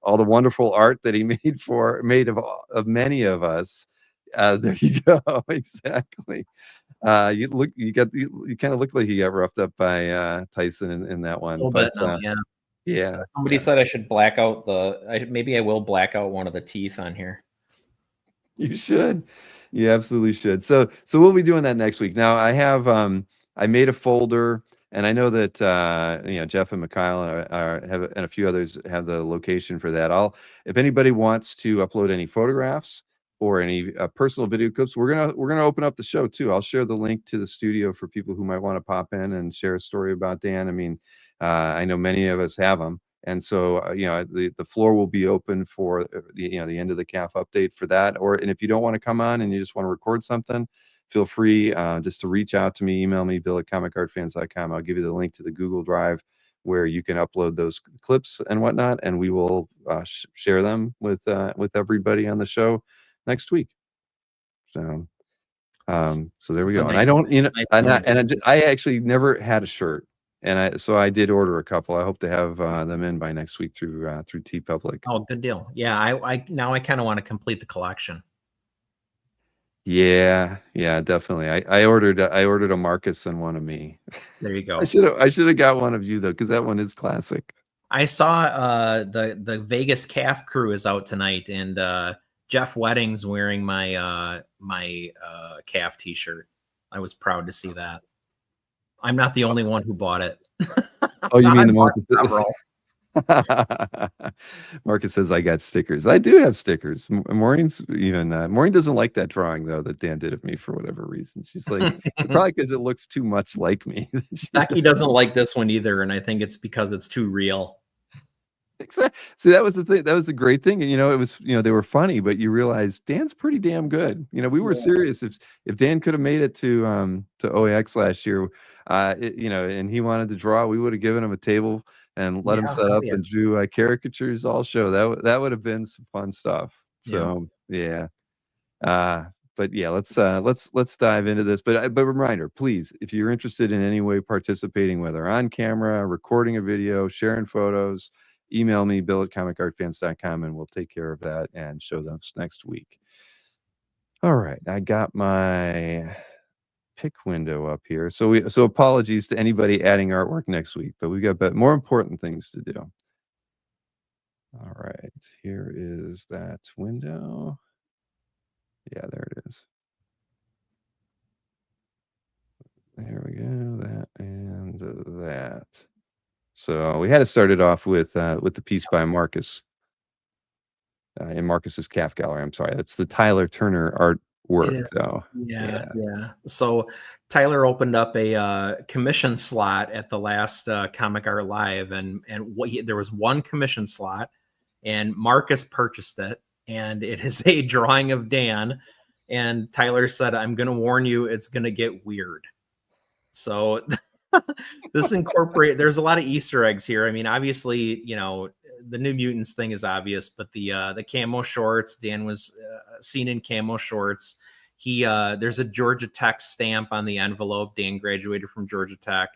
all the wonderful art that he made of many of us. There you go. Exactly. You kind of look like he got roughed up by Tyson in that one. A little But bit now, yeah. Somebody said I should black out maybe I will black out one of the teeth on here. You should. You absolutely should. So we'll be doing that next week. Now I have I made a folder, and I know that Jeff and Mikhail have and a few others have the location for that. If anybody wants to upload any photographs or any personal video clips, we're gonna open up the show too. I'll share the link to the studio for people who might want to pop in and share a story about Dan. I mean, I know many of us have them. And so, the floor will be open for the end of the CAF update for that. And if you don't want to come on and you just want to record something, feel free just to reach out to me, email me, bill@comicartfans.com. I'll give you the link to the Google Drive where you can upload those clips and whatnot, and we will share them with everybody on the show next week. So, so there we go. And I don't, I actually never had a shirt. And so I did order a couple. I hope to have them in by next week through TeePublic. Oh, good deal. Yeah, I now I kind of want to complete the collection. Yeah, definitely. I ordered a Marcus and one of me. There you go. I should have got one of you though, because that one is classic. I saw the Vegas CAF crew is out tonight, and Jeff Wedding's wearing my my CAF t-shirt. I was proud to see that. I'm not the only one who bought it. Oh, you mean the Marcus? Marcus says I got stickers. I do have stickers. Maureen's even Maureen doesn't like that drawing though that Dan did of me for whatever reason. She's like, probably because it looks too much like me. Becky doesn't like this one either, and I think it's because it's too real. Exactly. See, that was the thing. That was the great thing. And, it was, they were funny, but you realize Dan's pretty damn good. We were serious. If Dan could have made it to OAX last year, and he wanted to draw, we would have given him a table and let him set up and drew caricatures all show. That would have been some fun stuff. So yeah. But yeah, let's dive into this. But reminder, please, if you're interested in any way participating, whether on camera, recording a video, sharing photos, email me, bill@comicartfans.com, and we'll take care of that and show them next week. All right, I got my pick window up here. So apologies to anybody adding artwork next week, but we've got more important things to do. All right, here is that window. Yeah, there it is. There we go, that and that. So we had to start it off with the piece by Marcus in Marcus's calf gallery. I'm sorry, that's the Tyler Turner artwork, though. Yeah. So Tyler opened up a commission slot at the last Comic Art Live, and there was one commission slot, and Marcus purchased it, and it is a drawing of Dan. And Tyler said, "I'm going to warn you, it's going to get weird." So this there's a lot of Easter eggs here. I mean, obviously, the New Mutants thing is obvious, but the camo shorts, Dan was seen in camo shorts. There's a Georgia Tech stamp on the envelope. Dan graduated from Georgia Tech,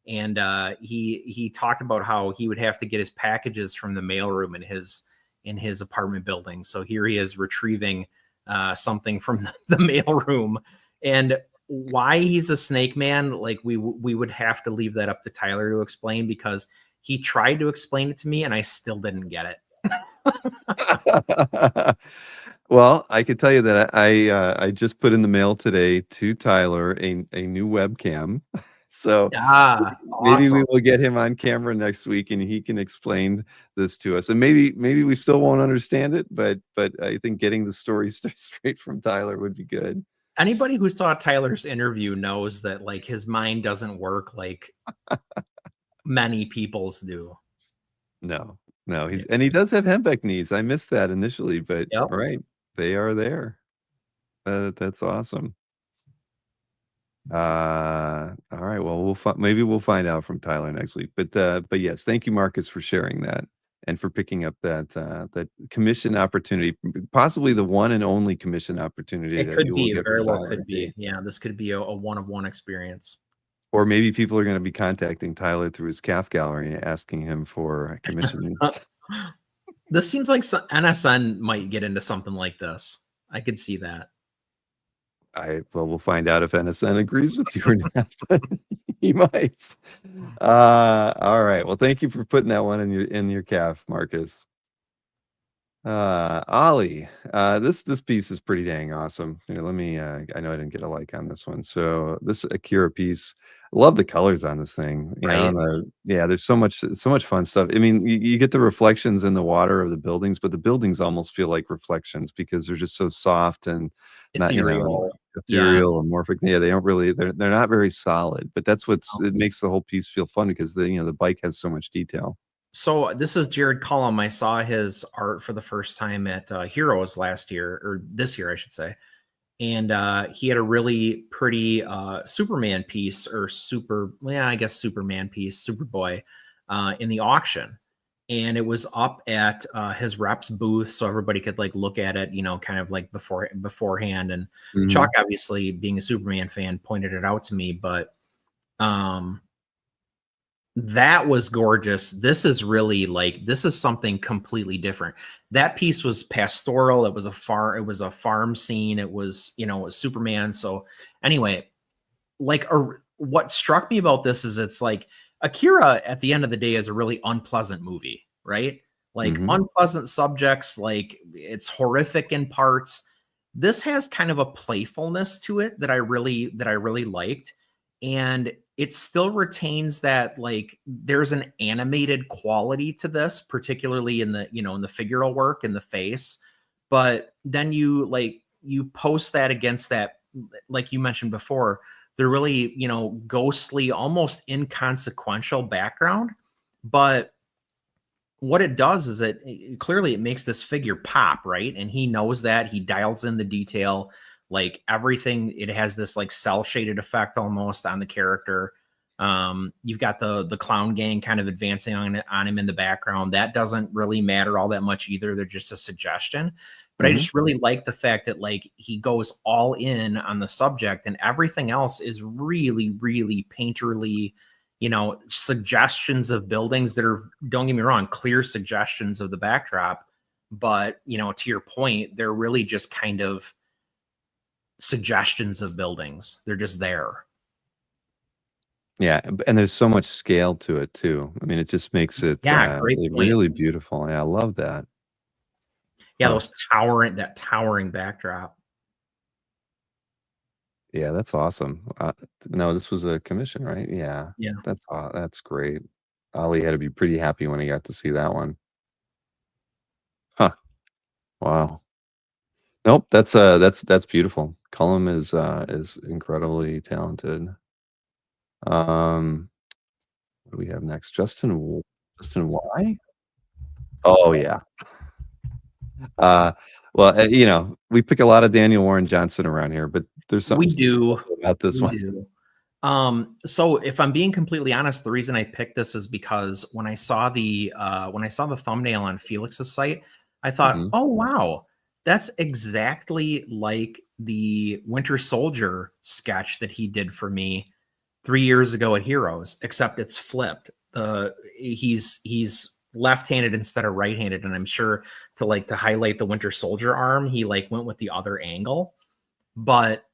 and he talked about how he would have to get his packages from the mailroom in his apartment building. So here he is retrieving something from the mailroom, and why he's a snake man, like we would have to leave that up to Tyler to explain, because he tried to explain it to me and I still didn't get it. Well, I can tell you that I just put in the mail today to Tyler a new webcam. So maybe we will get him on camera next week and he can explain this to us. And maybe we still won't understand it, but I think getting the story straight from Tyler would be good. Anybody who saw Tyler's interview knows that like his mind doesn't work like many people's do. No, and he does have Hembeck knees. I missed that initially, but right, they are there. That's awesome. All right, well, maybe we'll find out from Tyler next week. But yes, thank you, Marcus, for sharing that and for picking up that commission opportunity, possibly the one and only commission opportunity. It could be, very well could be. Yeah, this could be a one-of-one experience. Or maybe people are going to be contacting Tyler through his calf gallery and asking him for a commission. This seems like NSN might get into something like this. I could see that. We'll find out if NSN agrees with you or not, but he might. All right. Well, thank you for putting that one in your calf, Marcus. Ollie, this piece is pretty dang awesome. Let me. I know I didn't get a like on this one. So this Akira piece, I love the colors on this thing. There's so much fun stuff. I mean, you get the reflections in the water of the buildings, but the buildings almost feel like reflections because they're just so soft and ethereal. Ethereal, amorphic. Yeah, they don't really. They're not very solid. But that's it makes the whole piece feel fun because the bike has so much detail. So this is Jared Cullum. I saw his art for the first time at Heroes last year, or this year, I should say. And he had a really pretty Superman piece, or Superman piece, Superboy, in the auction. And it was up at his reps booth, so everybody could like look at it, kind of like beforehand. And Chuck, obviously being a Superman fan, pointed it out to me. But that was gorgeous. This is really this is something completely different. That piece was pastoral. It was a farm scene. It was, it was Superman. So anyway, what struck me about this is it's like Akira at the end of the day is a really unpleasant movie, right? Unpleasant subjects, it's horrific in parts. This has kind of a playfulness to it that I really liked. and it still retains that, like, there's an animated quality to this, particularly in the, in the figural work in the face. But then you post that against that, like you mentioned before, the really, ghostly, almost inconsequential background. But what it does is clearly it makes this figure pop, right? And he knows that. He dials in the detail, like everything. It has this like cell shaded effect almost on the character. You've got the clown gang kind of advancing on him in the background. That doesn't really matter all that much either. They're just a suggestion. But I just really like the fact that like he goes all in on the subject, and everything else is really, really painterly, suggestions of buildings that are, don't get me wrong, clear suggestions of the backdrop. But, to your point, they're really just kind of suggestions of buildings. They're just there. Yeah, and there's so much scale to it too. I mean, it just makes it Great point. really beautiful. Yeah, I love that. Yeah, that towering backdrop. Yeah, that's awesome. No, this was a commission, right? Yeah. Yeah. That's great. Ali had to be pretty happy when he got to see that one. Huh. Wow. Nope, that's beautiful. Cullum is incredibly talented. What do we have next? Justin Y? Oh yeah. Well, we pick a lot of Daniel Warren Johnson around here, but there's something We do. about this We one. do. So if I'm being completely honest, the reason I picked this is because when I saw the thumbnail on Felix's site, I thought, oh wow, that's exactly like the Winter Soldier sketch that he did for me 3 years ago at Heroes, except it's flipped. He's left-handed instead of right-handed, and I'm sure to highlight the Winter Soldier arm, he went with the other angle. But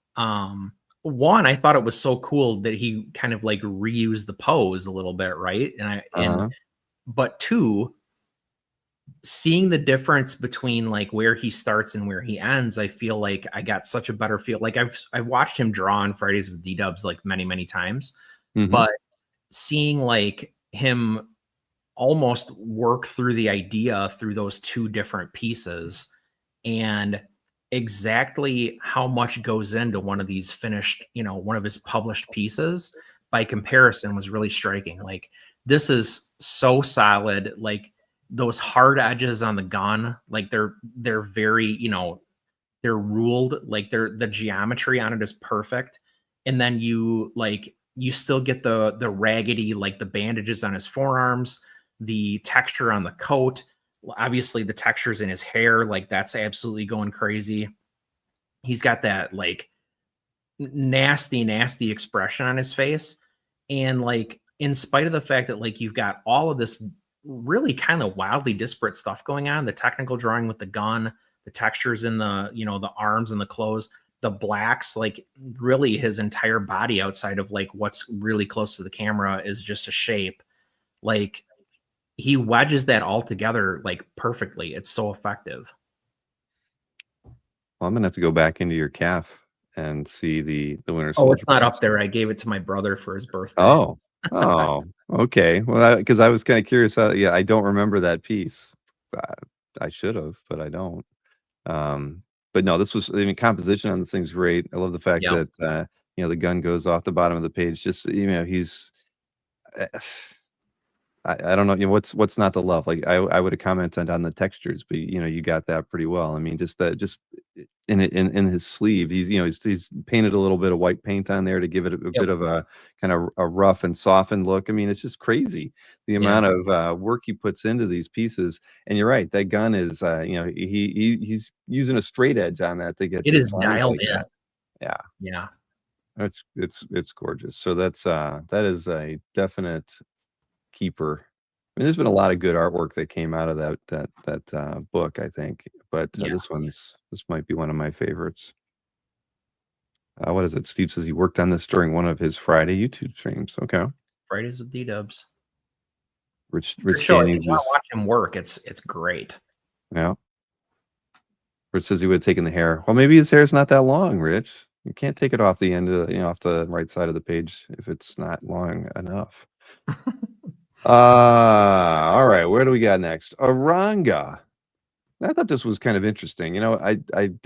one, I thought it was so cool that he kind of reused the pose a little bit, right? But two, seeing the difference between where he starts and where he ends, I feel like I got such a better feel. I've watched him draw on Fridays with D-Dubs many, many times, but seeing him almost work through the idea through those two different pieces, and exactly how much goes into one of these finished, one of his published pieces by comparison was really striking. This is so solid. Those hard edges on the gun, they're very, they're ruled, the geometry on it is perfect. And then you still get the raggedy, the bandages on his forearms, the texture on the coat, obviously the textures in his hair, that's absolutely going crazy. He's got that nasty expression on his face. And in spite of the fact that you've got all of this really kind of wildly disparate stuff going on, the technical drawing with the gun, the textures in the, the arms and the clothes, the blacks, really his entire body outside of what's really close to the camera is just a shape. He wedges that all together perfectly. It's so effective. Well, I'm gonna have to go back into your calf and see the Winter Oh, Soldier. it's not up there. I gave it to my brother for his birthday. Oh, okay. Well, because I was kind of curious. Yeah, I don't remember that piece. I should have, but I don't. But no, this was. I mean, composition on this thing's great. I love the fact that the gun goes off the bottom of the page. Just he's. I don't know, what's not to love. I would have commented on the textures, but you got that pretty well. I mean, just in his sleeve, he's painted a little bit of white paint on there to give it a bit of a kind of a rough and softened look. I mean, it's just crazy the amount of work he puts into these pieces. And you're right, that gun is he's using a straight edge on that to get it is dialed in. That. Yeah. It's gorgeous. So that is a definite keeper. I mean, there's been a lot of good artwork that came out of that book, I think, but this might be one of my favorites. What is it? Steve says he worked on this during one of his Friday YouTube streams. Okay. Fridays with D-Dubs. Rich Daniels. Watch him work. It's great. Yeah. Rich says he would have taken the hair. Well, maybe his hair's not that long, Rich. You can't take it off the end of off the right side of the page if it's not long enough. All right, where do we got next? Aranga. I thought this was kind of interesting. I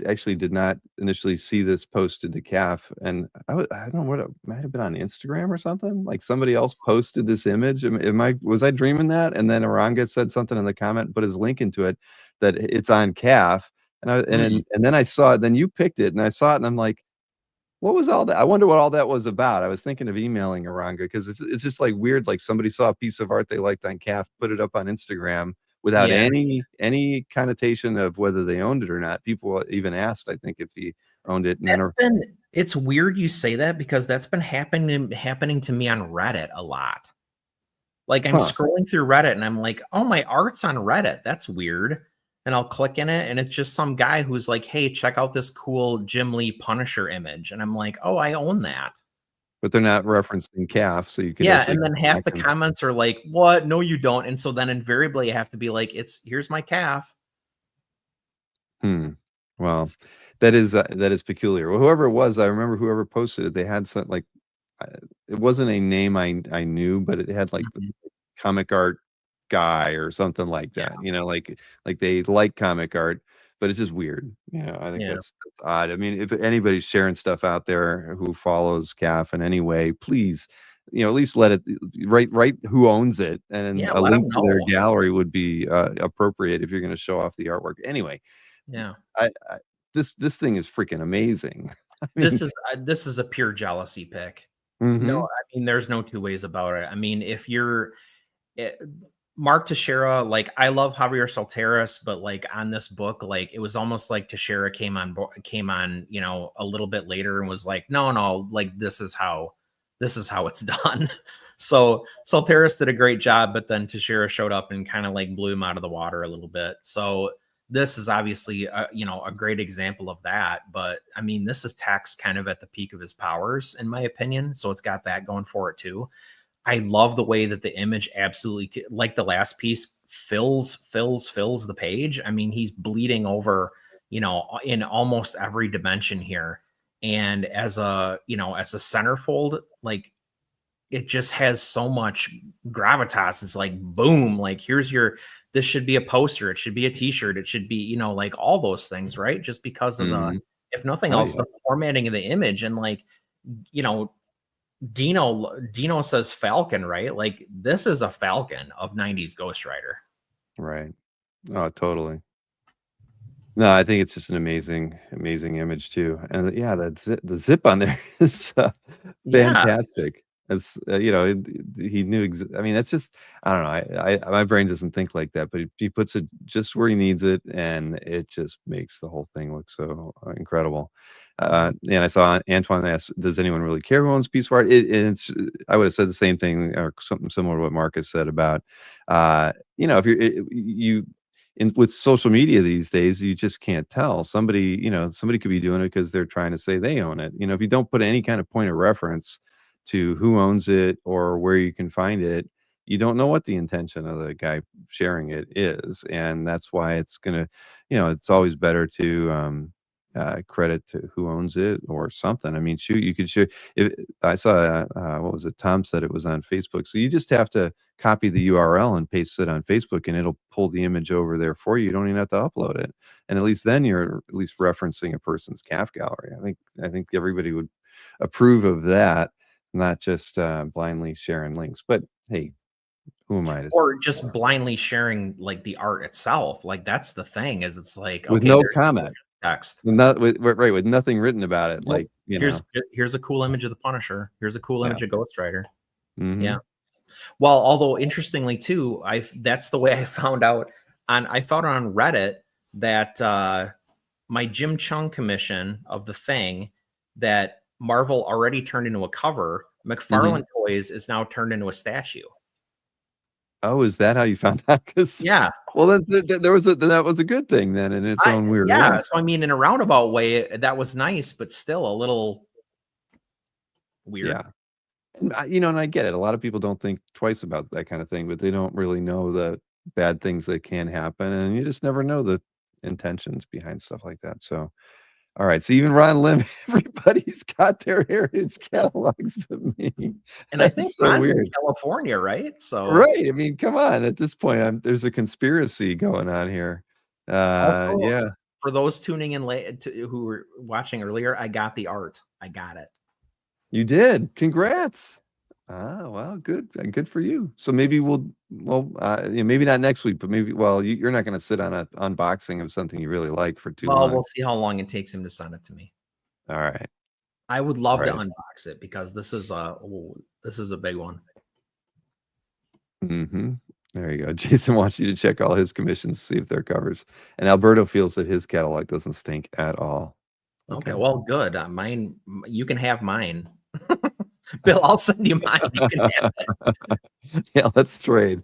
actually did not initially see this posted to CAF, and I don't know what it might have been on Instagram or something. Like somebody else posted this image. Was I dreaming that? And then Aranga said something in the comment, put his link into it that it's on CAF, and then I saw it. Then you picked it, and I saw it, and I'm like, what was all that? I wonder what all that was about. I was thinking of emailing Aranga because it's just like weird. Like somebody saw a piece of art they liked on CAF, put it up on Instagram without Yeah. any connotation of whether they owned it or not. People even asked, I think, if he owned it, and It's weird you say that because that's been happening to me on Reddit a lot. Like I'm scrolling through Reddit and I'm like, oh, my art's on Reddit. That's weird. And I'll click in it and it's just some guy who's like, hey, check out this cool Jim Lee Punisher image. And I'm like, oh, I own that. but they're not referencing CAF, so you can and then half the comments are like, what? No, you don't. And so then invariably I have to be like, here's my calf. Well, that is peculiar. Well, whoever it was, I remember whoever posted it. They had some like it wasn't a name I knew, but it had like the comic art guy or something like that. Like they like comic art, but it's just weird. I think that's odd. I mean, if anybody's sharing stuff out there who follows CAF in any way, please, at least let it write who owns it, and a let link them to their know. gallery would be appropriate if you're going to show off the artwork. Anyway, Yeah. This thing is freaking amazing. I mean, this is a pure jealousy pick. No, I mean, there's no two ways about it. I mean, if you're Mark Teixeira, like I love Javier Solteris, but like on this book, like it was almost like Teixeira came on, a little bit later and was like, no, like this is how it's done. So Solteris did a great job, but then Teixeira showed up and kind of like blew him out of the water a little bit. So this is obviously a great example of that. But I mean, this is Tex kind of at the peak of his powers, in my opinion. So it's got that going for it too. I love the way that the image absolutely, like the last piece, fills the page. I mean, he's bleeding over, in almost every dimension here. And as a centerfold, like it just has so much gravitas. It's like, boom, like this should be a poster. It should be a t-shirt. It should be, like all those things, right? Just because of if nothing else, the formatting of the image. And like, Dino says Falcon, right? Like this is a Falcon of 90s Ghost Rider. Right. Oh, totally. No, I think it's just an amazing image too. And the zip on there is fantastic. As he knew. I mean, that's just, I don't know. My brain doesn't think like that, but he puts it just where he needs it, and it just makes the whole thing look so incredible. And I saw Antoine ask, "Does anyone really care who owns piece of art?" I would have said the same thing or something similar to what Marcus said about, if with social media these days, you just can't tell. Somebody could be doing it because they're trying to say they own it. If you don't put any kind of point of reference to who owns it or where you can find it, you don't know what the intention of the guy sharing it is. And that's why it's gonna, it's always better to credit to who owns it or something. I mean, shoot, you could share. If I saw, what was it? Tom said it was on Facebook. So you just have to copy the URL and paste it on Facebook, and it'll pull the image over there for you. You don't even have to upload it, and at least then you're at least referencing a person's CAF gallery. I think everybody would approve of that, not just blindly sharing links. But hey, who am I to or just blindly sharing like the art itself? Like that's the thing, is it's like with no comment. Text. With nothing written about it. Nope. Like, here's a cool image of the Punisher. Here's a cool image of Ghost Rider. Yeah. Well, although interestingly too, that's the way I found out I found on Reddit that my Jim Chung commission of the Thing that Marvel already turned into a cover, McFarlane Toys is now turned into a statue. Oh, is that how you found out? Yeah. Well, that was a good thing then in its own weird way. So I mean, in a roundabout way, that was nice, but still a little weird. Yeah. And I get it. A lot of people don't think twice about that kind of thing, but they don't really know the bad things that can happen, and you just never know the intentions behind stuff like that. So, All right. So even Ron Lim, everybody's got their heritage catalogs but me. And I think That's so Ron's in weird. California, right? So Right. I mean, come on. At this point, there's a conspiracy going on here. also Yeah. for those tuning in late who were watching earlier, I got the art. I got it. You did. Congrats. Ah, well, good. Good for you. So maybe maybe not next week, but maybe, well, you're not going to sit on an unboxing of something you really like for too Well, long. we'll see how long it takes him to send it to me. All right. I would love to Right. unbox it because this is a big one. Mm-hmm. There you go. Jason wants you to check all his commissions, see if they're covers. And Alberto feels that his catalog doesn't stink at all. Okay, well, good. Mine, you can have mine. Bill, I'll send you mine. You can have it. Yeah, let's trade.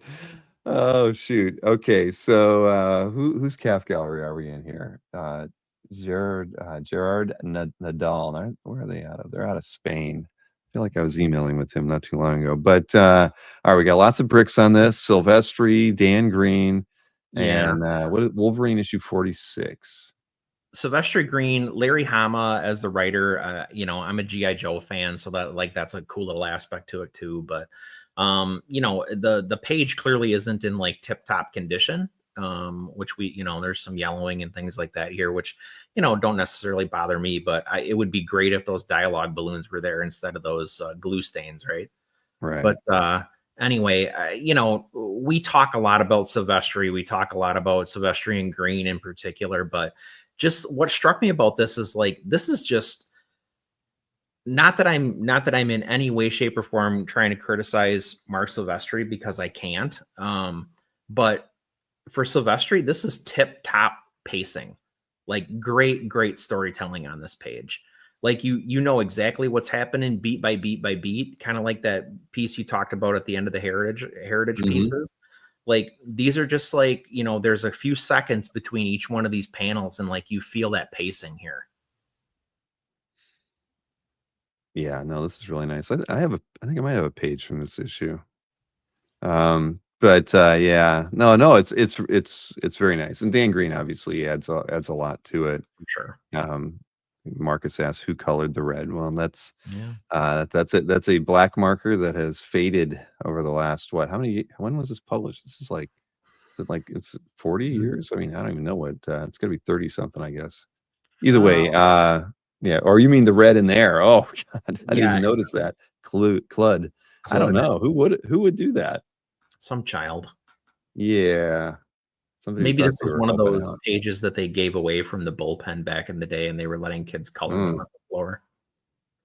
Oh shoot. Okay, so whose calf gallery are we in here? Gerard Nadal. Where are they out of? They're out of Spain. I feel like I was emailing with him not too long ago. But all right, we got lots of bricks on this. Silvestri, Dan Green, Yeah. and what Wolverine issue 46. Sylvester Green, Larry Hama as the writer. I'm a G.I. Joe fan, so that's a cool little aspect to it too. But the page clearly isn't in like tip top condition. Which there's some yellowing and things like that here, which don't necessarily bother me. But it would be great if those dialogue balloons were there instead of those glue stains, right? Right. But anyway, we talk a lot about Silvestri. We talk a lot about Silvestri and Green in particular, but just what struck me about this is like, this is just not that I'm in any way, shape, or form trying to criticize Mark Silvestri, because I can't. But for Silvestri, this is tip top pacing, like great storytelling on this page. Like you know exactly what's happening beat by beat by beat, kind of like that piece you talked about at the end of the heritage pieces. Like these are just like, there's a few seconds between each one of these panels, and like you feel that pacing here. Yeah, no, this is really nice. I think I might have a page from this issue. But yeah, no, it's very nice. And Dan Green obviously adds a lot to it. I'm sure. Marcus asks who colored the red. Well, that's it. That's a black marker that has faded over the last when was this published? This is like, it's 40 years? I mean, I don't even know what it's gonna be 30 something, I guess. Either way, yeah, or you mean the red in there? Oh God, I didn't even notice that. Clud. I don't know. Who would do that? Some child. Yeah. Maybe this was one of those pages that they gave away from the bullpen back in the day, and they were letting kids color them on the floor.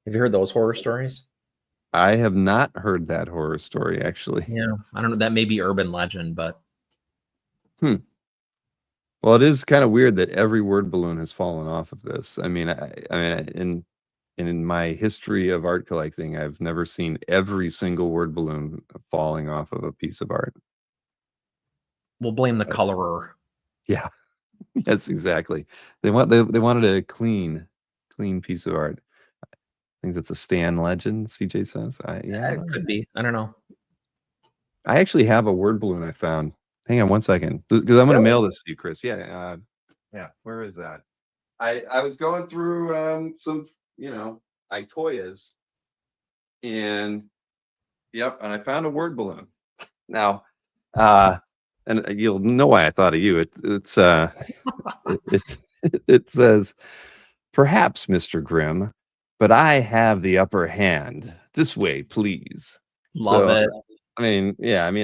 Have you heard those horror stories? I have not heard that horror story, actually. Yeah, I don't know. That may be urban legend, but. Well, it is kind of weird that every word balloon has fallen off of this. I mean, in my history of art collecting, I've never seen every single word balloon falling off of a piece of art. We'll blame the colorer. Yeah. Yes, exactly. They wanted a clean piece of art. I think that's a Stan legend, CJ says. It could be. I don't know. I actually have a word balloon I found. Hang on one second, because I'm going to mail this to you, Chris. Yeah. Where is that? I was going through some, iToyas, and and I found a word balloon. Now, and you'll know why I thought of you. It says, "Perhaps, Mr. Grimm, but I have the upper hand. This way, please." Love it. I mean,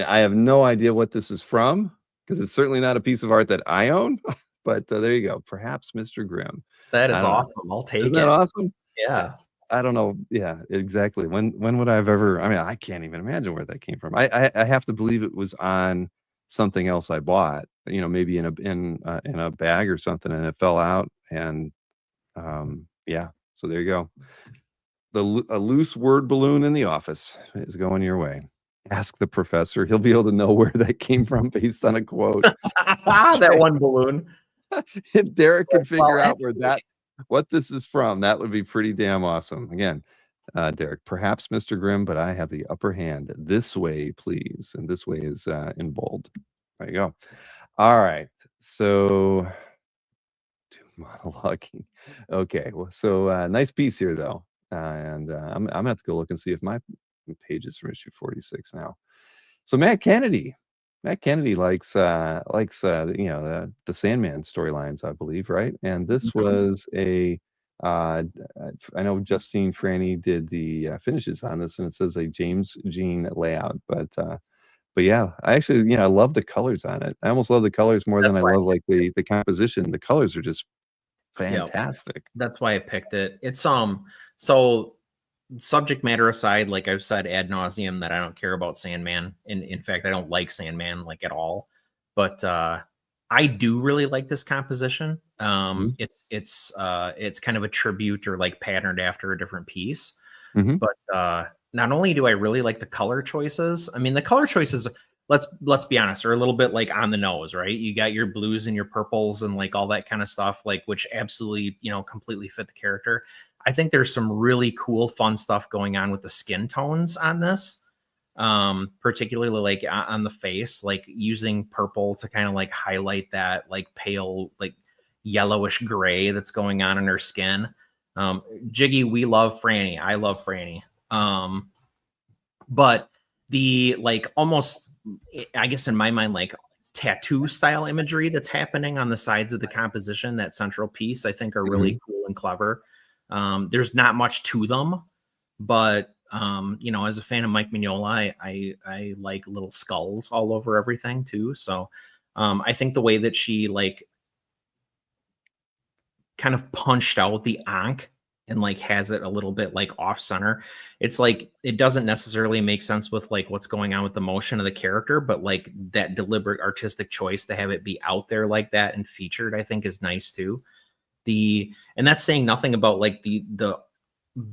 I have no idea what this is from, because it's certainly not a piece of art that I own. But there you go. Perhaps, Mr. Grimm. That is awesome. I'll take it. Isn't that awesome? Yeah. I don't know. Yeah, exactly. When would I have ever? I mean, I can't even imagine where that came from. I have to believe it was on something else I bought. Maybe in a bag or something, and it fell out. And yeah. So there you go. A loose word balloon in the office is going your way. Ask the professor. He'll be able to know where that came from based on a quote. That one balloon. If Derek can figure out what this is from, that would be pretty damn awesome. Again, Derek, perhaps Mr. Grimm, but I have the upper hand. This way, please. And this way is in bold. There you go. All right. So monologuing. Okay, well, so nice piece here though, and I'm gonna have to go look and see if my page is from issue 46 now. So Matt Kennedy likes the Sandman storylines, I believe, right? And this Mhm. was I know Justine Franny did the finishes on this, and it says a James Jean layout, but yeah, I actually, I love the colors on it. I almost love the colors more than That's I why. love like the composition. The colors are just Yeah, fantastic. that's why I picked it. So subject matter aside, like I've said ad nauseum that I don't care about Sandman. In fact, I don't like Sandman like at all. But I do really like this composition. Mhm. It's kind of a tribute or like patterned after a different piece. Mhm. But not only do I really like the color choices, I mean the color choices, let's be honest, are a little bit like on the nose, right? You got your blues and your purples and like all that kind of stuff, like which absolutely, completely fit the character. I think there's some really cool, fun stuff going on with the skin tones on this. Particularly like on the face, like using purple to kind of like highlight that like pale, like yellowish gray that's going on in her skin. Jiggy, we love Franny. I love Franny. But the like almost, I guess in my mind, like tattoo style imagery that's happening on the sides of the composition, that central piece, I think are really Mhm. cool and clever. There's not much to them, but as a fan of Mike Mignola, I like little skulls all over everything too. So I think the way that she like kind of punched out the ankh and like has it a little bit like off center. It's like it doesn't necessarily make sense with like what's going on with the motion of the character, but like that deliberate artistic choice to have it be out there like that and featured, I think is nice too. And that's saying nothing about like the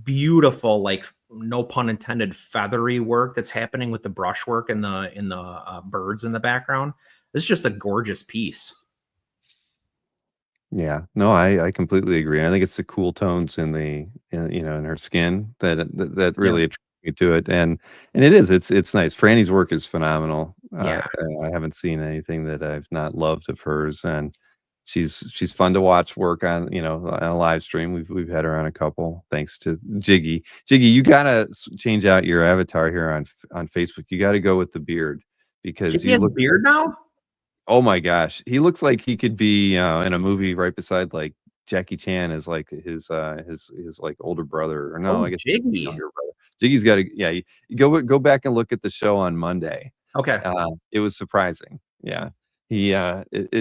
beautiful, like no pun intended, feathery work that's happening with the brushwork and the birds in the background. This is just a gorgeous piece. Yeah. No, I completely agree. I think it's the cool tones in her skin that Yeah. really attract me to it, and it's nice. Franny's work is phenomenal. Yeah. I haven't seen anything that I've not loved of hers, and she's fun to watch work on a live stream. We've had her on a couple, thanks to Jiggy. Jiggy, you gotta change out your avatar here on Facebook. You got to go with the beard because Jiggy you has a look beard now? Oh my gosh, he looks like he could be, in a movie right beside, like, Jackie Chan as, like, his, like, older brother, or no, Oh, I guess he's Jiggy. younger brother. Jiggy's got a yeah, you go back and look at the show on Monday. Okay. It was surprising. Yeah. Yeah, he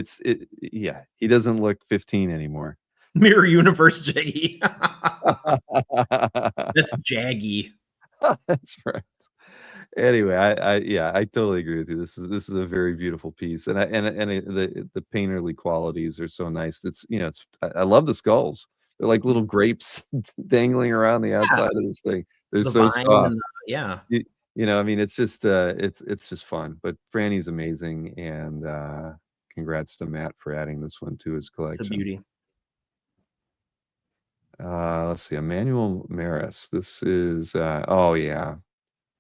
doesn't look 15 anymore. Mirror Universe Jiggy. That's Jaggy. That's right. Anyway, yeah, I totally agree with you. This is a very beautiful piece, the painterly qualities are so nice. I love the skulls. They're like little grapes dangling around the Yeah, outside of this thing. They're the so vine soft. and yeah, You, I mean, it's just it's just fun. But Franny's amazing, and congrats to Matt for adding this one to his it's a collection. beauty. Let's see, Emmanuel Maris. This is oh yeah.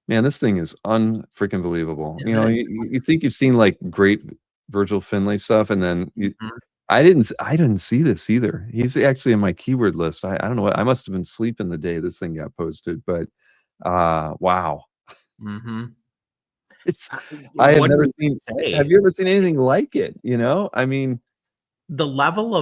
Man, this thing is unfreaking believable. Is it? You think you've seen like great Virgil Finlay stuff, and then Mhm. I didn't see this either. He's actually in my keyword list. I don't know what I must have been sleeping the day this thing got posted, but wow. Mhm. It's Uh, I have what do never you seen say? have you ever seen anything like it, you know? I mean, The level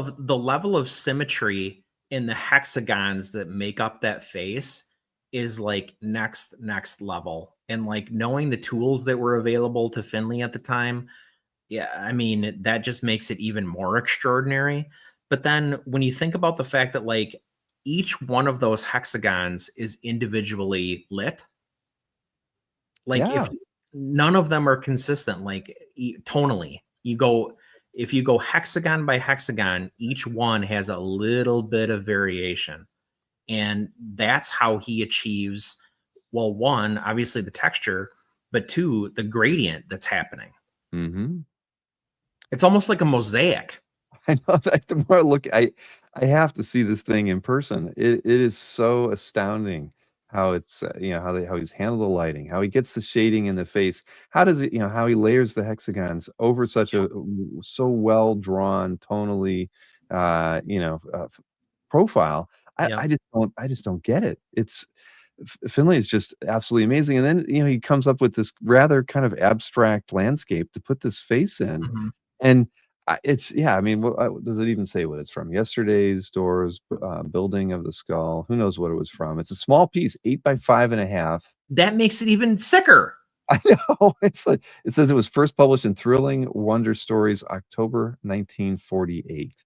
of symmetry in the hexagons that make up that face is like next level. And like knowing the tools that were available to Finley at the time, yeah, I mean, that just makes it even more extraordinary. But then when you think about the fact that like each one of those hexagons is individually lit, like yeah. if none of them are consistent, like tonally, if you go hexagon by hexagon, each one has a little bit of variation. And that's how he achieves, well, one, obviously the texture, but two, the gradient that's happening. Mhm. It's almost like a mosaic. I know that the more I look, I have to see this thing in person. It is so astounding how it's how he's handled the lighting, how he gets the shading in the face, how does it how he layers the hexagons over such a so well drawn tonally, profile. Yeah. I just don't get it. Finlay is just absolutely amazing. And then, he comes up with this rather kind of abstract landscape to put this face in. Mhm. And it's, yeah, I mean, does it even say what it's from? Yesterday's Doors, Building of the Skull. Who knows what it was from? It's a small piece, 8 by 5.5. That makes it even sicker. I know. It's like, it says it was first published in Thrilling Wonder Stories, October 1948.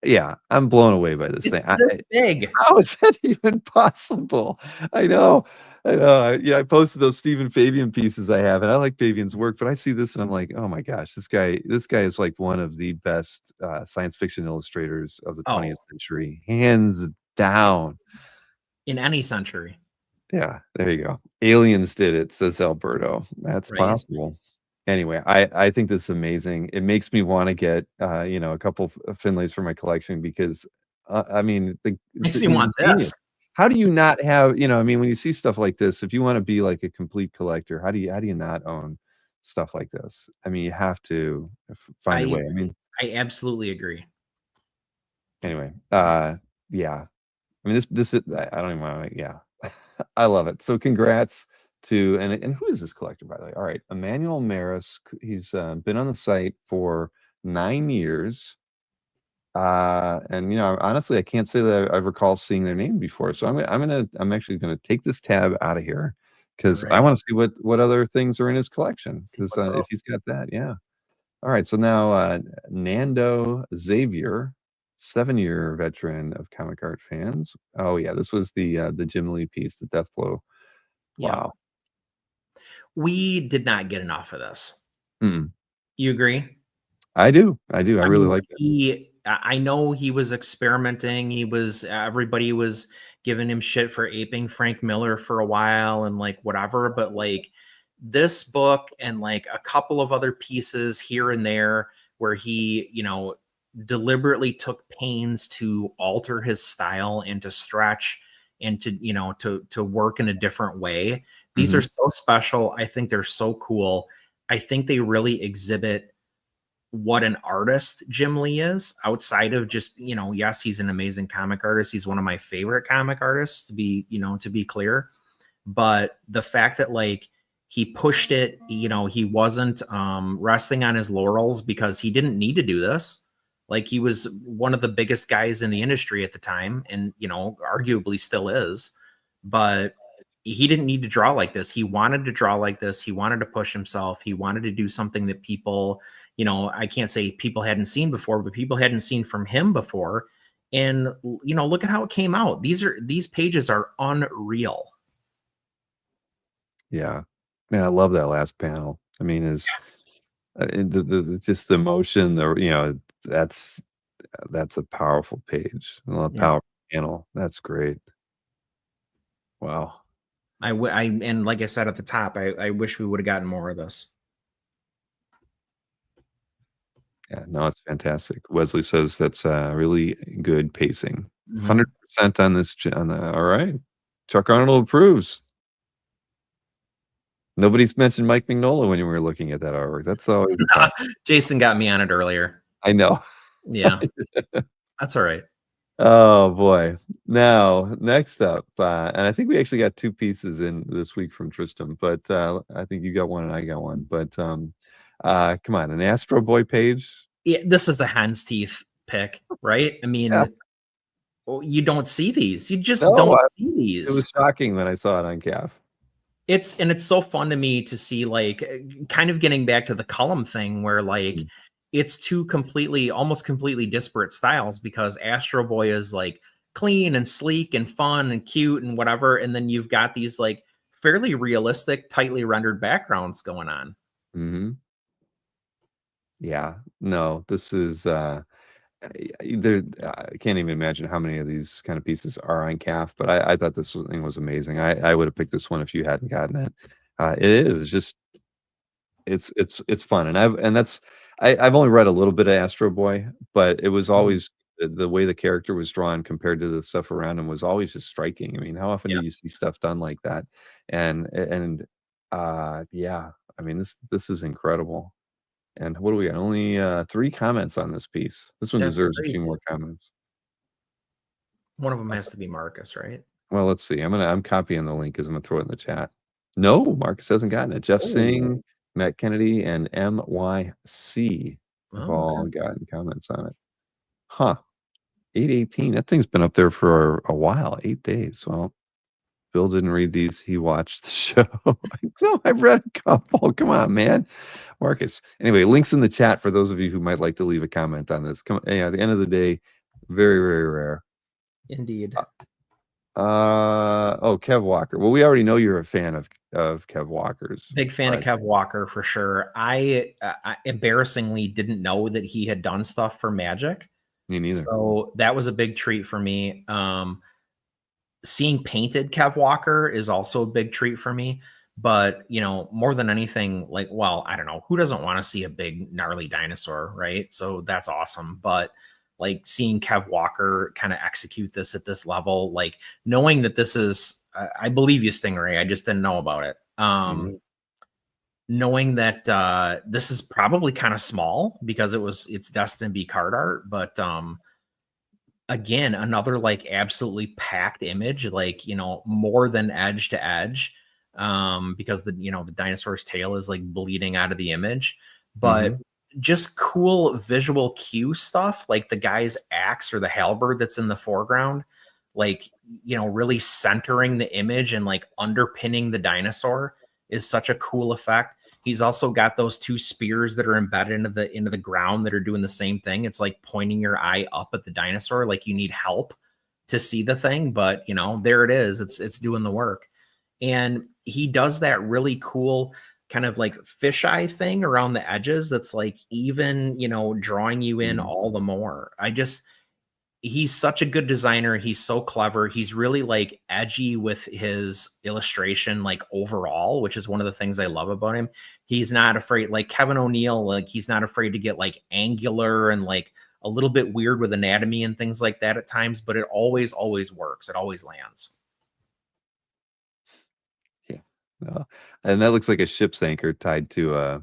Yeah, I'm blown away by this It's thing. this big. How is that even possible? I know, I know. I posted those Stephen Fabian pieces I have, and I like Fabian's work, but I see this and I'm like, oh my gosh, this guy is like one of the best science fiction illustrators of the Oh, 20th century, hands down. in any century, Yeah, there you go. Aliens did it, says Alberto. That's right? possible. Anyway, I think this is amazing. It makes me want to get a couple of Finlays for my collection because I mean Makes me he's want a genius. this. How do you not have, I mean, when you see stuff like this, if you want to be like a complete collector, how do you not own stuff like this? I mean, you have to find a I way. I mean, I absolutely agree. anyway, yeah. I mean, this is, I don't even want to, yeah. I love it. So congrats to, and who is this collector, by the way? All right, Emmanuel Maris. He's been on the site for 9 years. And honestly, I can't say that I recall seeing their name before. So I'm actually gonna take this tab out of here All because I right. want to see what other things are in his collection. See Because what's if up. he's got that, yeah. All right, so now Nando Xavier, 7-year veteran of comic art fans. Oh yeah, this was the Jim Lee piece, the Death Blow. Yeah. Wow. We did not get enough of this. Mm. You agree? I do. I do. I I really mean, like it. I know he was experimenting. Everybody was giving him shit for aping Frank Miller for a while and like whatever, but like this book and like a couple of other pieces here and there where he, deliberately took pains to alter his style and to stretch and to work in a different way. These are Mhm. so special. I think they're so cool. I think they really exhibit what an artist Jim Lee is outside of just, yes, he's an amazing comic artist. He's one of my favorite comic artists to be clear. But the fact that like he pushed it, he wasn't resting on his laurels because he didn't need to do this. Like he was one of the biggest guys in the industry at the time and, arguably still is. But he didn't need to draw like this. He wanted to draw like this. He wanted to push himself. He wanted to do something that people, I can't say people hadn't seen before, but people hadn't seen from him before. And, look at how it came out. These pages are unreal. Yeah. Man, I love that last panel. I mean, just the emotion, that's a powerful page, a Yeah. powerful panel. That's great. Wow. And like I said at the top, I wish we would have gotten more of this. Yeah, no, it's fantastic. Wesley says that's really good pacing. Mhm. 100% on this. All right. Chuck Arnold approves. Nobody's mentioned Mike Mignola when we were looking at that artwork. That's always a compliment. Jason got me on it earlier. I know. Yeah. That's all right. Oh boy. Now, next up, and I think we actually got 2 pieces in this week from Tristram, but I think you got one and I got one. But come on, an Astro Boy page. Yeah, this is a hen's teeth pick, right? I mean, Yeah. you don't see these. You just No, don't see it was these. shocking when I saw it on CAF. It's so fun to me to see like kind of getting back to the Cullum thing where like it's two almost completely disparate styles because Astro Boy is like clean and sleek and fun and cute and whatever, and then you've got these like fairly realistic, tightly rendered backgrounds going on. Mm-hmm. Yeah. No, this is I can't even imagine how many of these kind of pieces are on CAF, but I thought thing was amazing. I would have picked this one if you hadn't gotten it. It is just it's fun, and I've only read a little bit of Astro Boy, but it was always the way the character was drawn compared to the stuff around him was always just striking. I mean, how often Yeah. do you see stuff done like that? And yeah, I mean this is incredible. And what do we got? Only 3 comments on this piece. This one That's deserves a great. few more comments. One of them has to be Marcus, right? Well, let's see. I'm copying the link because I'm gonna throw it in the chat. No, Marcus hasn't gotten it. Jeff Oh, Singh, Matt Kennedy, and MYC have oh, all okay. gotten comments on it. Huh. 818. That thing's been up there for a while. 8 days. Well, Bill didn't read these. He watched the show. No, I've read a couple. Come on, man. Marcus. Anyway, links in the chat for those of you who might like to leave a comment on this. Come, yeah, at the end of the day, very, very rare. Indeed. Oh, Kev Walker. Well, we already know you're a fan of Kev Walker's. Big fan of but Kev Walker for sure. I embarrassingly didn't know that he had done stuff for Magic. Me neither. So that was a big treat for me. Seeing painted Kev Walker is also a big treat for me. But, you know, more than anything, like, well, I don't know, who doesn't want to see a big gnarly dinosaur, right? So that's awesome. But like seeing Kev Walker kind of execute this at this level, like knowing that this is, I believe you, Stingray. I just didn't know about it. Knowing that this is probably kind of small because it's destined to be card art, but again, another like absolutely packed image, like, you know, more than edge to edge, because the dinosaur's tail is like bleeding out of the image, but just cool visual cue stuff, like the guy's axe or the halberd that's in the foreground, like, you know, really centering the image and like underpinning the dinosaur is such a cool effect. He's also got those 2 spears that are embedded into the ground that are doing the same thing. It's like pointing your eye up at the dinosaur, like you need help to see the thing, but you know, there it is. It's doing the work. And he does that really cool kind of like fisheye thing around the edges that's like even, you know, drawing you in all the more. He's such a good designer. He's so clever. He's really like edgy with his illustration, like overall, which is one of the things I love about him. He's not afraid, like Kevin O'Neill, like he's not afraid to get like angular and like a little bit weird with anatomy and things like that at times, but it always works. It always lands. Yeah. And that looks like a ship's anchor tied to a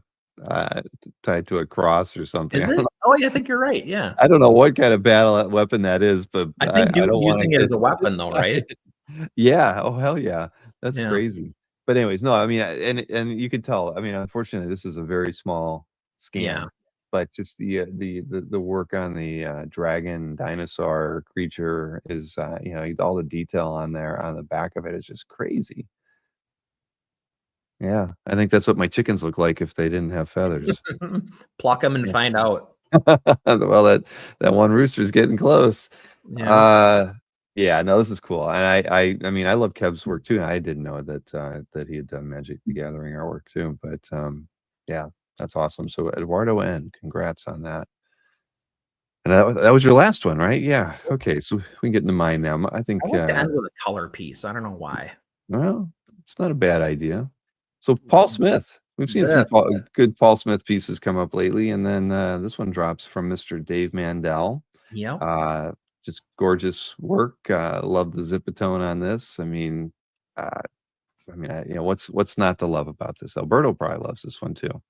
cross or something. Is it? Oh, yeah, I think you're right. Yeah. I don't know what kind of battle weapon that is, but I think I don't want to using it get as a weapon though, right? Yeah. Oh, hell yeah. That's Yeah. crazy. But anyways, no, I mean, and you can tell. I mean, unfortunately, this is a very small scan. Yeah. But just the work on the dragon dinosaur creature is, you know, all the detail on there on the back of it is just crazy. Yeah, I think that's what my chickens look like if they didn't have feathers. Pluck them and find out. Well, that one rooster's getting close. Yeah. Yeah, no, this is cool. And I mean, I love Kev's work too. I didn't know that he had done Magic the Gathering artwork too. But yeah, that's awesome. So Eduardo N, congrats on that. And that was your last one, right? Yeah. Okay, so we can get into mine now. I think I like to end with a color piece. I don't know why. well, it's not a bad idea. So Paul Smith. We've seen a few This. good Paul Smith pieces come up lately, and then this one drops from Mr. Dave Mandel. Yep. Just gorgeous work. Love the zipatone on this. I mean, you know, what's not to love about this? Alberto probably loves this one too,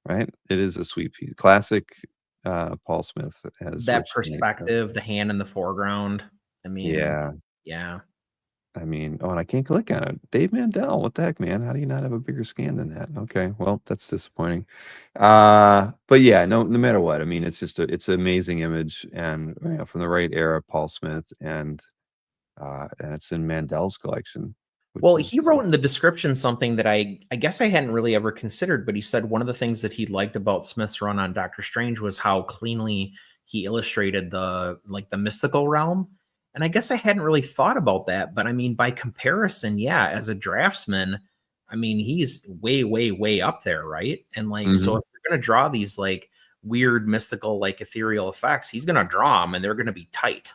right? It is a sweet piece. Classic Paul Smith has That rich, nice perspective, the hand in the foreground. I mean, yeah. yeah. I mean, oh, and I can't click on it. Dave Mandel, what the heck, man? How do you not have a bigger scan than that? Okay, well, that's disappointing. But yeah, no matter what, I mean, it's just it's an amazing image, and you know, from the right era, Paul Smith, and it's in Mandel's collection. Well, he wrote in the description something that I guess I hadn't really ever considered, but he said one of the things that he liked about Smith's run on Doctor Strange was how cleanly he illustrated the mystical realm. And I guess I hadn't really thought about that, but I mean, by comparison, yeah, as a draftsman, I mean, he's way, way, way up there, right? And like, so if you're going to draw these like weird, mystical, like ethereal effects, he's going to draw them and they're going to be tight.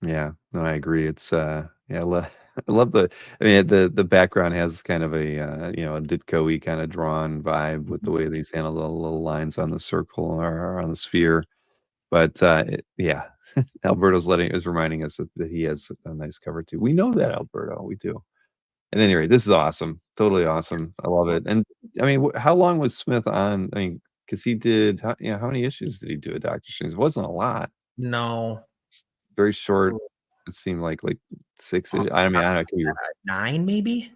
Yeah, no, I agree. It's yeah, I love the. I mean, the background has kind of a you know, a Ditko-y kind of drawn vibe with the way these handle the little lines on the circle or on the sphere. But yeah, Alberto's is reminding us that he has a nice cover too. We know that, Alberto, we do. At any rate, this is awesome. Totally awesome. I love it. And I mean, how long was Smith on? I mean, because he did, how many issues did he do at Doctor Strange? It wasn't a lot. No. Very short. It seemed like 6 Off issues. the I mean, top I don't know. of my head, 9 maybe?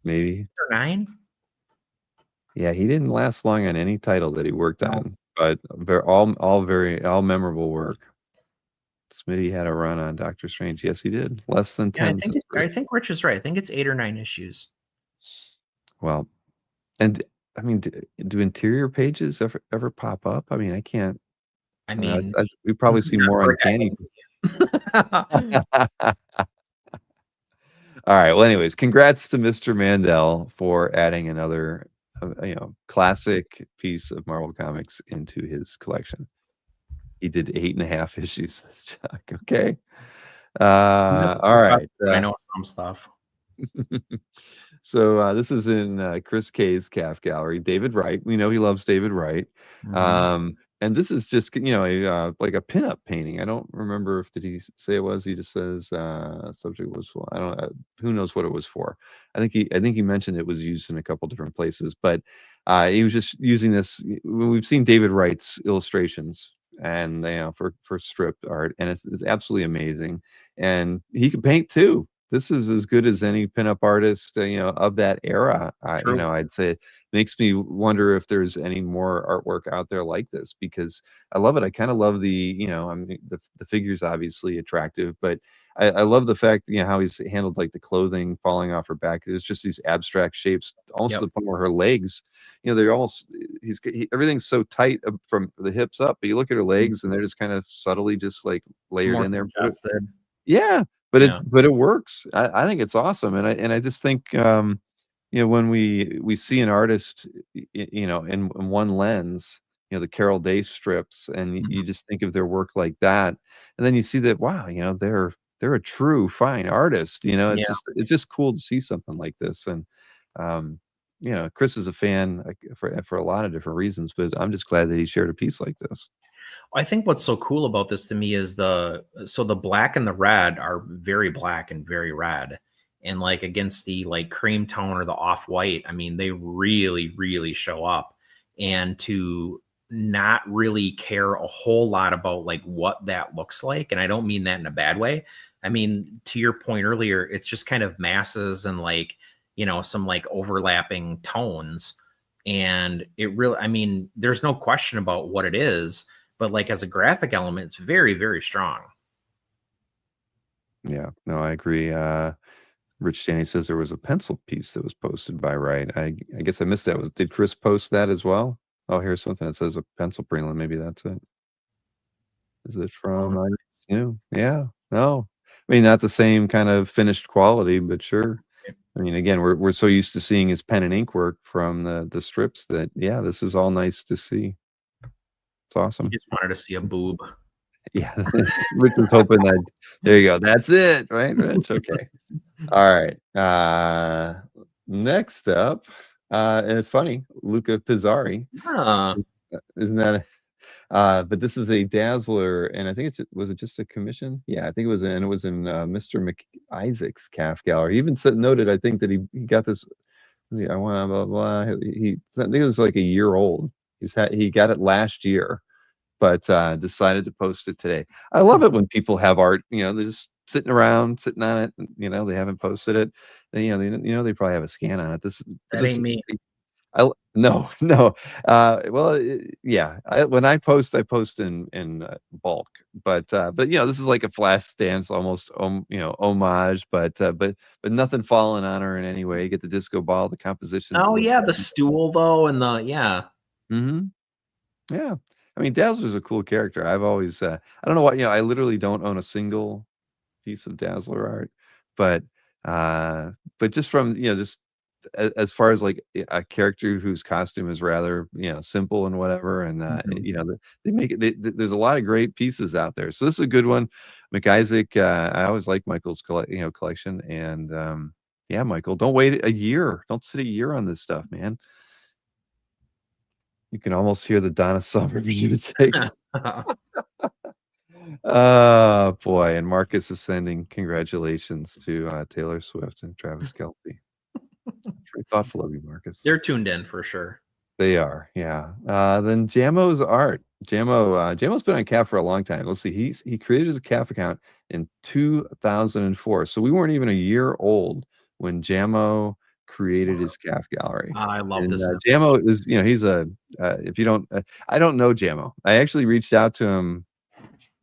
Maybe. Or 9? Yeah, he didn't last long on any title that he worked No. on, but all memorable work. Smitty had a run on Doctor Strange. Yes, he did. Less than Yeah, 10. I think Rich is right. I think it's 8 or 9 issues. Well, and I mean, do interior pages ever pop up? I mean, I can't. I I mean, mean, we probably see not more for a guy uncanny. named All right. Well, anyways, congrats to Mr. Mandel for adding another, classic piece of Marvel Comics into his collection. He did 8.5 issues. That's Chuck. Okay. All right. I know some stuff. So this is in Chris K's calf gallery. David Wright. We know he loves David Wright. And this is just like a pinup painting. I don't remember if did he say it was. He just says subject was for. I don't. Who knows what it was for? I think he mentioned it was used in a couple different places, but he was just using this. We've seen David Wright's illustrations and for strip art, and it's absolutely amazing. And he can paint too. This is as good as any pinup artist, of that era. True. I'd say it makes me wonder if there's any more artwork out there like this because I love it. I kind of love I mean, the figure's obviously attractive, but I love the fact, how he's handled like the clothing falling off her back. It's just these abstract shapes, almost Yep. to the point where her legs, they're almost, everything's so tight from the hips up, but you look at her legs and they're just kind of subtly just like layered More in there. suggested. Yeah, but Yeah. it works. I think it's awesome, and I just think when we see an artist, in one lens, the Carol Day strips, and you just think of their work like that, and then you see that wow, they're a true fine artist. Yeah. It's just cool to see something like this, and Chris is a fan for a lot of different reasons, but I'm just glad that he shared a piece like this. I think what's so cool about this to me is the black and the red are very black and very red. And like against the like cream tone or the off-white, I mean, they really, really show up. And to not really care a whole lot about like what that looks like. And I don't mean that in a bad way. I mean, to your point earlier, it's just kind of masses and like, some like overlapping tones. And it really, I mean, there's no question about what it is. But like as a graphic element, it's very, very strong. Yeah, no, I agree. Rich Danny says there was a pencil piece that was posted by Wright. I guess I missed that. Did Chris post that as well? Oh, here's something that says a pencil prelim. Maybe that's it. Is it from new? Yeah. No. I mean, not the same kind of finished quality, but sure. I mean, again, we're so used to seeing his pen and ink work from the strips that this is all nice to see. It's awesome. You just wanted to see a boob. Yeah, Rich was hoping that. There you go. That's it, right, Rich? Okay. All right. Next up, and it's funny, Luca Pizzari. Isn't that? But this is a Dazzler, and I think was it just a commission? Yeah, I think it was, and it was in Mr. McIsaac's calf gallery. He even noted, I think that he got this. I want blah blah. I think it was like a year old. He got it last year, but decided to post it today. I love it when people have art. They're just sitting around, sitting on it. They haven't posted it. They they probably have a scan on it. That ain't me. No. Well, yeah. When I post in bulk, but this is like a flash dance, almost homage, but nothing falling on her in any way. You get the disco ball, the composition. Oh yeah, the stool though, and the Yeah. I mean, Dazzler's a cool character. I've always, I don't know what, I literally don't own a single piece of Dazzler art, but just from, just as far as like a character whose costume is rather, simple and whatever. And, they make it, there's a lot of great pieces out there. So this is a good one. McIsaac, I always like Michael's collection. And, yeah, Michael, don't wait a year. Don't sit a year on this stuff, man. You can almost hear the Donna Summer music. Oh boy! And Marcus is sending congratulations to Taylor Swift and Travis Kelce. very thoughtful of you, Marcus. They're tuned in for sure. They are, yeah. Then Jamo's art. Jamo's been on CAF for a long time. Let's see, he created his CAF account in 2004. So we weren't even a year old when Jamo created his CAF gallery. I love And this. Jamo is, he's a if you don't, I don't know Jamo. I actually reached out to him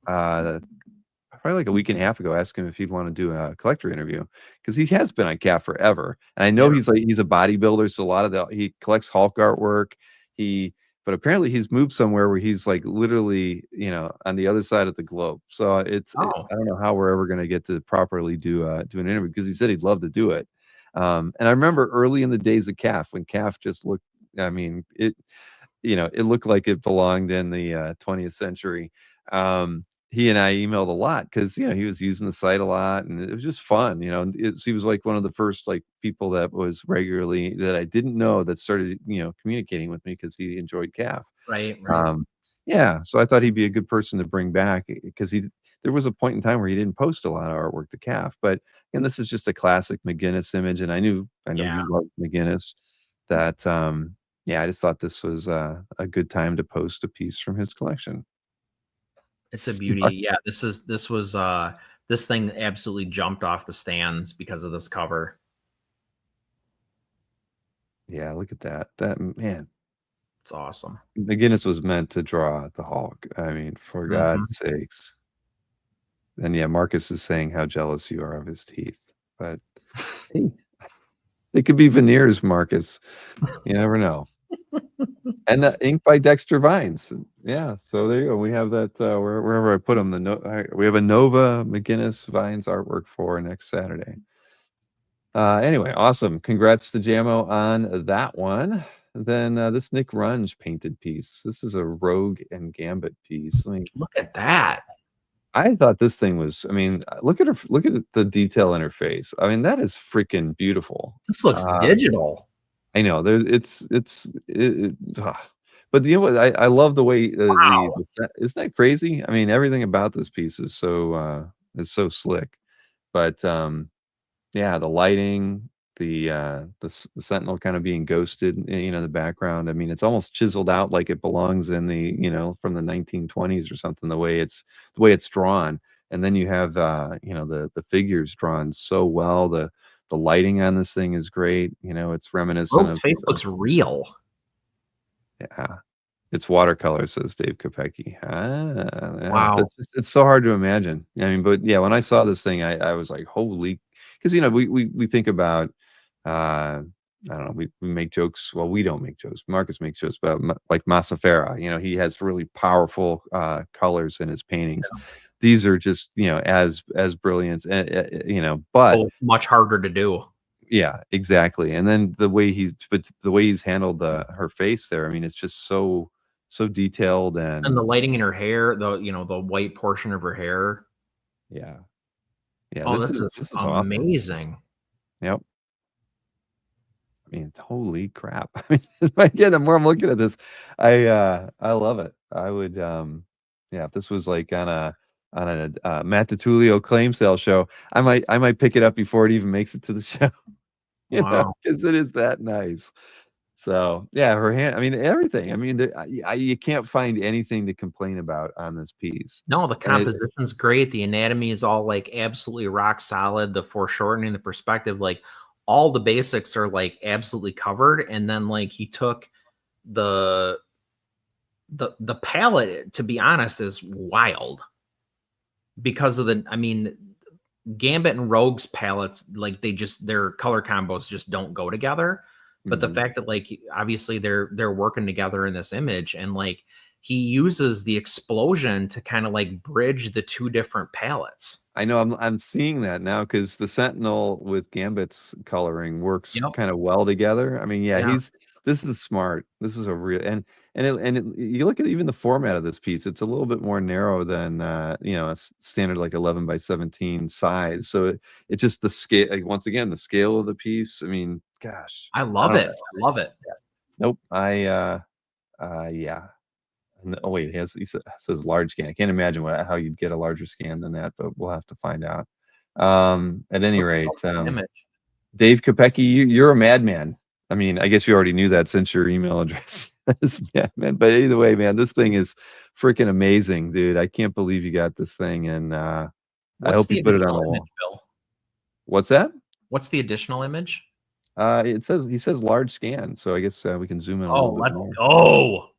probably like a week and a half ago, asking him if he'd want to do a collector interview because he has been on CAF forever. And I know he's a bodybuilder, so a lot of he collects Hulk artwork. But apparently he's moved somewhere where he's like literally, on the other side of the globe. So I don't know how we're ever going to get to properly do an interview because he said he'd love to do it. And I remember early in the days of CAF when CAF just looked, I mean, it looked like it belonged in the 20th century. He and I emailed a lot because he was using the site a lot, and it was just fun. He was like one of the first like people that was regularly that I didn't know that started communicating with me because he enjoyed CAF. Right. Yeah, so I thought he'd be a good person to bring back because there was a point in time where he didn't post a lot of artwork to CAF, but and this is just a classic McGinnis image, and I know you love McGinnis. That I just thought this was a good time to post a piece from his collection. It's a beauty. Yeah, this thing absolutely jumped off the stands because of this cover. Yeah, look at that. That, man. It's awesome. McGinnis was meant to draw the Hulk. I mean, for God's sakes. And yeah, Marcus is saying how jealous you are of his teeth. But hey, they could be veneers, Marcus. You never know. And ink by Dexter Vines. Yeah, so there you go. We have that wherever I put them. We have a Nova McGinnis Vines artwork for next Saturday. Anyway, awesome. Congrats to Jamo on that one. Then this Nick Runge painted piece. This is a Rogue and Gambit piece. Look at that. I thought this thing was. I mean, look at her. Look at the detail in her face. I mean, that is freaking beautiful. This looks digital. I know. But what? I love the way. Isn't that crazy? I mean, everything about this piece is so slick. But yeah, the lighting, the Sentinel kind of being ghosted, the background. I mean, it's almost chiseled out like it belongs in the from the 1920s or something. The way it's drawn, and then you have the figures drawn so well. The lighting on this thing is great. It's reminiscent of face looks real. Yeah, it's watercolor, says Dave Kopecki. Yeah, wow, it's so hard to imagine. I mean, but yeah, when I saw this thing, I was like, holy, because we think about I don't know, we make jokes. Well, we don't make jokes. Marcus makes jokes about like Massafera. He has really powerful colors in his paintings. Yeah. These are just as brilliant, but much harder to do. Yeah, exactly. And then the way he's handled her face there. I mean, it's just so detailed, and the lighting in her hair, the white portion of her hair. Yeah. Oh, this is amazing. Awesome. Yep. I mean, holy crap. I mean, again, the more I'm looking at this, I love it. I would if this was like on a Matt DiTullio claim sale show, I might pick it up before it even makes it to the show. Because it is that nice. So yeah, her hand. I mean, everything. I mean, you can't find anything to complain about on this piece. No, the composition's great. The anatomy is all like absolutely rock solid. The foreshortening, the perspective, like all the basics are like absolutely covered. And then like he took the palette, to be honest, is wild. Because of Gambit and Rogue's palettes, like their color combos just don't go together. But the fact that like obviously they're working together in this image, and like he uses the explosion to kind of like bridge the two different palettes. I know I'm seeing that now because the Sentinel with Gambit's coloring works kind of well together. I mean, this is smart. This is a real you look at even the format of this piece, it's a little bit more narrow than a standard like 11 by 17 size. So it just the scale, like, once again, the scale of the piece. I mean, gosh, I love it. I love it. Nope. Yeah. Oh wait, it says large scan. I can't imagine how you'd get a larger scan than that, but we'll have to find out. At any rate, Dave Kopecki, you're a madman. I mean, I guess you already knew that since your email address is Batman. But either way, man, this thing is freaking amazing, dude. I can't believe you got this thing, and I What's hope you the put it on the additional image, wall. Bill? What's that? What's the additional image? It says he says large scan, so I guess we can zoom in a Oh, little bit let's more. go.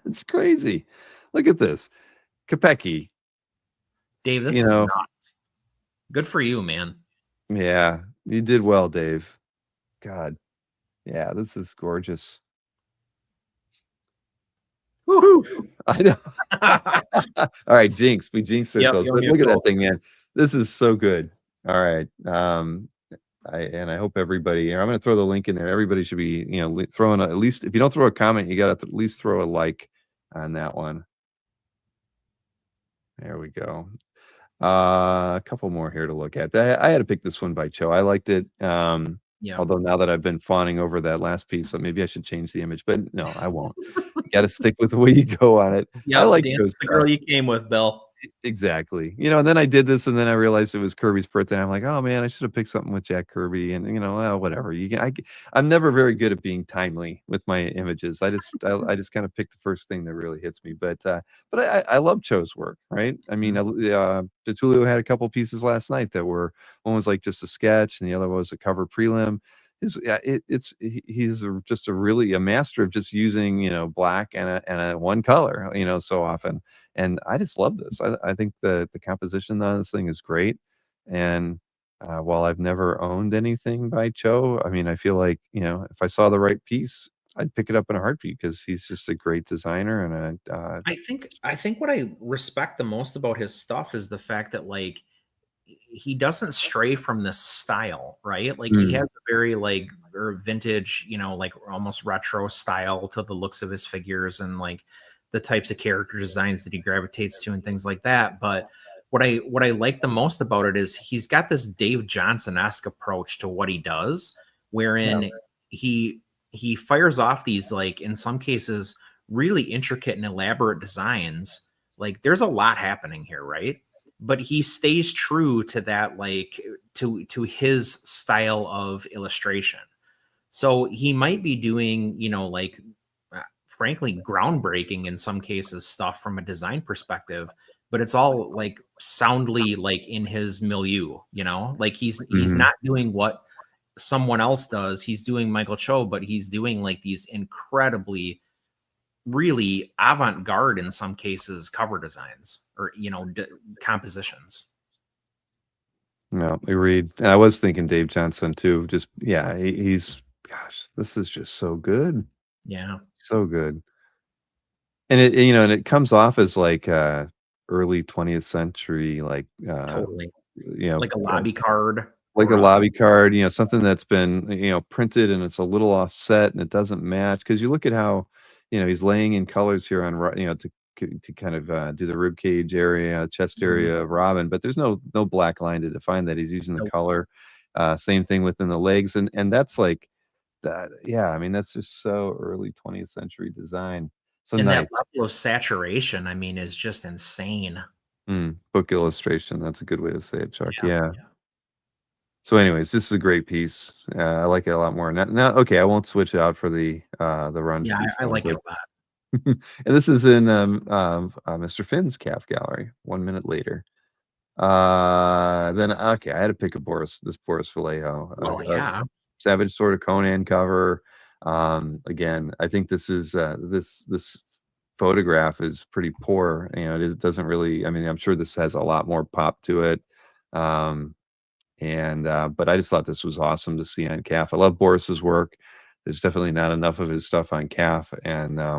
It's crazy. Look at this, Kopecky. Dave, this You is know, nuts. Good for you, man. yeah, you did well, Dave. God, yeah, this is gorgeous. Whew. I know. All right, jinx. We jinxed Yep, ourselves. you But need to look at go. that thing, man. This is so good. All right. I hope everybody here. I'm going to throw the link in there. Everybody should be, throwing at least. If you don't throw a comment, you got to at least throw a like on that one. There we go. A couple more here to look at. I had to pick this one by Cho. I liked it. Yeah. Although now that I've been fawning over that last piece, so maybe I should change the image. But no, I won't. You got to stick with the way you go on it. I Yep, like dance Cho's with the stuff. girl you came with, Bill. Exactly. And then I did this, and then I realized it was Kirby's birthday. I'm like, oh man, I should have picked something with Jack Kirby, and whatever. I'm never very good at being timely with my images. I just kind of pick the first thing that really hits me. But I love Cho's work, right? I mean, Tertulio had a couple pieces last night that were one was like just a sketch, and the other was a cover prelim. He's just a master of just using black and a one color so often, and I just love this. I think the composition on this thing is great, and while I've never owned anything by Cho, I mean I feel like if I saw the right piece, I'd pick it up in a heartbeat because he's just a great designer and a I think what I respect the most about his stuff is the fact that like he doesn't stray from this style, right? Like he has a very like or vintage, like almost retro style to the looks of his figures and like the types of character designs that he gravitates to and things like that. But what I like the most about it is he's got this Dave Johnson-esque approach to what he does, wherein he fires off these like in some cases really intricate and elaborate designs. Like there's a lot happening here, right? But he stays true to that, like to his style of illustration. So he might be doing, like frankly, groundbreaking in some cases stuff from a design perspective, but it's all like soundly like in his milieu, like he's not doing what someone else does. He's doing Michael Cho, but he's doing like these incredibly really avant-garde in some cases cover designs or compositions. No, agreed. And I was thinking Dave Johnson too. Just he's gosh, this is just so good. Yeah. So good. And it comes off as like early 20th century, like Totally. Like a lobby card. Like a lobby card, something that's been, printed and it's a little offset and it doesn't match. Because you look at how, he's laying in colors here on, to kind of do the rib cage area, chest area of Robin, but there's no black line to define that. He's using the color. Same thing within the legs, and that's like that. Yeah, I mean that's just so early 20th century design. So and nice. that level of saturation, I mean, is just insane. Book illustration. That's a good way to say it, Chuck. Yeah. So, anyways, this is a great piece. I like it a lot more. Now, okay, I won't switch out for the run. Yeah, piece I like it a lot. And this is in Mr. Finn's calf gallery. 1 minute later. Then okay, I had to pick this Boris Vallejo. Yeah. Savage Sword of Conan cover. Again, I think this is this photograph is pretty poor. It doesn't really. I mean, I'm sure this has a lot more pop to it. But I just thought this was awesome to see on calf. I love Boris's work. There's definitely not enough of his stuff on calf, and I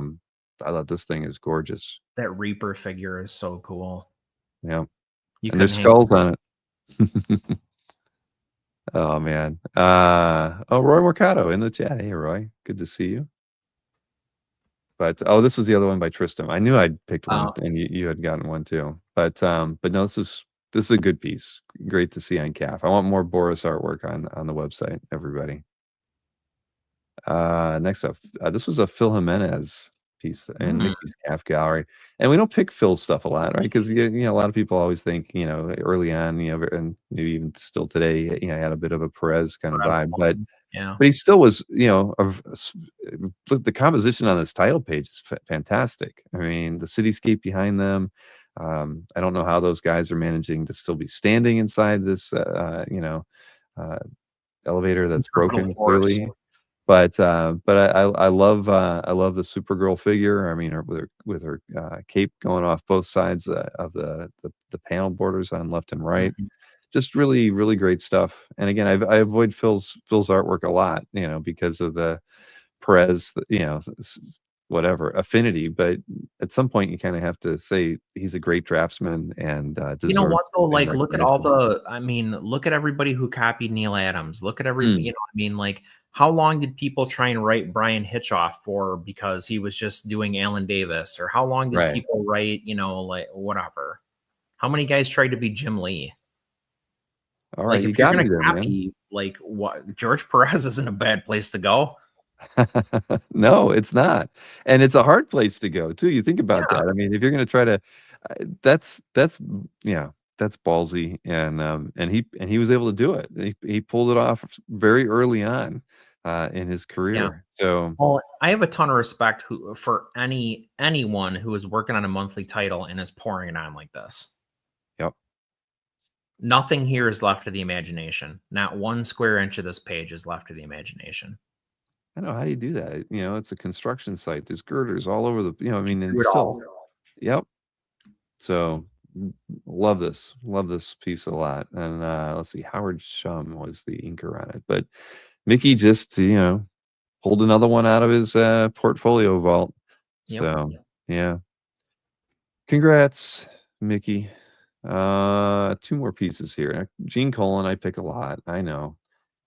thought this thing is gorgeous. That Reaper figure is so cool. Yeah, and there's skulls on it. Oh man. Roy Mercado in the chat. Hey Roy, good to see you. But this was the other one by Tristram. I knew I'd picked one, and you had gotten one too. But no, this is a good piece. Great to see on calf. I want more Boris artwork on the website, everybody. Next up, this was a Phil Jimenez piece in Mickey's calf gallery. And we don't pick Phil's stuff a lot, right? Because a lot of people always think, early on, and maybe even still today, he had a bit of a Perez kind of vibe. Yeah. But he still was, the composition on this title page is fantastic. I mean, the cityscape behind them. I don't know how those guys are managing to still be standing inside this, uh, elevator that's Centripetal broken force. clearly. But I love the Supergirl figure. I mean, with her cape going off both sides of the panel borders on left and right. Mhm. Just really, really great stuff. And again, I avoid Phil's artwork a lot, because of the Perez, whatever affinity. But at some point, you kind of have to say he's a great draftsman and You know deserves what though? the same Like, look at all recognition. the. I mean, look at everybody who copied Neil Adams. Look at every. Mm, You know what I mean? Like, how long did people try and write Brian Hitchoff for because he was just doing Alan Davis, or how long did right. people write? Like whatever. How many guys tried to be Jim Lee? All Like, right, you if you're got gonna me there, man. copy, like, what George Perez isn't a bad place to go. No, it's not. And it's a hard place to go too. You think about Yeah, that. I mean, if you're gonna try to yeah, that's ballsy. And he was able to do it. He pulled it off very early on in his yeah. career. So, Well, I have a ton of respect for anyone who is working on a monthly title and is pouring it on like this. yep. Nothing here is left to the imagination. Not 1 square inch of this page is left to the imagination. I know how do you do that? It's a construction site. There's girders all over I mean, and Do it still, all. yep. So love this. Love this piece a lot. And let's see, Howard Shum was the inker on it. But Mickey just, pulled another one out of his portfolio vault. Yep. So yeah. Congrats, Mickey. 2 more pieces here. Gene Colan, I pick a lot. I know.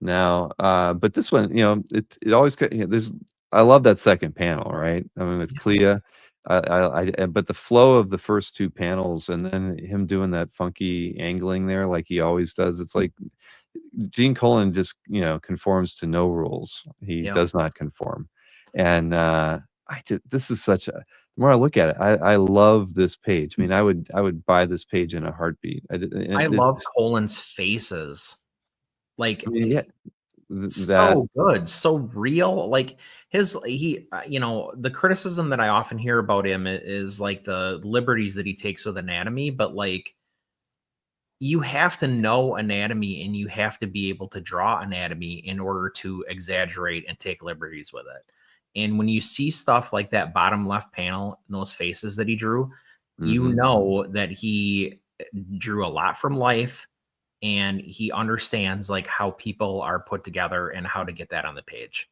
Now, but this one, it always this. I love that second panel, right? I mean, with Clea. But the flow of the first 2 panels, and then him doing that funky angling there, like he always does. It's like Gene Colan just, conforms to no rules. He Yep. does not conform. And this is such a, the more I look at it, I love this page. I mean, I would buy this page in a heartbeat. I love Colan's faces. Like, I mean, yeah, that so good, so real. Like the criticism that I often hear about him is like the liberties that he takes with anatomy, but like you have to know anatomy and you have to be able to draw anatomy in order to exaggerate and take liberties with it. And when you see stuff like that bottom left panel and those faces that he drew, you mhm. know that he drew a lot from life and he understands like how people are put together and how to get that on the page.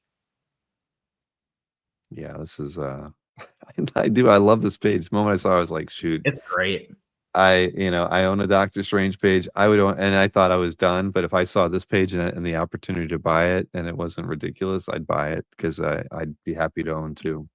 Yeah, this is I love this page. The moment I saw it, I was like, shoot. It's great. I own a Doctor Strange page. I would own, and I thought I was done, but if I saw this page and the opportunity to buy it and it wasn't ridiculous, I'd buy it because I'd be happy to own 2.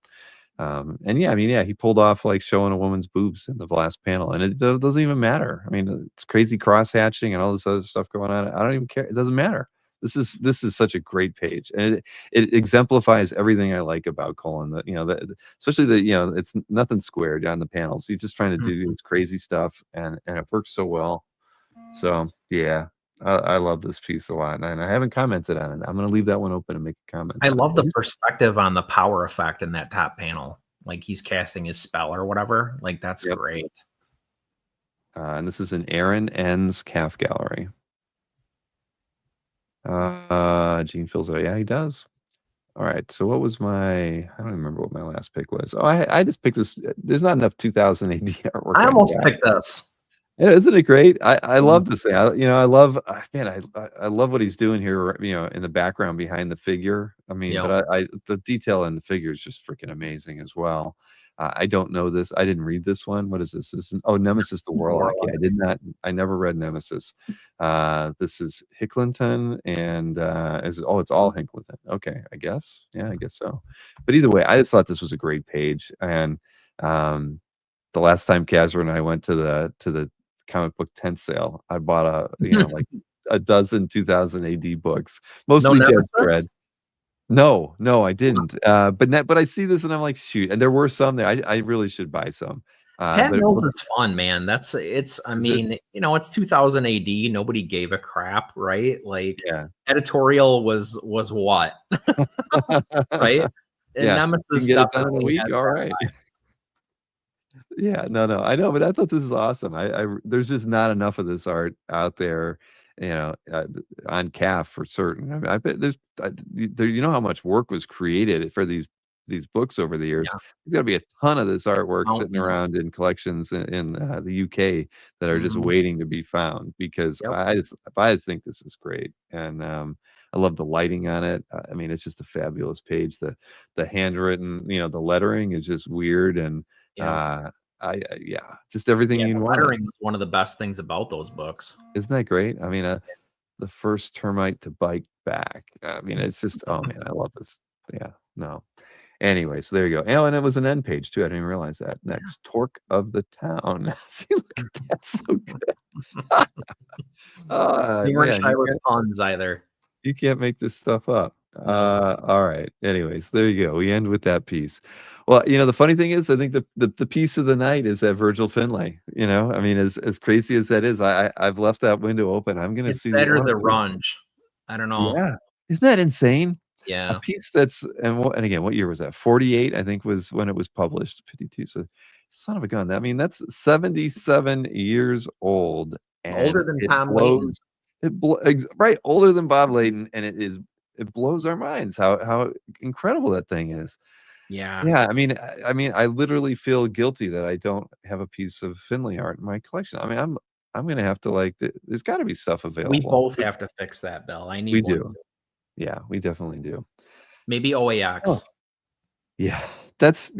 And yeah, I mean, yeah, he pulled off like showing a woman's boobs in the last panel, and it doesn't even matter. I mean, it's crazy cross hatching and all this other stuff going on. I don't even care. It doesn't matter. This is such a great page, and it exemplifies everything I like about Colin. That especially it's nothing squared on the panels. He's just trying to do this crazy stuff, and it works so well. So yeah, I love this piece a lot, and I haven't commented on it. I'm gonna leave that one open and make a comment. I on love it. the perspective on the power effect in that top panel. Like he's casting his spell or whatever. Like that's Yep. great. And this is an Aaron N's calf gallery. Gene fills it. Yeah, he does. All right. So what was I don't remember what my last pick was. Oh, I just picked this. There's not enough 2000 AD artwork. I on almost that. picked this. Yeah, isn't it great? I love this thing. I love, man, I love what he's doing here, in the background behind the figure. I mean, Yep. but the detail in the figure is just freaking amazing as well. I don't know this. I didn't read this one. What is this? Nemesis the Warlock. Yeah, I never read Nemesis. This is Hicklinton and it's all Hicklinton. Okay, I guess. Yeah, I guess so. But either way, I just thought this was a great page. And the last time Kazra and I went to the comic book tent sale, I bought like a dozen 2000 AD books, mostly Jet Thread. No, I didn't. But I see this and I'm like, shoot. And there were some there. I really should buy some. Pat But Mills is fun, man. I is it? mean, it's 2000 AD. Nobody gave a crap, right? Like Yeah. editorial was what, right? And Yeah. You can Nemesis get it done in a definitely week. has All that right. vibe. Yeah, no, I know, but I thought this is awesome. There's just not enough of this art out there, on calf for certain. I mean, I bet there, how much work was created for these books over the years. Yeah, There's got to be a ton of this artwork sitting mountains. around in collections in the UK that are just Mhm. waiting to be found because Yep. I think this is great, and I love the lighting on it. I mean, it's just a fabulous page. The handwritten, the lettering is just weird and. Yep. Yeah, just everything Yeah, you'd the want. lettering was one of the best things about those books. Isn't that great? I mean, the first termite to bite back. I mean, it's just, oh man, I love this. Yeah, no. Anyway, so there you go. Oh, and it was an end page too. I didn't even realize that. Next, Torque of the Town. See, look at that, so good. They weren't Man, shy with puns either. you can't make this stuff up. No. All right. Anyways, there you go. We end with that piece. Well, the funny thing is, I think the piece of the night is that Virgil Finlay. I mean, as crazy as that is, I've left that window open. I'm gonna It's see the better art. the Runge. I don't know. Yeah, isn't that insane? A Yeah. piece that's and again, what year was that? 48, I think, was when it was published. 52. So, son of a gun. I mean, that's 77 years old, Older and than it Tom Layton. blows. Right, older than Bob Layton, and it blows our minds how incredible that thing is. Yeah. Yeah, I mean, I literally feel guilty that I don't have a piece of Finlay art in my collection. I mean, I'm gonna have to there's got to be stuff We available. both have to fix that, Bill. I need We one do. too. Yeah, we definitely do. Maybe Oh, OAX. yeah. That's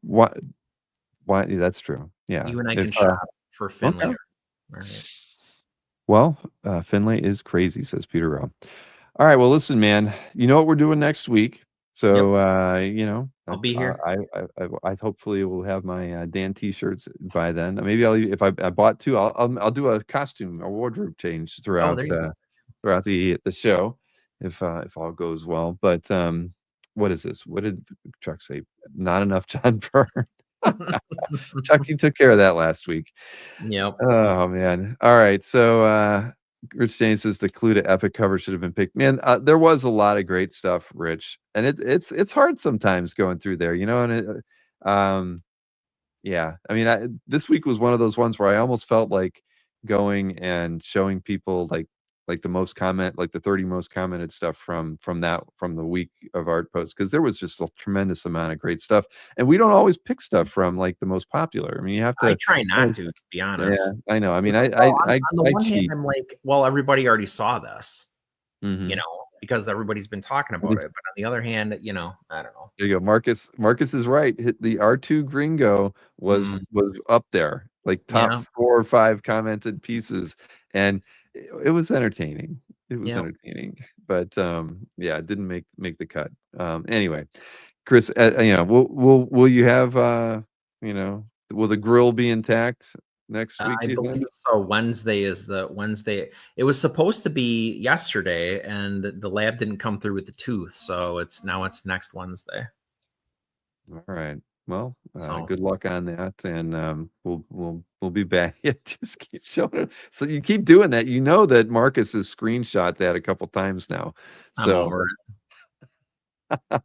why that's true. Yeah. You and I If can shop for Finlay okay. art. All right. Well, Finlay is crazy, says Peter Rowe. All right. Well, listen, man. You know what we're doing next week. Yep. So, I'll be here. I hopefully will have my Dan T-shirts by then. Maybe if I bought two, I'll do a costume, a wardrobe change Oh, there you go. throughout the show, if all goes well. But what is this? What did Chuck say? Not enough John Byrne. Chucky took care of that last week. Yep. Oh man. All right. So Rich James says the clue to epic cover should have been picked. Man, there was a lot of great stuff, Rich. And it's hard sometimes going through there, and yeah. I mean, this week was one of those ones where I almost felt like going and showing people like the 30 most commented stuff from the week of art posts because there was just a tremendous amount of great stuff. And we don't always pick stuff from like the most popular. I mean, you have I to try not to be yeah, honest. I know. I mean, Well, on the I one hand, cheat. I'm like, well, everybody already saw this, Mhm. because everybody's been talking about it. But on the other hand, I don't know. There you go. Marcus is right. The R2 Gringo Mm, was up there, like top yeah. 4 or 5 commented pieces, and it was entertaining. It was Yeah. entertaining, but yeah, it didn't make the cut. Anyway, Chris, will you have will the grill be intact next week? I Do you think? believe so. Wednesday is the Wednesday. It was supposed to be yesterday, and the lab didn't come through with the tooth, so it's next Wednesday. All right. Well, So good luck on that, and we'll be back. Yeah, just keep showing it. So you keep doing that. You know that Marcus has screenshot that a couple times now. I'm So over it.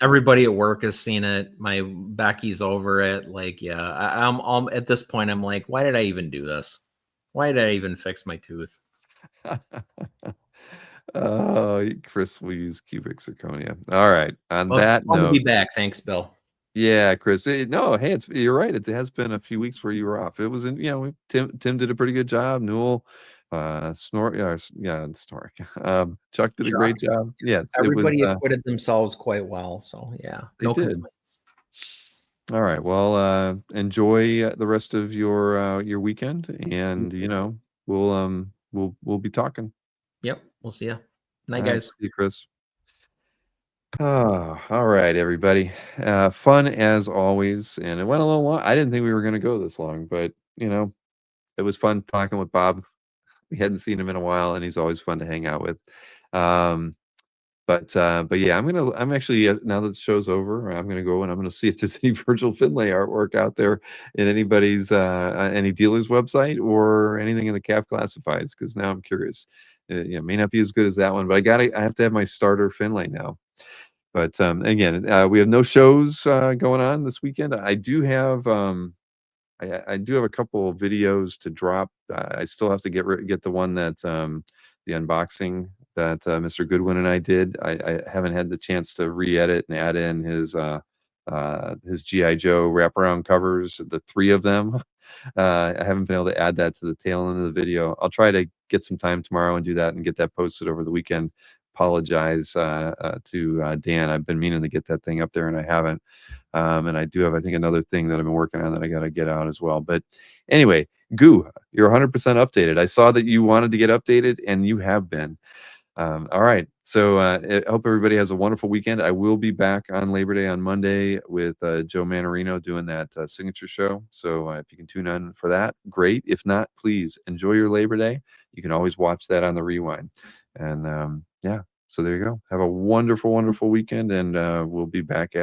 Everybody at work has seen it. My Becky's over it. Like, yeah, I'm at this point. I'm like, why did I even do this? Why did I even fix my tooth? oh, Chris will use cubic zirconia. All right. On Well, that fun to be note, back. Thanks, Bill. yeah, Chris. No, hey, you're right. It has been a few weeks where you were off. It was in, Tim did a pretty good job. Newell, Snort, yeah, Snort. Chuck did a Chuck, great job. Yes, it was. everybody acquitted themselves quite well. So yeah, They no did. complaints. All right. Well, enjoy the rest of your weekend, and we'll be talking. Yep, we'll see you. Night, All right. guys. See you, Chris. All right, everybody. Fun as always, and it went a little long. I didn't think we were going to go this long, but it was fun talking with Bob. We hadn't seen him in a while, and he's always fun to hang out with. Um, But yeah, I'm actually now that the show's over, I'm gonna go and I'm gonna see if there's any Virgil Finlay artwork out there in anybody's any dealer's website or anything in the calf classifieds, because now I'm curious. Yeah, may not be as good as that one, but I have to have my starter Finlay now. But again, we have no shows going on this weekend. I do have a couple of videos to drop. I still have to get the one that the unboxing that Mr. Goodwin and I did. I haven't had the chance to re-edit and add in his GI Joe wraparound covers, the three of them. I haven't been able to add that to the tail end of the video. I'll try to get some time tomorrow and do that and get that posted over the weekend. Apologize to Dan. I've been meaning to get that thing up there and I haven't. And I do have, I think, another thing that I've been working on that I got to get out as well. But anyway, Goo, you're 100% updated. I saw that you wanted to get updated, and you have been. All right. So I hope everybody has a wonderful weekend. I will be back on Labor Day on Monday with Joe Manarino doing that signature show. So if you can tune in for that, great. If not, please enjoy your Labor Day. You can always watch that on the rewind. And yeah, so there you go. Have a wonderful, wonderful weekend, and we'll be back at it.